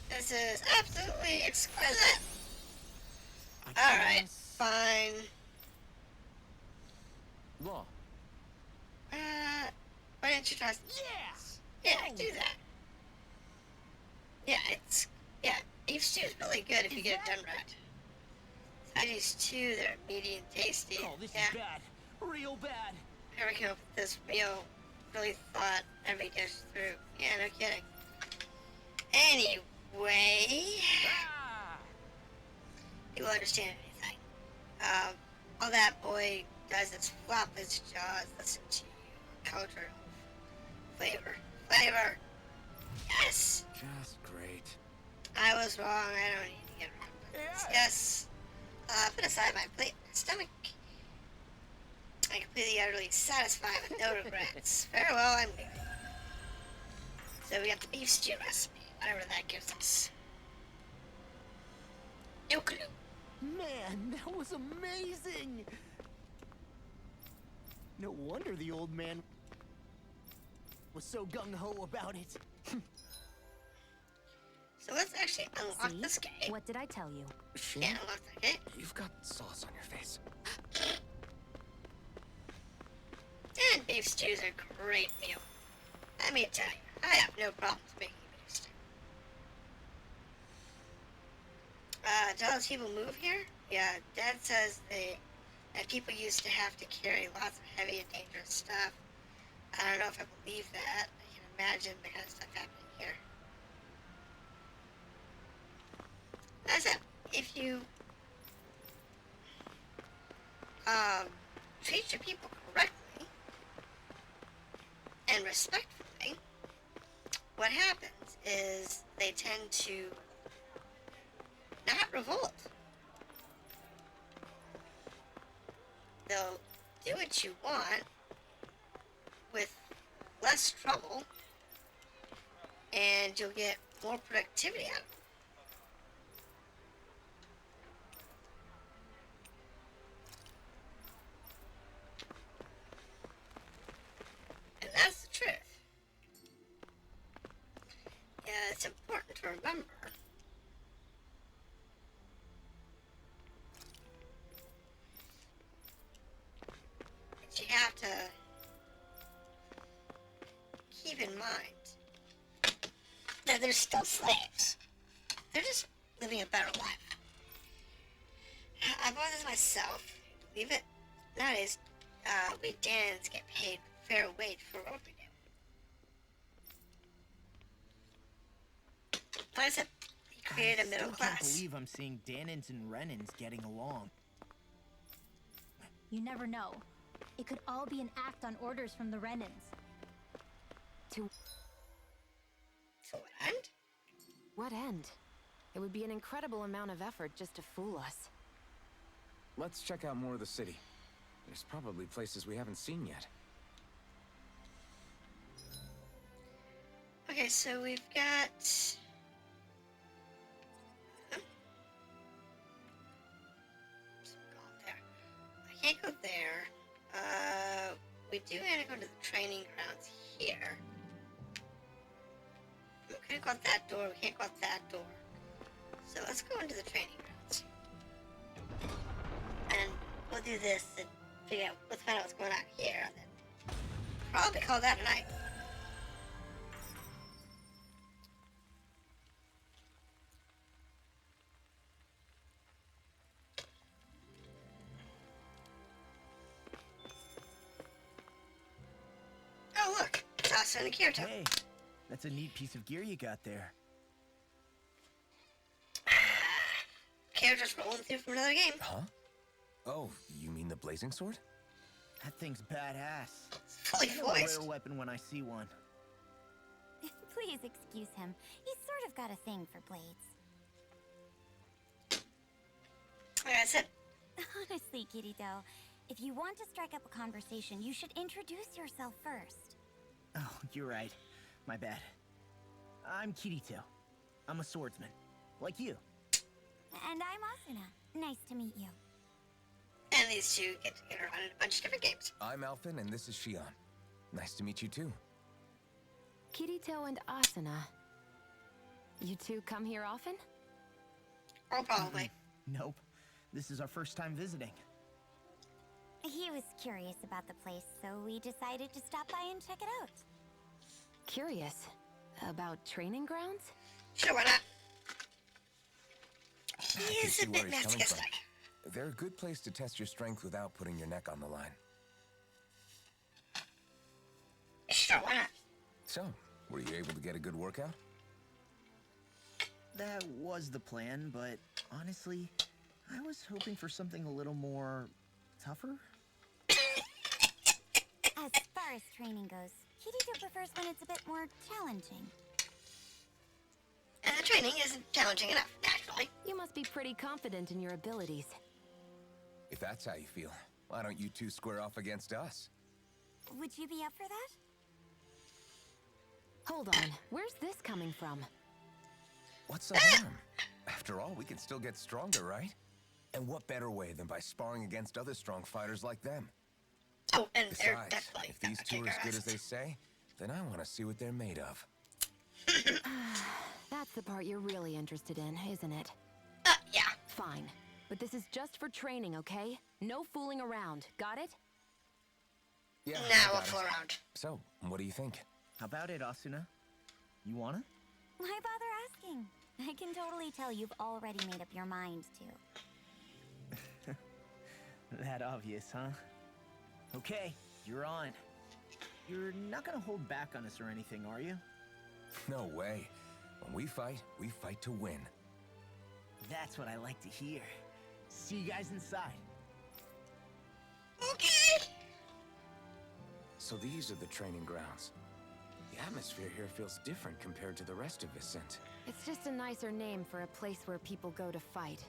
This is absolutely exquisite. I Alright, guess- fine. Law. Why didn't you trust? Yes. Yeah, do that. Yeah, beef stew is really good if you get it done right. Veggies too, they're meaty and tasty. Oh, this Yeah, is bad. Real bad. whoever came up with this meal really thought every dish through. Yeah, no kidding. Anyway, Ah! you will understand anything. All that boy does is flop his jaws, listen to you, culture, flavor. Yes, Just great. I was wrong. I don't need to get around to this. Yes. Put aside my plate and stomach. I'm completely, utterly satisfied with no regrets. Farewell, I'm leaving. So we got the beef stew recipe, whatever that gives us. No clue. Man, that was amazing. No wonder the old man was so gung-ho about it. So let's actually unlock See? this gate. What did I tell you? Can't unlock that gate. You've got sauce on your face. And beef stews are a great meal. Let me tell you, I have no problems making beef stew. Do all those people move here? Yeah, Dad says that people used to have to carry lots of heavy and dangerous stuff. I don't know if I believe that. I can imagine the kind of stuff happening here. As if you treat your people correctly and respectfully, what happens is they tend to not revolt. They'll do what you want with less trouble, and you'll get more productivity out of it. And that's the truth. Yeah, it's important to remember. Yeah, they're still slaves. They're just living a better life. I bought this myself. Believe it? Nowadays, we Danes get paid fair wage for what we do. Plus, he created a middle I class. can't believe I'm seeing Danins and Renans getting along. You never know. It could all be an act on orders from the Renans. To So what end? what end? It would be an incredible amount of effort just to fool us. Let's check out more of the city. There's probably places we haven't seen yet. Okay, so we've got... I can't go there. We do want to go to the training grounds here. We can't go out that door. We can't go out that door. So let's go into the training grounds. And we'll do this and figure out, let's find out what's going on here. And then probably call that a night. Oh, look. It's Asa and Kirito. Hey, that's a neat piece of gear you got there. Kirito's rolling through from another game. Huh? Oh, you mean the Blazing Sword? That thing's badass. It's fully I know a voiced. rare weapon when I see one. Please excuse him. He's sort of got a thing for blades. Like I said, Honestly, Kirito, if you want to strike up a conversation, you should introduce yourself first. Oh, you're right. My bad. I'm Kirito. I'm a swordsman. Like you. And I'm Asuna. Nice to meet you. and these two get together on a bunch of different games. I'm Alphen, and this is Shion. Nice to meet you too. Kirito and Asuna. You two come here often? Oh, probably. Nope. This is our first time visiting. He was curious about the place, so we decided to stop by and check it out. Curious? About training grounds? Sure, why not? I can He is see a where bit he's coming from. masochistic. They're a good place to test your strength without putting your neck on the line. Sure, why not? So, were you able to get a good workout? That was the plan, but honestly, I was hoping for something a little more tougher. As far as training goes, Kirito prefers when it's a bit more challenging. And the training isn't challenging enough, naturally. You must be pretty confident in your abilities. If that's how you feel, why don't you two square off against us? Would you be up for that? Hold on, where's this coming from? What's the harm? After all, we can still get stronger, right? And what better way than by sparring against other strong fighters like them? Oh, and they're Besides, definitely if these two kick are as our good as ass. they say, then I want to see what they're made of. That's the part you're really interested in, isn't it? Yeah. Fine. But this is just for training, okay? No fooling around. Got it? Yeah, I Now we'll got it. fool around. So, what do you think? How about it, Asuna? You wanna? Why bother asking? I can totally tell you've already made up your mind to. That obvious, huh? Okay, you're on. You're not gonna hold back on us or anything, are you? No way. When we fight to win. That's what I like to hear. See you guys inside. Okay. So these are the training grounds. The atmosphere here feels different compared to the rest of Vicent. It's just a nicer name for a place where people go to fight.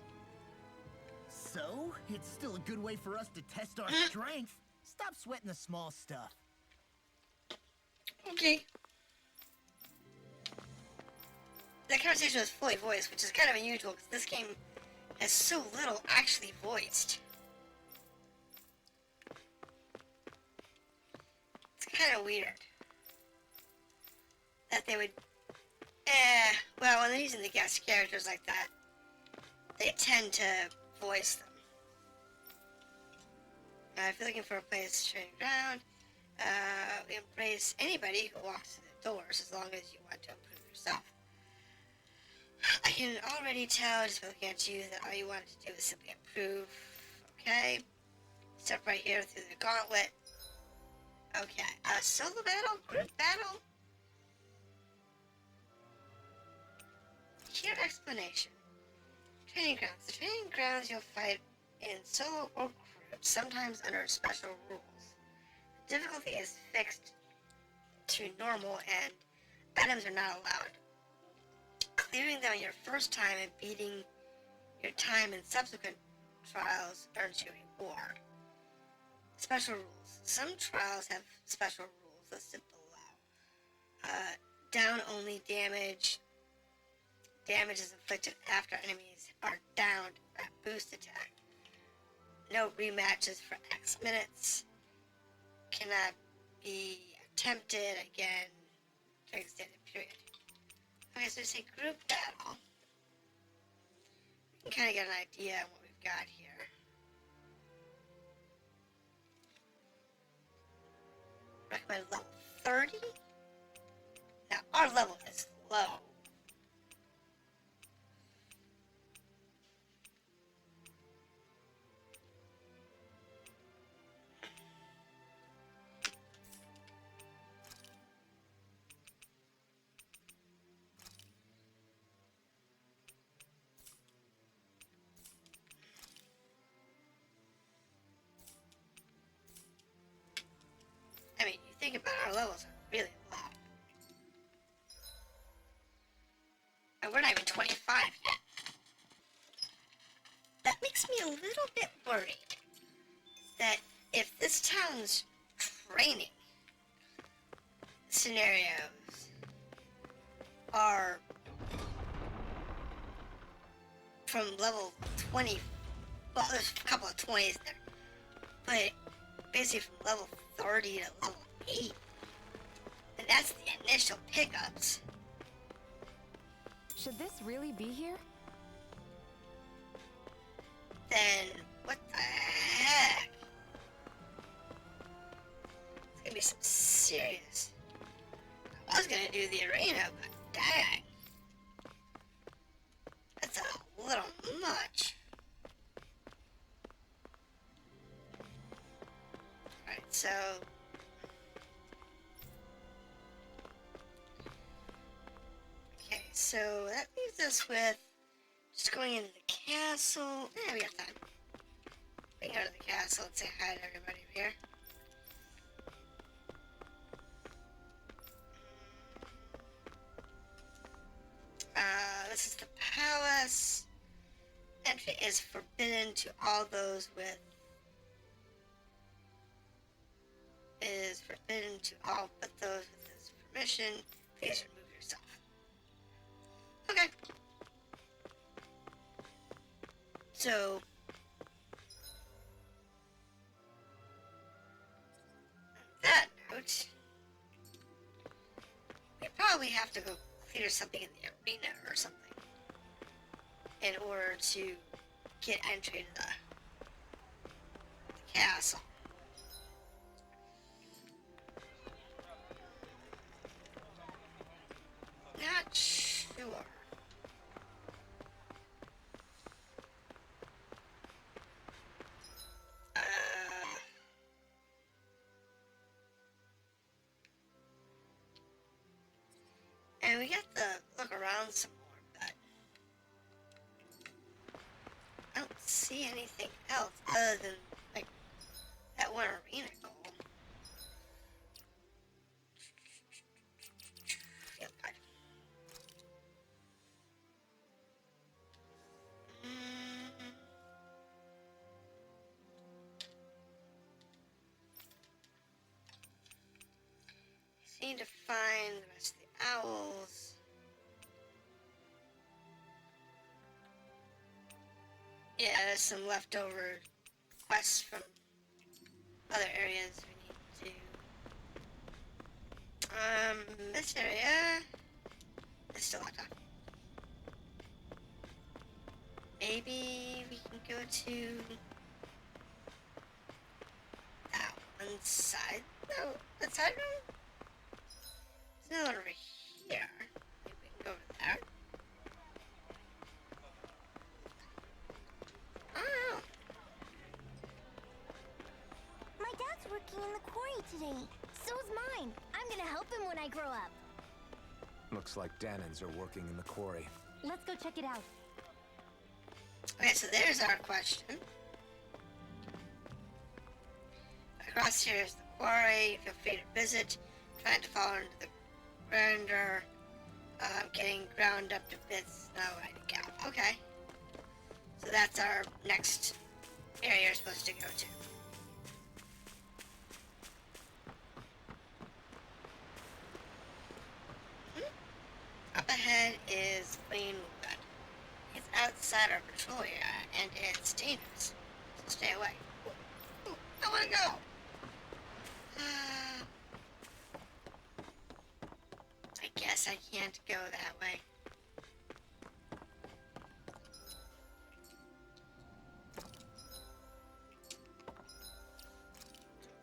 So, it's still a good way for us to test our strength. Stop sweating the small stuff. Okay. That conversation was fully voiced, which is kind of unusual because this game has so little actually voiced. It's kind of weird that they would. Well, when they're using the guest characters like that, they tend to voice them. If you're looking for a place to train ground, we embrace anybody who walks through the doors as long as you want to improve yourself. can already tell just by looking at you that all you wanted to do is simply improve. Okay. Step right here through the gauntlet. Okay. Solo battle? Group battle? Here explanation. Training grounds. The training grounds you'll fight in solo or groups, sometimes under special rules. The difficulty is fixed to normal and items are not allowed. Clearing them your first time and beating your time in subsequent trials earns you a reward. Special rules. Some trials have special rules listed below. Down only damage. Damage is inflicted after enemies are downed at boost attack. No rematches for X minutes. Cannot be attempted again during extended period. Okay, so it's a group battle. We can kind of get an idea of what we've got here. Recommend level 30? Now, our level is low. I mean, you think about it, our levels are really low. And we're not even 25 yet. That makes me a little bit worried that if this town's training scenarios are from level 20, well, there's a couple of 20s there, but basically from level 30 to level 8, and that's the initial pickups. Should this really be here? Then what the heck? It's gonna be some serious. I was gonna do the arena, but dang. That's a little much. Alright, so okay, so that leaves us with just going into the castle. Yeah, we got time. We can go to the castle and say hi to everybody here. This is the palace. Entry is forbidden to all those with. Is forbidden to all but those with his permission. Please remove yourself. Okay. So. On that note, we probably have to go clear something in the arena or something in order to get entry to the castle. Not sure. And we got to look around some more, but I don't see anything else other than like that one arena goal. Feel good. Need to find the rest of the owls. Yeah, there's some leftover quests from other areas we need to. This area is still locked off. Maybe we can go to that one side. No, that side room? There's another over here. Maybe we can go over there. Looks like Danans are working in the quarry. Let's go check it out. Okay, so there's our question. Across here is the quarry. Feel free to visit. Trying to fall into the grinder. Getting ground up to bits. No way to go. Okay. So that's our next area you're supposed to go to. Up ahead is Clean Wood. It's outside our patrol area, and it's dangerous, so stay away. Ooh, I want to go! I guess I can't go that way.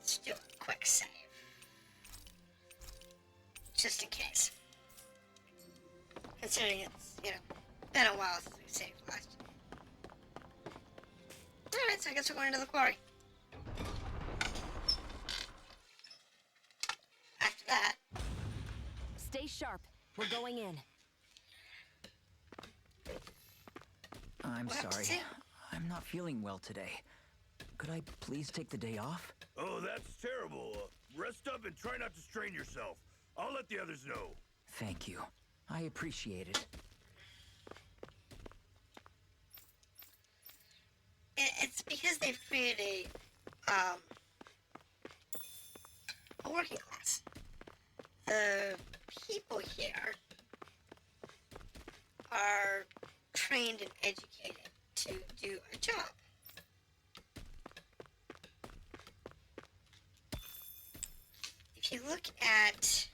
Let's do a quick save. Just in case. Considering it's, been a while since we saved last. Alright, so I guess we're going to the quarry. After that... Stay sharp. We're going in. I'm What happened sorry. to you? I'm not feeling well today. Could I please take the day off? Oh, that's terrible. Rest up and try not to strain yourself. I'll let the others know. Thank you. I appreciate it. It's because they've created a working class. The people here are trained and educated to do a job. If you look at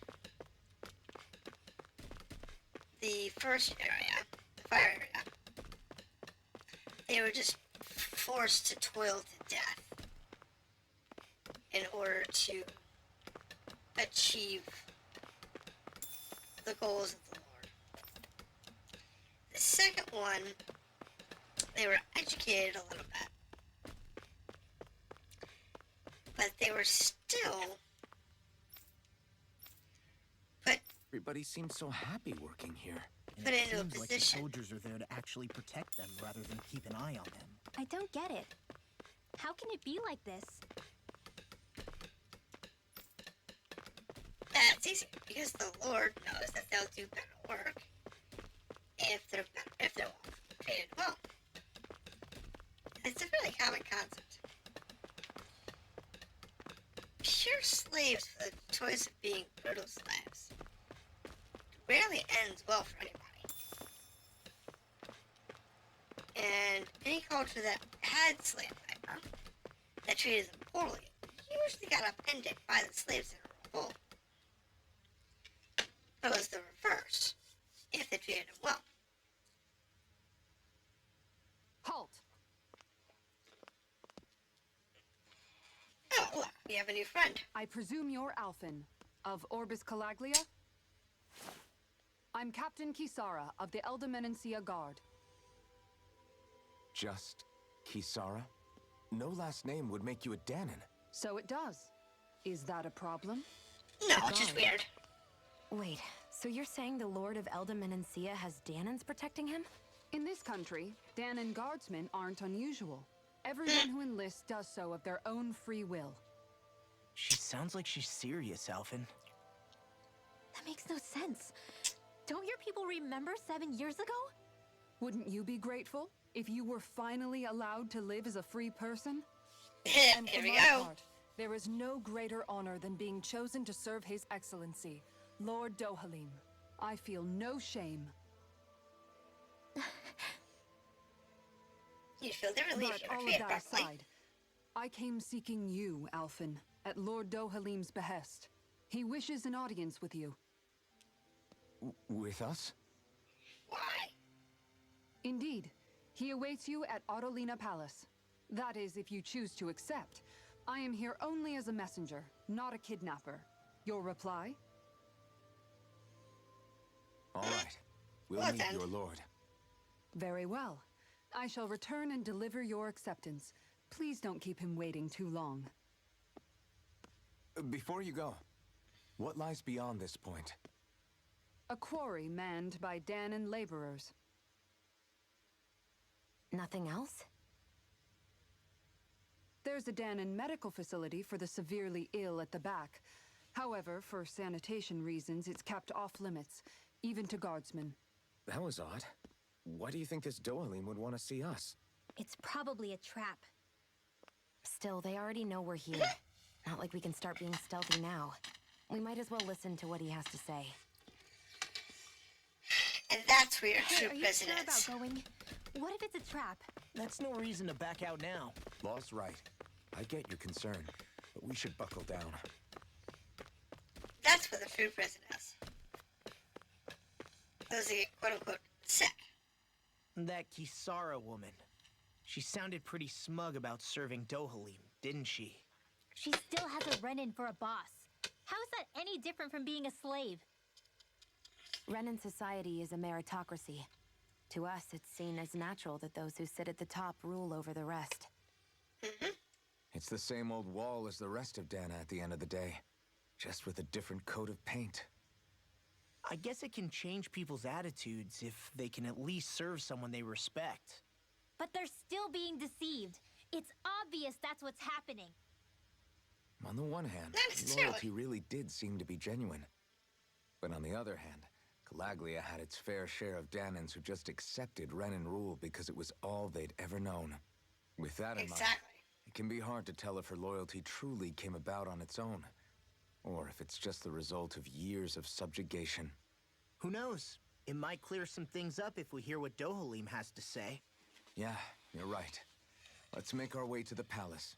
the first area, the fire area, they were just forced to toil to death in order to achieve the goals of the Lord. The second one, they were educated a little bit, but they were still Everybody seems so happy working here. And put it into a seems like the position. soldiers are there to actually protect them rather than keep an eye on them. I don't get it. How can it be like this? That's easy, because the Lord knows that they'll do better work if they're treated well. It's a really common concept. Pure slaves for the choice of being brutal slaves rarely ends well for anybody. And any culture that had slave labor that treated them poorly usually got upended by the slaves in a revolt. It was the reverse, if they treated them well. Halt! Oh, look, we have a new friend. I presume you're Alphen, of Orbis Calaglia? I'm Captain Kisara of the Eldermenencia Guard. Just Kisara? No last name would make you a Danan. So it does. Is that a problem? No, it's just weird. Wait, so you're saying the Lord of Eldermenencia has Danans protecting him? In this country, Danan guardsmen aren't unusual. Everyone who enlists does so of their own free will. She sounds like she's serious, Alphen. That makes no sense. Don't your people remember 7 years ago? Wouldn't you be grateful if you were finally allowed to live as a free person? And Here for we my go. part, there is no greater honor than being chosen to serve His Excellency, Lord Dohalim. I feel no shame. You feel differently if But you were all of treated that properly. aside, I came seeking you, Alphen, at Lord Dohalim's behest. He wishes an audience with you. With us? Why? Indeed. He awaits you at Autolina Palace. That is, if you choose to accept. I am here only as a messenger, not a kidnapper. Your reply? All right. We'll Well meet then. your lord. Very well. I shall return and deliver your acceptance. Please don't keep him waiting too long. Before you go, what lies beyond this point? A quarry manned by Danan laborers. Nothing else? There's a Danan medical facility for the severely ill at the back. However, for sanitation reasons, it's kept off limits, even to guardsmen. That was odd. Why do you think this Dohalim would want to see us? It's probably a trap. Still, they already know we're here. Not like we can start being stealthy now. We might as well listen to what he has to say. And that's where your Hey, true are you prison sure is. about going? What if it's a trap? That's no reason to back out now. Law's right. I get your concern, but we should buckle down. That's where the true prison is. Those that get quote-unquote sick. That Kisara woman. She sounded pretty smug about serving Dohalim, didn't she? She still has a run-in for a boss. How is that any different from being a slave? Renan society is a meritocracy. To us, it's seen as natural that those who sit at the top rule over the rest. It's the same old wall as the rest of Dana at the end of the day, just with a different coat of paint. I guess it can change people's attitudes if they can at least serve someone they respect. But they're still being deceived. It's obvious that's what's happening. On the one hand, Not necessarily. loyalty really did seem to be genuine. But on the other hand, Calaglia had its fair share of Danans who just accepted Renan rule because it was all they'd ever known. With that in mind, Exactly. it can be hard to tell if her loyalty truly came about on its own, or if it's just the result of years of subjugation. Who knows? It might clear some things up if we hear what Dohalim has to say. Yeah, you're right. Let's make our way to the palace.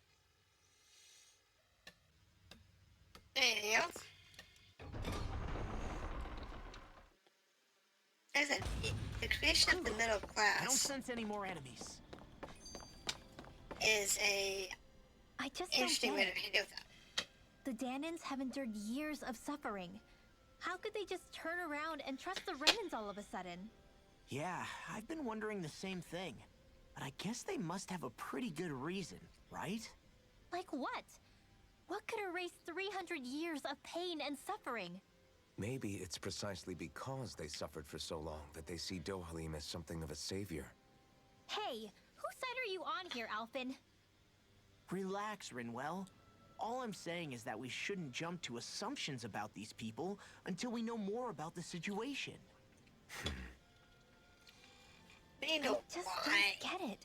Anything else? As I said, the creation of the middle I don't class sense any more enemies. is a I just don't interesting way get to it. handle that. The Danans have endured years of suffering. How could they just turn around and trust the Renans all of a sudden? Yeah, I've been wondering the same thing. But I guess they must have a pretty good reason, right? Like what? What could erase 300 years of pain and suffering? Maybe it's precisely because they suffered for so long that they see Dohalim as something of a savior. Hey, whose side are you on here, Alphen? Relax, Rinwell. All I'm saying is that we shouldn't jump to assumptions about these people until we know more about the situation. But you know Just why? don't get it.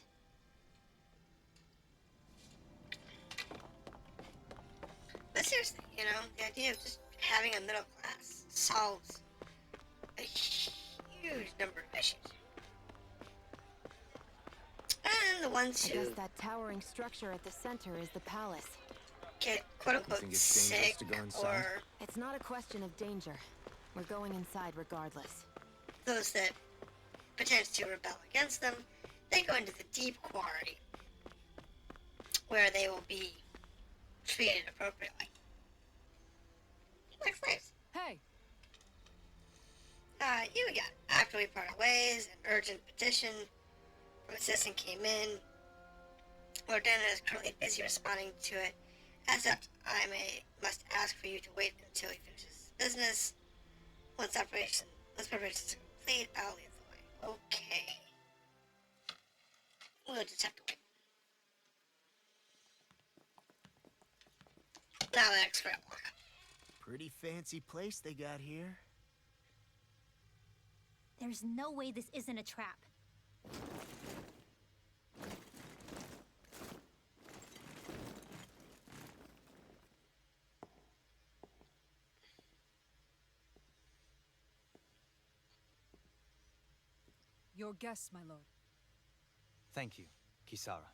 But seriously, you know, the idea of just having a middle class solves a huge number of issues. And the ones I who guess that towering structure at the center is the palace. get quote You unquote think it's dangerous sick to go inside? or It's not a question of danger. We're going inside regardless. those that pretend to rebel against them, they go into the deep quarry where they will be treated appropriately. Like slaves. Hey, You got after we parted ways, an urgent petition from a citizen came in. Lord Dana is currently busy responding to it. As such, must ask for you to wait until he finishes business. Once preparations are complete, I'll leave the way. Okay. We'll just have to wait. Now the next round. Pretty fancy place they got here. There's no way this isn't a trap. your guests, my lord. Thank you, Kisara.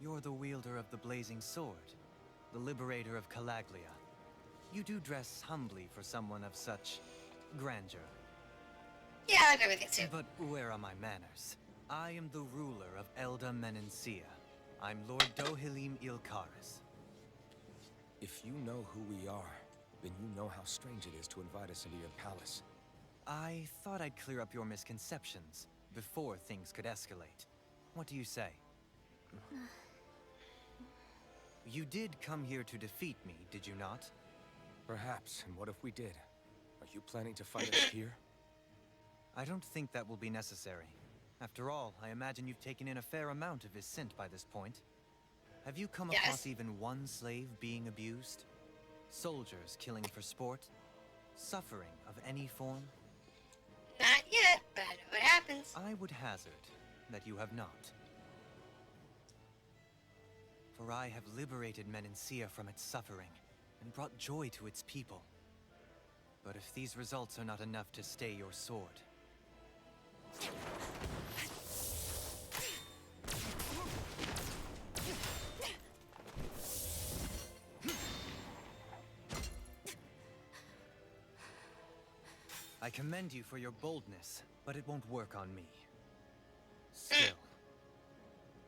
You're the wielder of the Blazing Sword, the liberator of Calaglia. You do dress humbly for someone of such grandeur. Yeah, I like everything too. But where are my manners? I am the ruler of Elda Menencia. I'm Lord Dohalim Ilkaris. If you know who we are, then you know how strange it is to invite us into your palace. I thought I'd clear up your misconceptions before things could escalate. What do you say? You did come here to defeat me, did you not? Perhaps, and what if we did? A Are you planning to fight us here? I don't think that will be necessary. After all, I imagine you've taken in a fair amount of his scent by this point. Have you come across even one slave being abused? Soldiers killing for sport? Suffering of any form? Not yet, but I know what happens. I would hazard that you have not. For I have liberated Menancia from its suffering and brought joy to its people. But if these results are not enough to stay your sword... I commend you for your boldness, but it won't work on me. Still,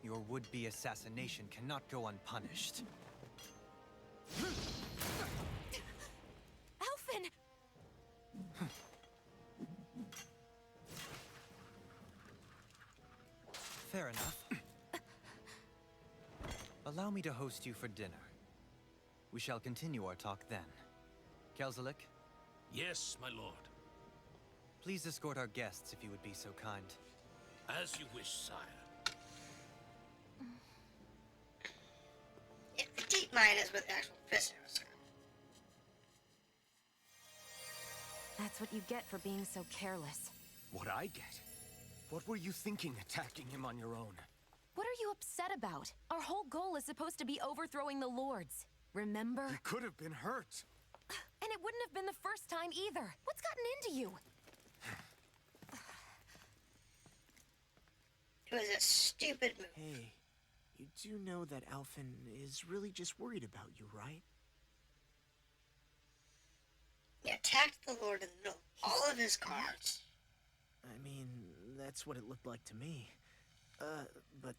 your would-be assassination cannot go unpunished. Elfin! Fair enough. Allow me to host you for dinner. We shall continue our talk then. Kelzelik? Yes, my lord. Please escort our guests if you would be so kind. As you wish, sire. Yeah, the deep mine is where the actual prisoners are. That's what you get for being so careless. What I get? What were you thinking attacking him on your own? What are you upset about? Our whole goal is supposed to be overthrowing the lords. Remember? He could have been hurt. And it wouldn't have been the first time either. What's gotten into you? It was a stupid move. Hey, you do know that Alphen is really just worried about you, right? He attacked the Lord in the middle of all of his guards. I mean, that's what it looked like to me. But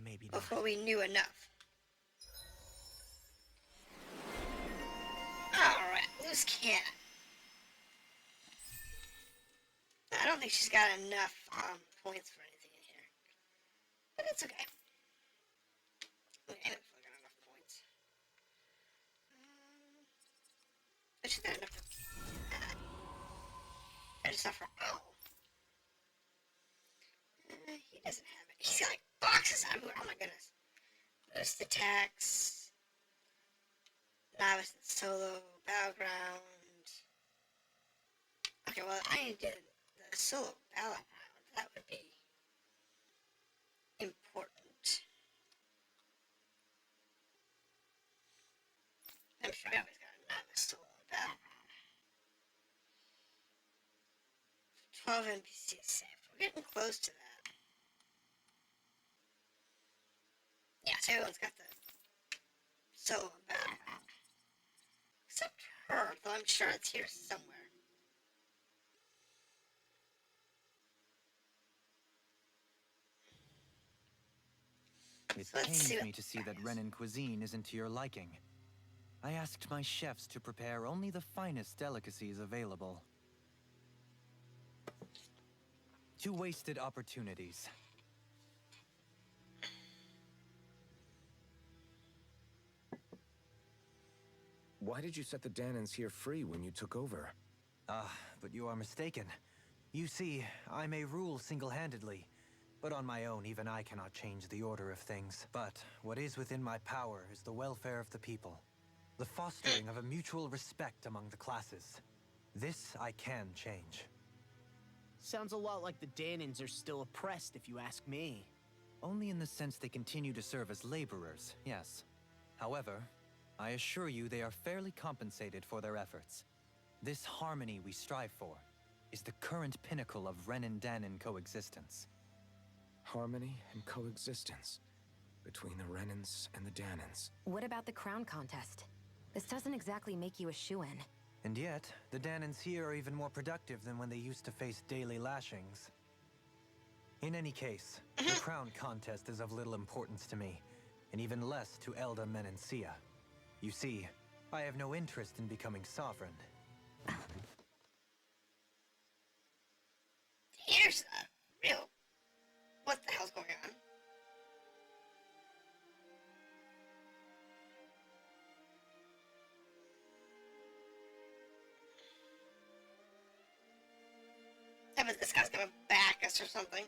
maybe not. Before we knew enough. Alright, loose cannon. I don't think she's got enough points for anything in here. But it's okay. I haven't got enough points. But she's got enough for that. I just not for oh. He doesn't have it. He's got like boxes everywhere. Oh my goodness. Boost attacks. Novice and solo. Battleground. Okay, well, I need to do the solo battleground. That would be important. I'm sure I always got a novice solo battleground. 12 NPCs saved. We're getting close to that. Yeah, so everyone's got the solo battleground. Except her, though I'm sure it's here somewhere. It pains me to see that Renan cuisine isn't to your liking. I asked my chefs to prepare only the finest delicacies available. 2 wasted opportunities. Why did you set the Danans here free when you took over? But you are mistaken. You see, I may rule single-handedly, but on my own, even I cannot change the order of things. But what is within my power is the welfare of the people, the fostering of a mutual respect among the classes. This I can change. Sounds a lot like the Danans are still oppressed, if you ask me. Only in the sense they continue to serve as laborers, yes. However, I assure you they are fairly compensated for their efforts. This harmony we strive for is the current pinnacle of Renan-Danan coexistence. Harmony and coexistence between the Renans and the Danans. What about the crown contest? This doesn't exactly make you a shoo-in. And yet, the Danans here are even more productive than when they used to face daily lashings. In any case, the crown contest is of little importance to me, and even less to Elda Menancia. You see, I have no interest in becoming sovereign. Here's the real... What the hell's going on? bet this guy's gonna back us or something.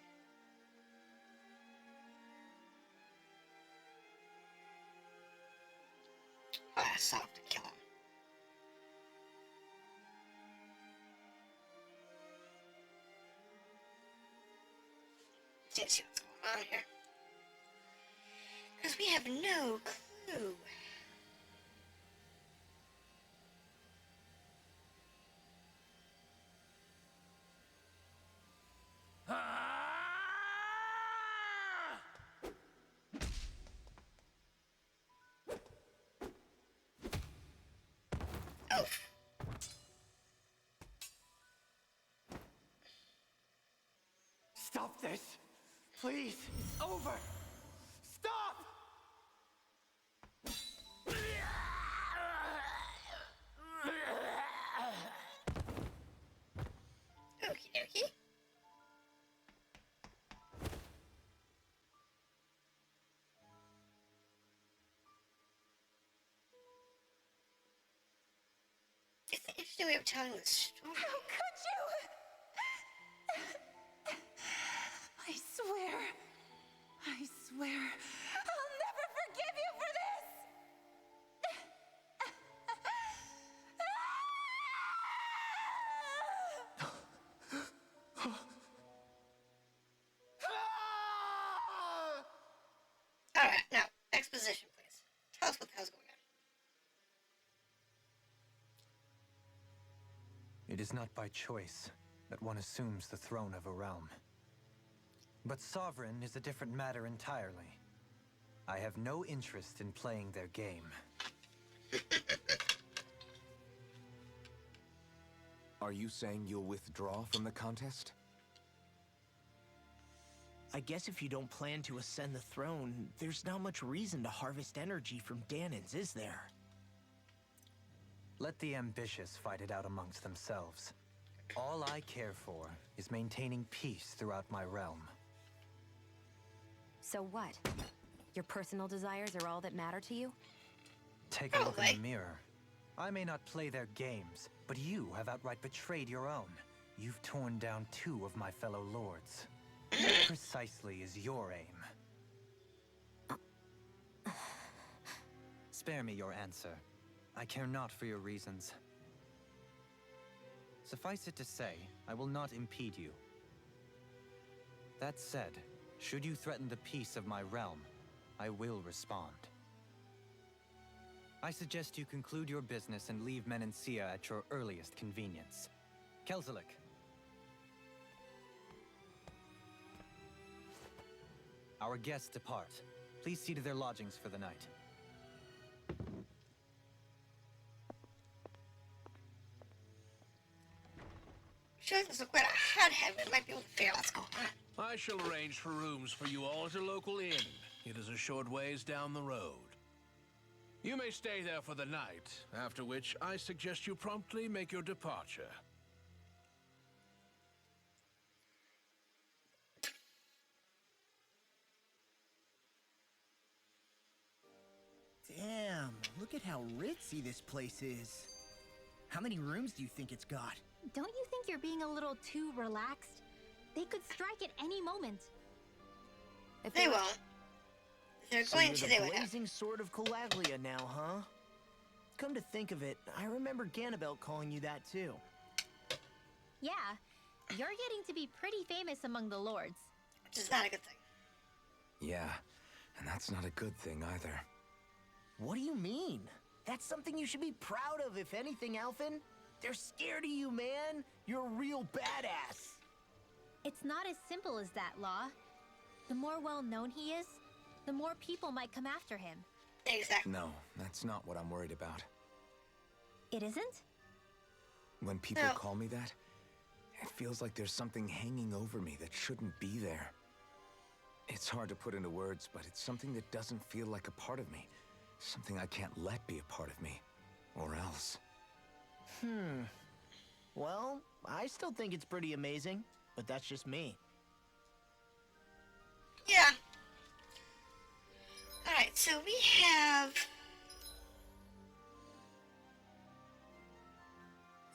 Oh, I still have to kill him. Let's see what's going on here. Because we have no clue. Oh. Stop this! Please! It's over! Stop! Okie dokie. It's an interesting way of telling the story. How could you? I swear, I'll never forgive you for this! Alright, now, exposition, please. Tell us what the hell's going on. It is not by choice that one assumes the throne of a realm. But sovereign is a different matter entirely. I have no interest in playing their game. Are you saying you'll withdraw from the contest? I guess if you don't plan to ascend the throne, there's not much reason to harvest energy from Danans, is there? Let the ambitious fight it out amongst themselves. All I care for is maintaining peace throughout my realm. So what? Your personal desires are all that matter to you? Take a look in the mirror. I may not play their games, but you have outright betrayed your own. You've torn down 2 of my fellow lords. What precisely is your aim? Spare me your answer. I care not for your reasons. Suffice it to say, I will not impede you. That said, should you threaten the peace of my realm, I will respond. I suggest you conclude your business and leave Menancia at your earliest convenience. Kelzelik. Our guests depart. Please see to their lodgings for the night. Sure, this is quite a hothead, but might be able to figure out what's going on. I shall arrange for rooms for you all at a local inn. It is a short ways down the road. You may stay there for the night, after which I suggest you promptly make your departure. Damn, look at how ritzy this place is. How many rooms do you think it's got? Don't you think you're being a little too relaxed? They could strike at any moment. If They won't. If they're going to, So they you're the would have. blazing sword of Calaglia now, huh? Come to think of it, I remember Ganabelt calling you that too. Yeah, you're getting to be pretty famous among the lords. Which is not a good thing. Yeah, and that's not a good thing either. What do you mean? That's something you should be proud of, if anything, Alphen. They're scared of you, man. You're a real badass. It's not as simple as that, Law. The more well-known he is, the more people might come after him. Exactly. No, that's not what I'm worried about. It isn't? When people No. call me that, it feels like there's something hanging over me that shouldn't be there. It's hard to put into words, but it's something that doesn't feel like a part of me. Something I can't let be a part of me. Or else. Well, I still think it's pretty amazing, but that's just me. Yeah. Alright, so we have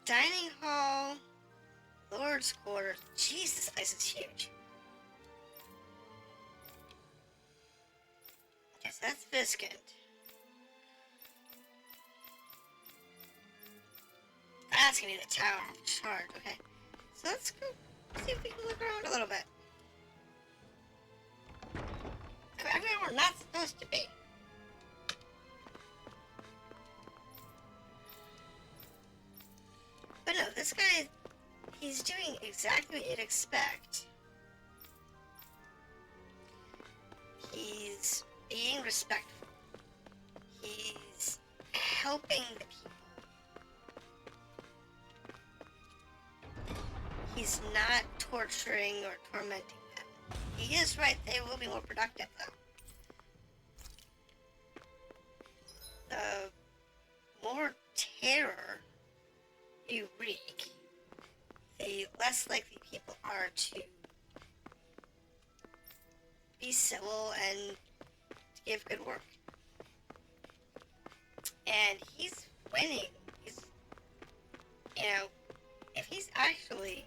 dining hall, Lord's quarters. Jesus, this place is huge. Yes, that's Viscount. That's gonna be the tower of charge. Okay, so let's go see if we can look around a little bit. I mean, we're not supposed to be. But no, this guy, he's doing exactly what you'd expect. He's being respectful. He's helping the people. He's not torturing or tormenting them. He is right, they will be more productive though. The more terror you wreak, the less likely people are to be civil and to give good work. And he's winning. He's, you know, if he's actually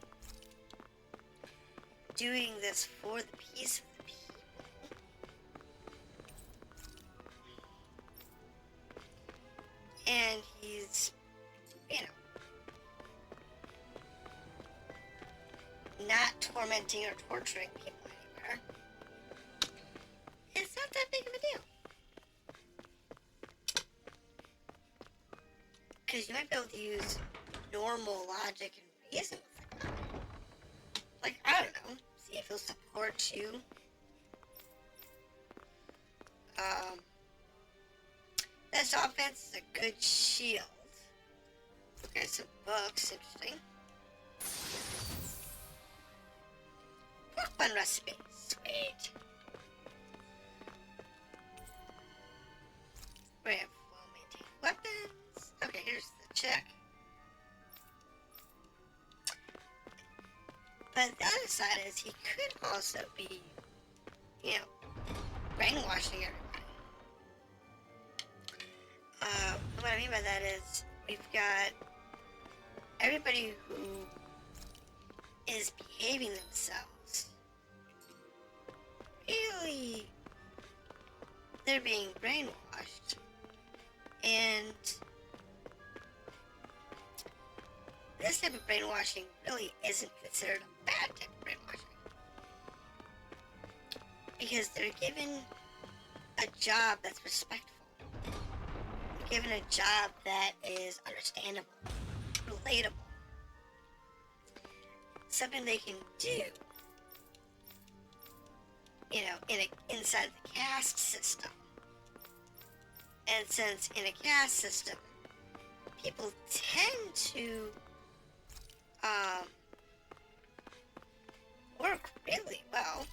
doing this for the peace of the people, and he's, you know, not tormenting or torturing people anywhere, it's not that big of a deal. Because you might be able to use normal logic and reason with the guy. Like, I don't know, see if he'll support you. This offense is a good shield. Okay, some books, interesting. Pork bun recipe, sweet. We have well-maintained weapons. Okay, here's the check. But the other side is he could also be, you know, brainwashing everybody. What I mean by that is we've got everybody who is behaving themselves. Really, they're being brainwashed. And this type of brainwashing really isn't considered a bad type of brainwashing. Because they're given a job that's respectful. They're given a job that is understandable, relatable. Something they can do, you know, inside the caste system. And since in a caste system, people tend to work really well.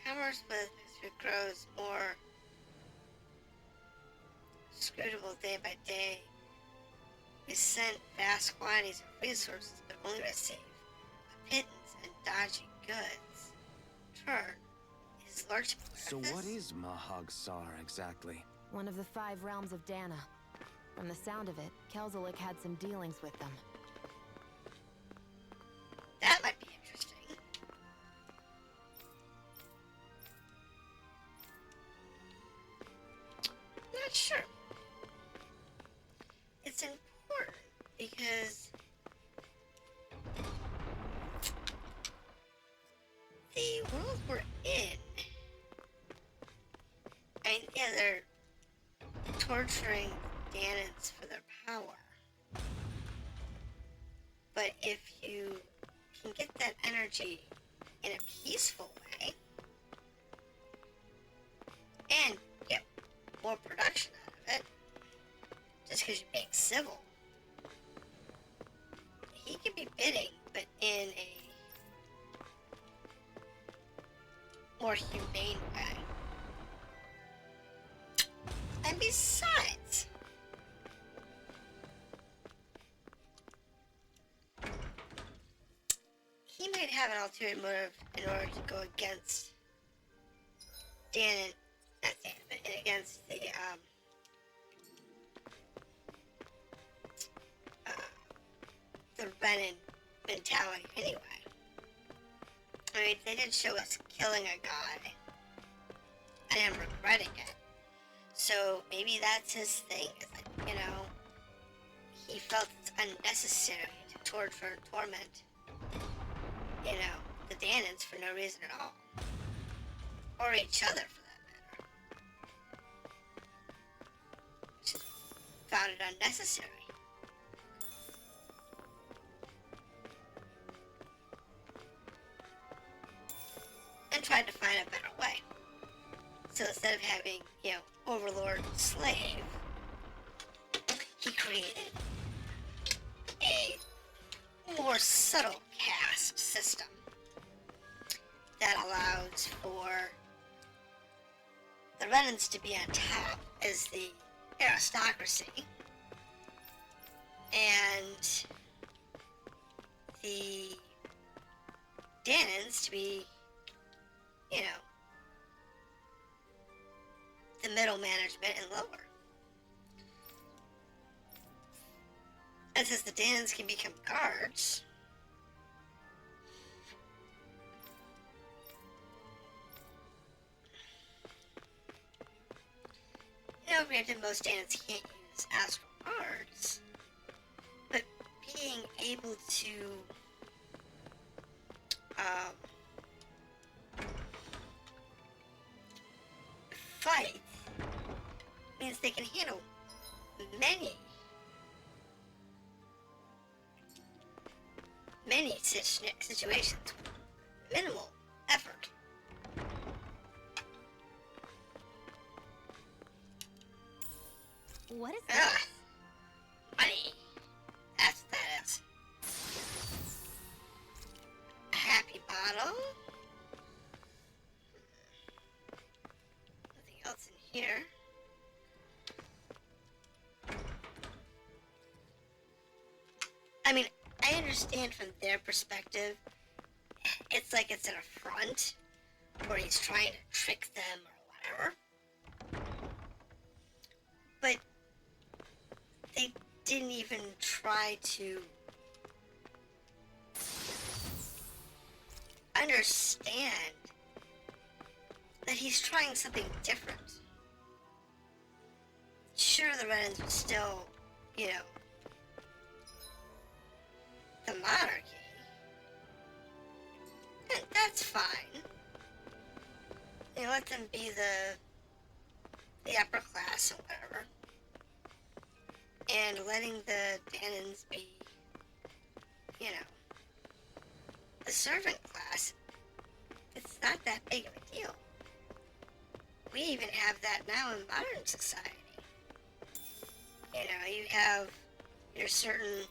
Commerce with Mr. grows more scrutable day by day. We sent vast quantities of resources, but only receive a pittance and dodgy goods. Turn is large. So what is Mahag-Sar exactly? One of the 5 realms of Dana. From the sound of it, Kelzelik had some dealings with them. That might be interesting. Not sure. It's important because the world we're in, I mean, yeah, they're torturing Danans for their power. But if you can get that energy in a peaceful way and get more production out of it, just because you're being civil, he can be bidding, but in a more humane way. And besides, he might have an ulterior motive in order to go against not Dan, but against the the Renin mentality anyway. I mean, they did show us killing a guy and him regretting it. So maybe that's his thing. It's like, you know, he felt it's unnecessary to torture and torment, you know, the Danans for no reason at all. Or each other, for that matter. Just found it unnecessary. And tried to find a better way. So instead of having, you know, overlord slave, he created a more subtle caste system that allows for the Renans to be on top as the aristocracy, and the Danans to be, you know, the middle management and lower. And since the Danans can become guards, you know, granted most Danans can't use astral guards, but being able to fight means they can handle many situations with minimal effort. What is that? Money. That's what that is. A happy bottle. Nothing else in here. I mean, I understand from their perspective, it's like it's an affront, or he's trying to trick them or whatever. But they didn't even try to understand that he's trying something different. Sure, the Renans would still, you know, the monarchy. And that's fine. They let them be the upper class or whatever. And letting the Danans be, you know, the servant class. It's not that big of a deal. We even have that now in modern society. You know, you have your certain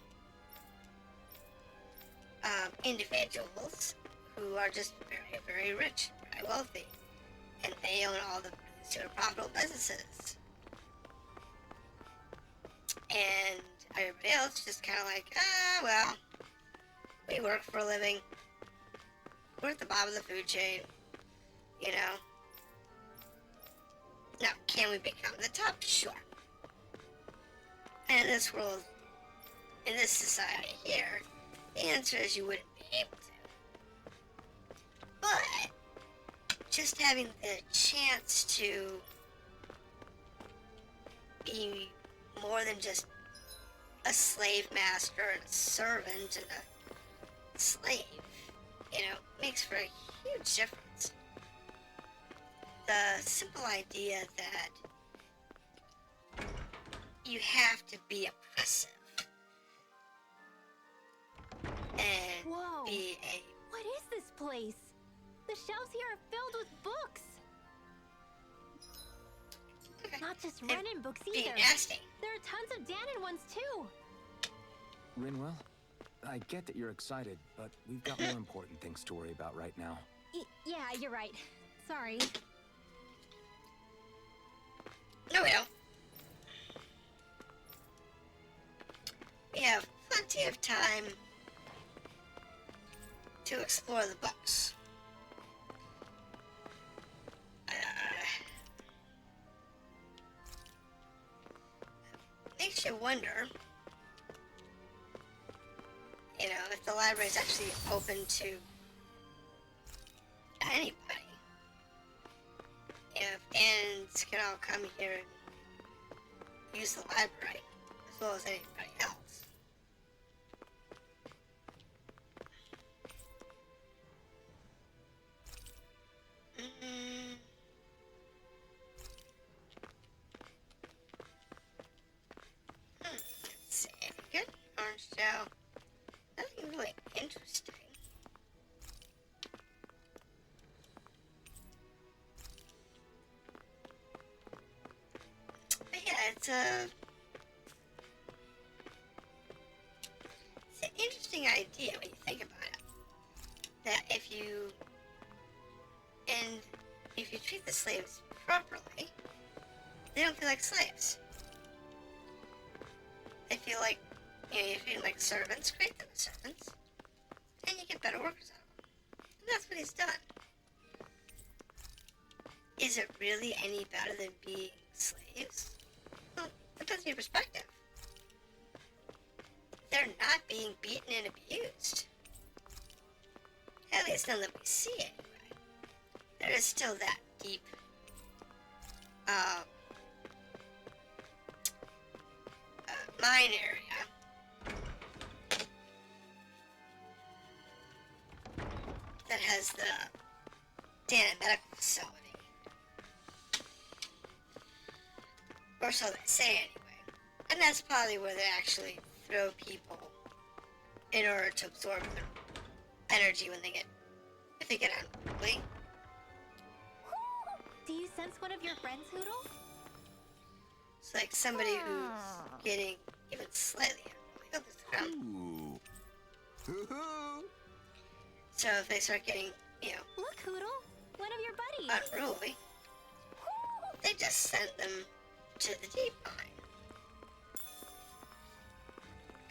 individuals who are just very, very rich, very wealthy, and they own all the sort of profitable businesses. And everybody else just kind of like, well, we work for a living. We're at the bottom of the food chain, you know. Now, can we become the top? Sure. And in this world, in this society here, the answer is you wouldn't be able to. But just having the chance to be more than just a slave master and a servant and a slave, you know, makes for a huge difference. The simple idea that you have to be oppressive and Whoa. be a... What is this place? The shelves here are filled with books. Not just Renin books be either. nasty. There are tons of Danon ones too. Rinwell, I get that you're excited, but we've got more important things to worry about right now. Yeah, you're right. Sorry. No, we don't. We have plenty of time to explore the books. Makes you wonder the library is actually open to anybody. If fans can all come here and use the library, as well as anybody else. Let's see. Good. Orange gel. Nothing really interesting. But yeah, it's an interesting idea when you think about it. That if you treat the slaves properly, they don't feel like slaves. They feel like, you treat them like servants, create them as servants, and you get better workers out of them. And that's what he's done. Is it really any better than being slaves? Well, depends on your perspective. They're not being beaten and abused. At least none that we see anyway. There is still that deep, mine area that has the Dana Medical Facility. Or so they say anyway. And that's probably where they actually throw people in order to absorb their energy when they get, if they get unruly. Do you sense one of your friends, Hoodle? It's like somebody who's getting even slightly unruly. Oh, there's the ground. So if they start getting, Look, Hoodle, one of your buddies. unruly, they just send them to the deep mine.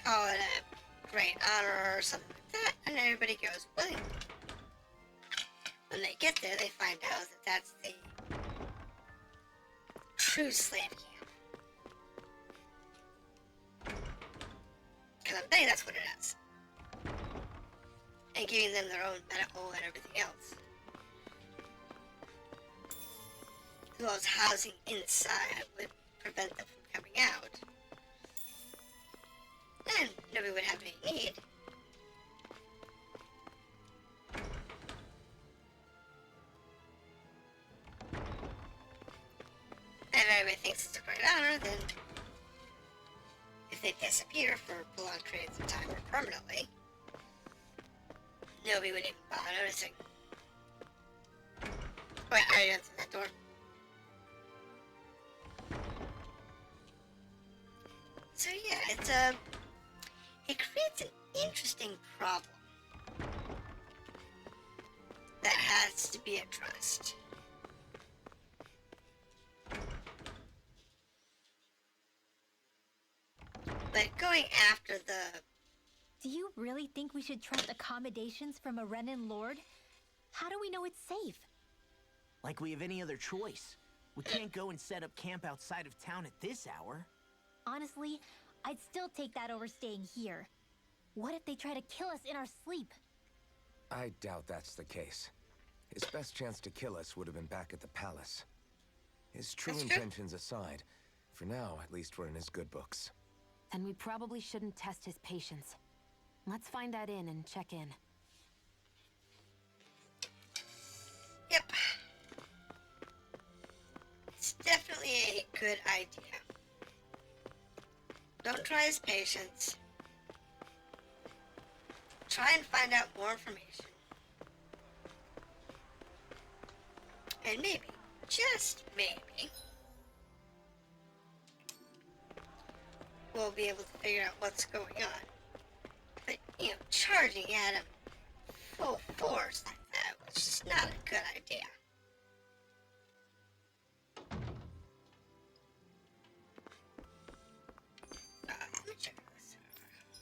Call it a great honor or something like that, and everybody goes willingly. When they get there, they find out that that's the true slave camp. Because I'm betting that's what it is. And giving them their own medical and everything else. As well as housing inside would prevent them from coming out. And nobody would have any need. And if everybody thinks it's a great honor, then if they disappear for prolonged periods of time or permanently, nobody would even bother noticing. Wait, I already answered that door. So yeah, it creates an interesting problem that has to be addressed. But going after the... Do you really think we should trust accommodations from a Renan Lord? How do we know it's safe? Like we have any other choice. We can't go and set up camp outside of town at this hour. Honestly, I'd still take that over staying here. What if they try to kill us in our sleep? I doubt that's the case. His best chance to kill us would have been back at the palace. His true intentions aside, for now, at least we're in his good books. Then we probably shouldn't test his patience. Let's find that inn and check in. Yep. It's definitely a good idea. Don't try his patience. Try and find out more information. And maybe, just maybe, we'll be able to figure out what's going on. But, charging at him full force like that was just not a good idea. Let me check this out.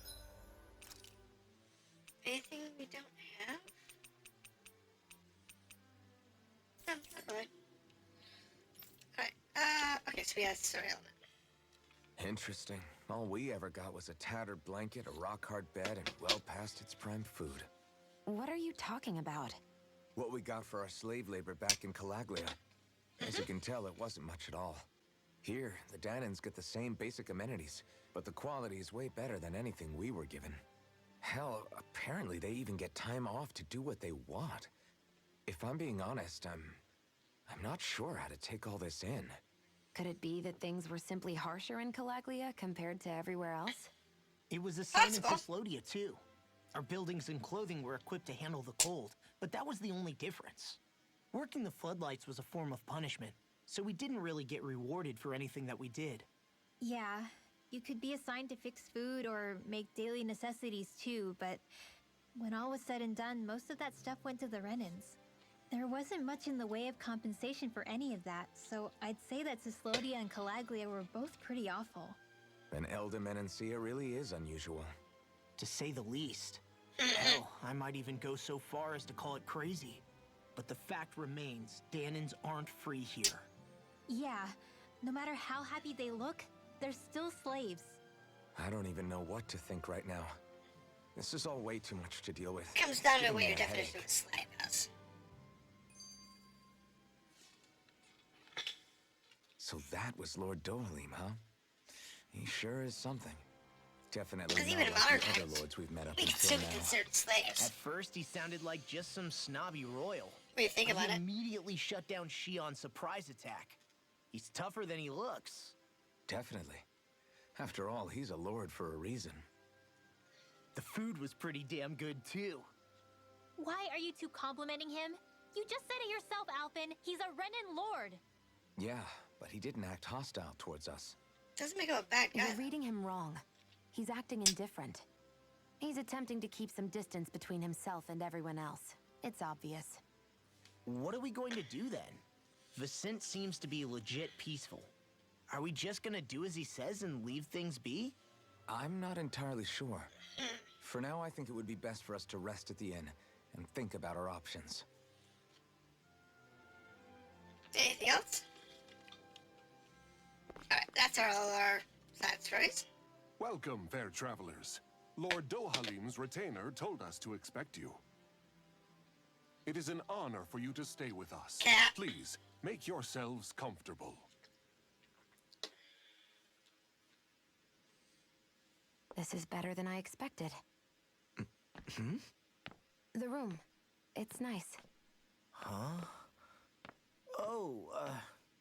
Anything we don't have? No, not really. Alright, okay, so we have story element. Interesting. All we ever got was a tattered blanket, a rock-hard bed, and well past its prime food. What are you talking about? What we got for our slave labor back in Calaglia. As you can tell, it wasn't much at all. Here, the Danans get the same basic amenities, but the quality is way better than anything we were given. Hell, apparently they even get time off to do what they want. If I'm being honest, I'm not sure how to take all this in. Could it be that things were simply harsher in Calaglia compared to everywhere else? It was the same in Thessalonia, too. Our buildings and clothing were equipped to handle the cold, but that was the only difference. Working the floodlights was a form of punishment, so we didn't really get rewarded for anything that we did. Yeah, you could be assigned to fix food or make daily necessities too, but when all was said and done, most of that stuff went to the Renans. There wasn't much in the way of compensation for any of that, so I'd say that Cislodia and Calaglia were both pretty awful. Then Elda Menancia really is unusual. To say the least. Hell, I might even go so far as to call it crazy. But the fact remains, Danans aren't free here. Yeah, no matter how happy they look, they're still slaves. I don't even know what to think right now. This is all way too much to deal with. Comes down to Giving what me your a definition headache. of slave is. So that was Lord Dohalim, huh? He sure is something. Definitely Because not even in like modern the times, other lords we've met up we can until still be now. considered slaves. At first, he sounded like just some snobby royal. What do you think about He it? immediately shut down Shion's surprise attack. He's tougher than he looks. Definitely. After all, he's a lord for a reason. The food was pretty damn good, too. Why are you two complimenting him? You just said it yourself, Alphen. He's a Renan lord. Yeah, but he didn't act hostile towards us. Doesn't make him a bad guy. You're reading him wrong. He's acting indifferent. He's attempting to keep some distance between himself and everyone else. It's obvious. What are we going to do then? Vicent seems to be legit peaceful. Are we just gonna do as he says and leave things be? I'm not entirely sure. For now, I think it would be best for us to rest at the inn and think about our options. Anything else? Alright, that's all our side stories. Welcome, fair travelers. Lord Dohalim's retainer told us to expect you. It is an honor for you to stay with us. Cat. Please, make yourselves comfortable. This is better than I expected. The room. It's nice. Huh? Oh,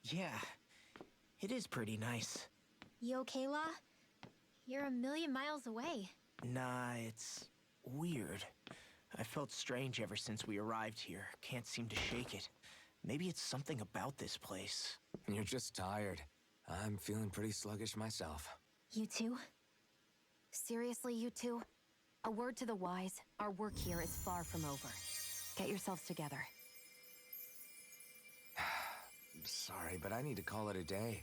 yeah. It is pretty nice. You okay, La? You're a million miles away. Nah, it's weird. I felt strange ever since we arrived here. Can't seem to shake it. Maybe it's something about this place. You're just tired. I'm feeling pretty sluggish myself. You too? Seriously, you two? A word to the wise, our work here is far from over. Get yourselves together. Sorry, but I need to call it a day.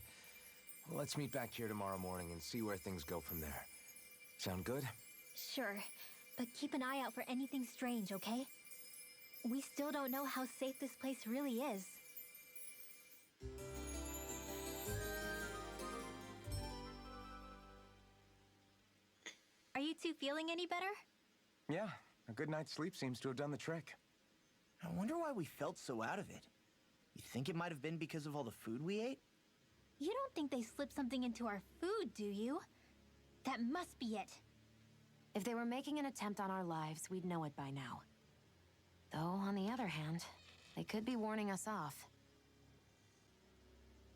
Let's meet back here tomorrow morning and see where things go from there. Sound good? Sure, but keep an eye out for anything strange, okay? We still don't know how safe this place really is. Are you two feeling any better? Yeah, a good night's sleep seems to have done the trick. I wonder why we felt so out of it. You think it might have been because of all the food we ate? You don't think they slipped something into our food, do you? That must be it. If they were making an attempt on our lives, we'd know it by now. Though, on the other hand, they could be warning us off.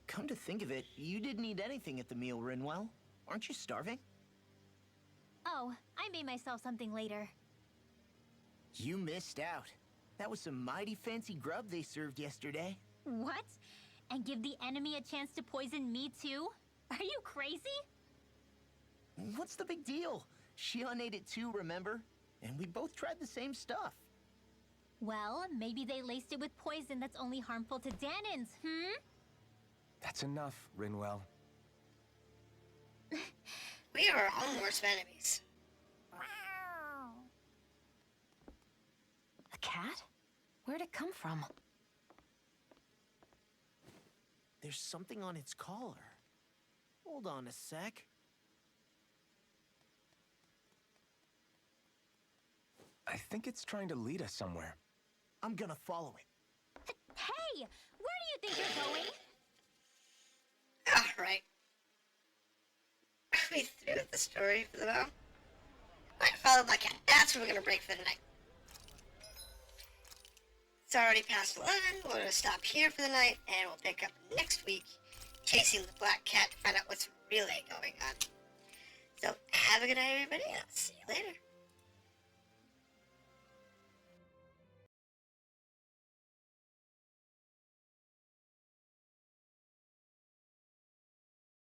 Come to think of it, you didn't eat anything at the meal, Rinwell. Aren't you starving? Oh, I made myself something later. You missed out. That was some mighty fancy grub they served yesterday. What? And give the enemy a chance to poison me too? Are you crazy? What's the big deal? Shion ate it too, remember? And we both tried the same stuff. Well, maybe they laced it with poison that's only harmful to Danans, That's enough, Rinwell. We are our own worst enemies. A cat? Where'd it come from? There's something on its collar. Hold on a sec. I think it's trying to lead us somewhere. I'm gonna follow it. Hey! Where do you think you're going? Alright. Are we through with the story for the now? I followed my cat. That's where we're gonna break for the night. It's already past 11. We're gonna stop here for the night, and we'll pick up next week chasing the black cat to find out what's really going on. So, have a good night, everybody. I'll see you later.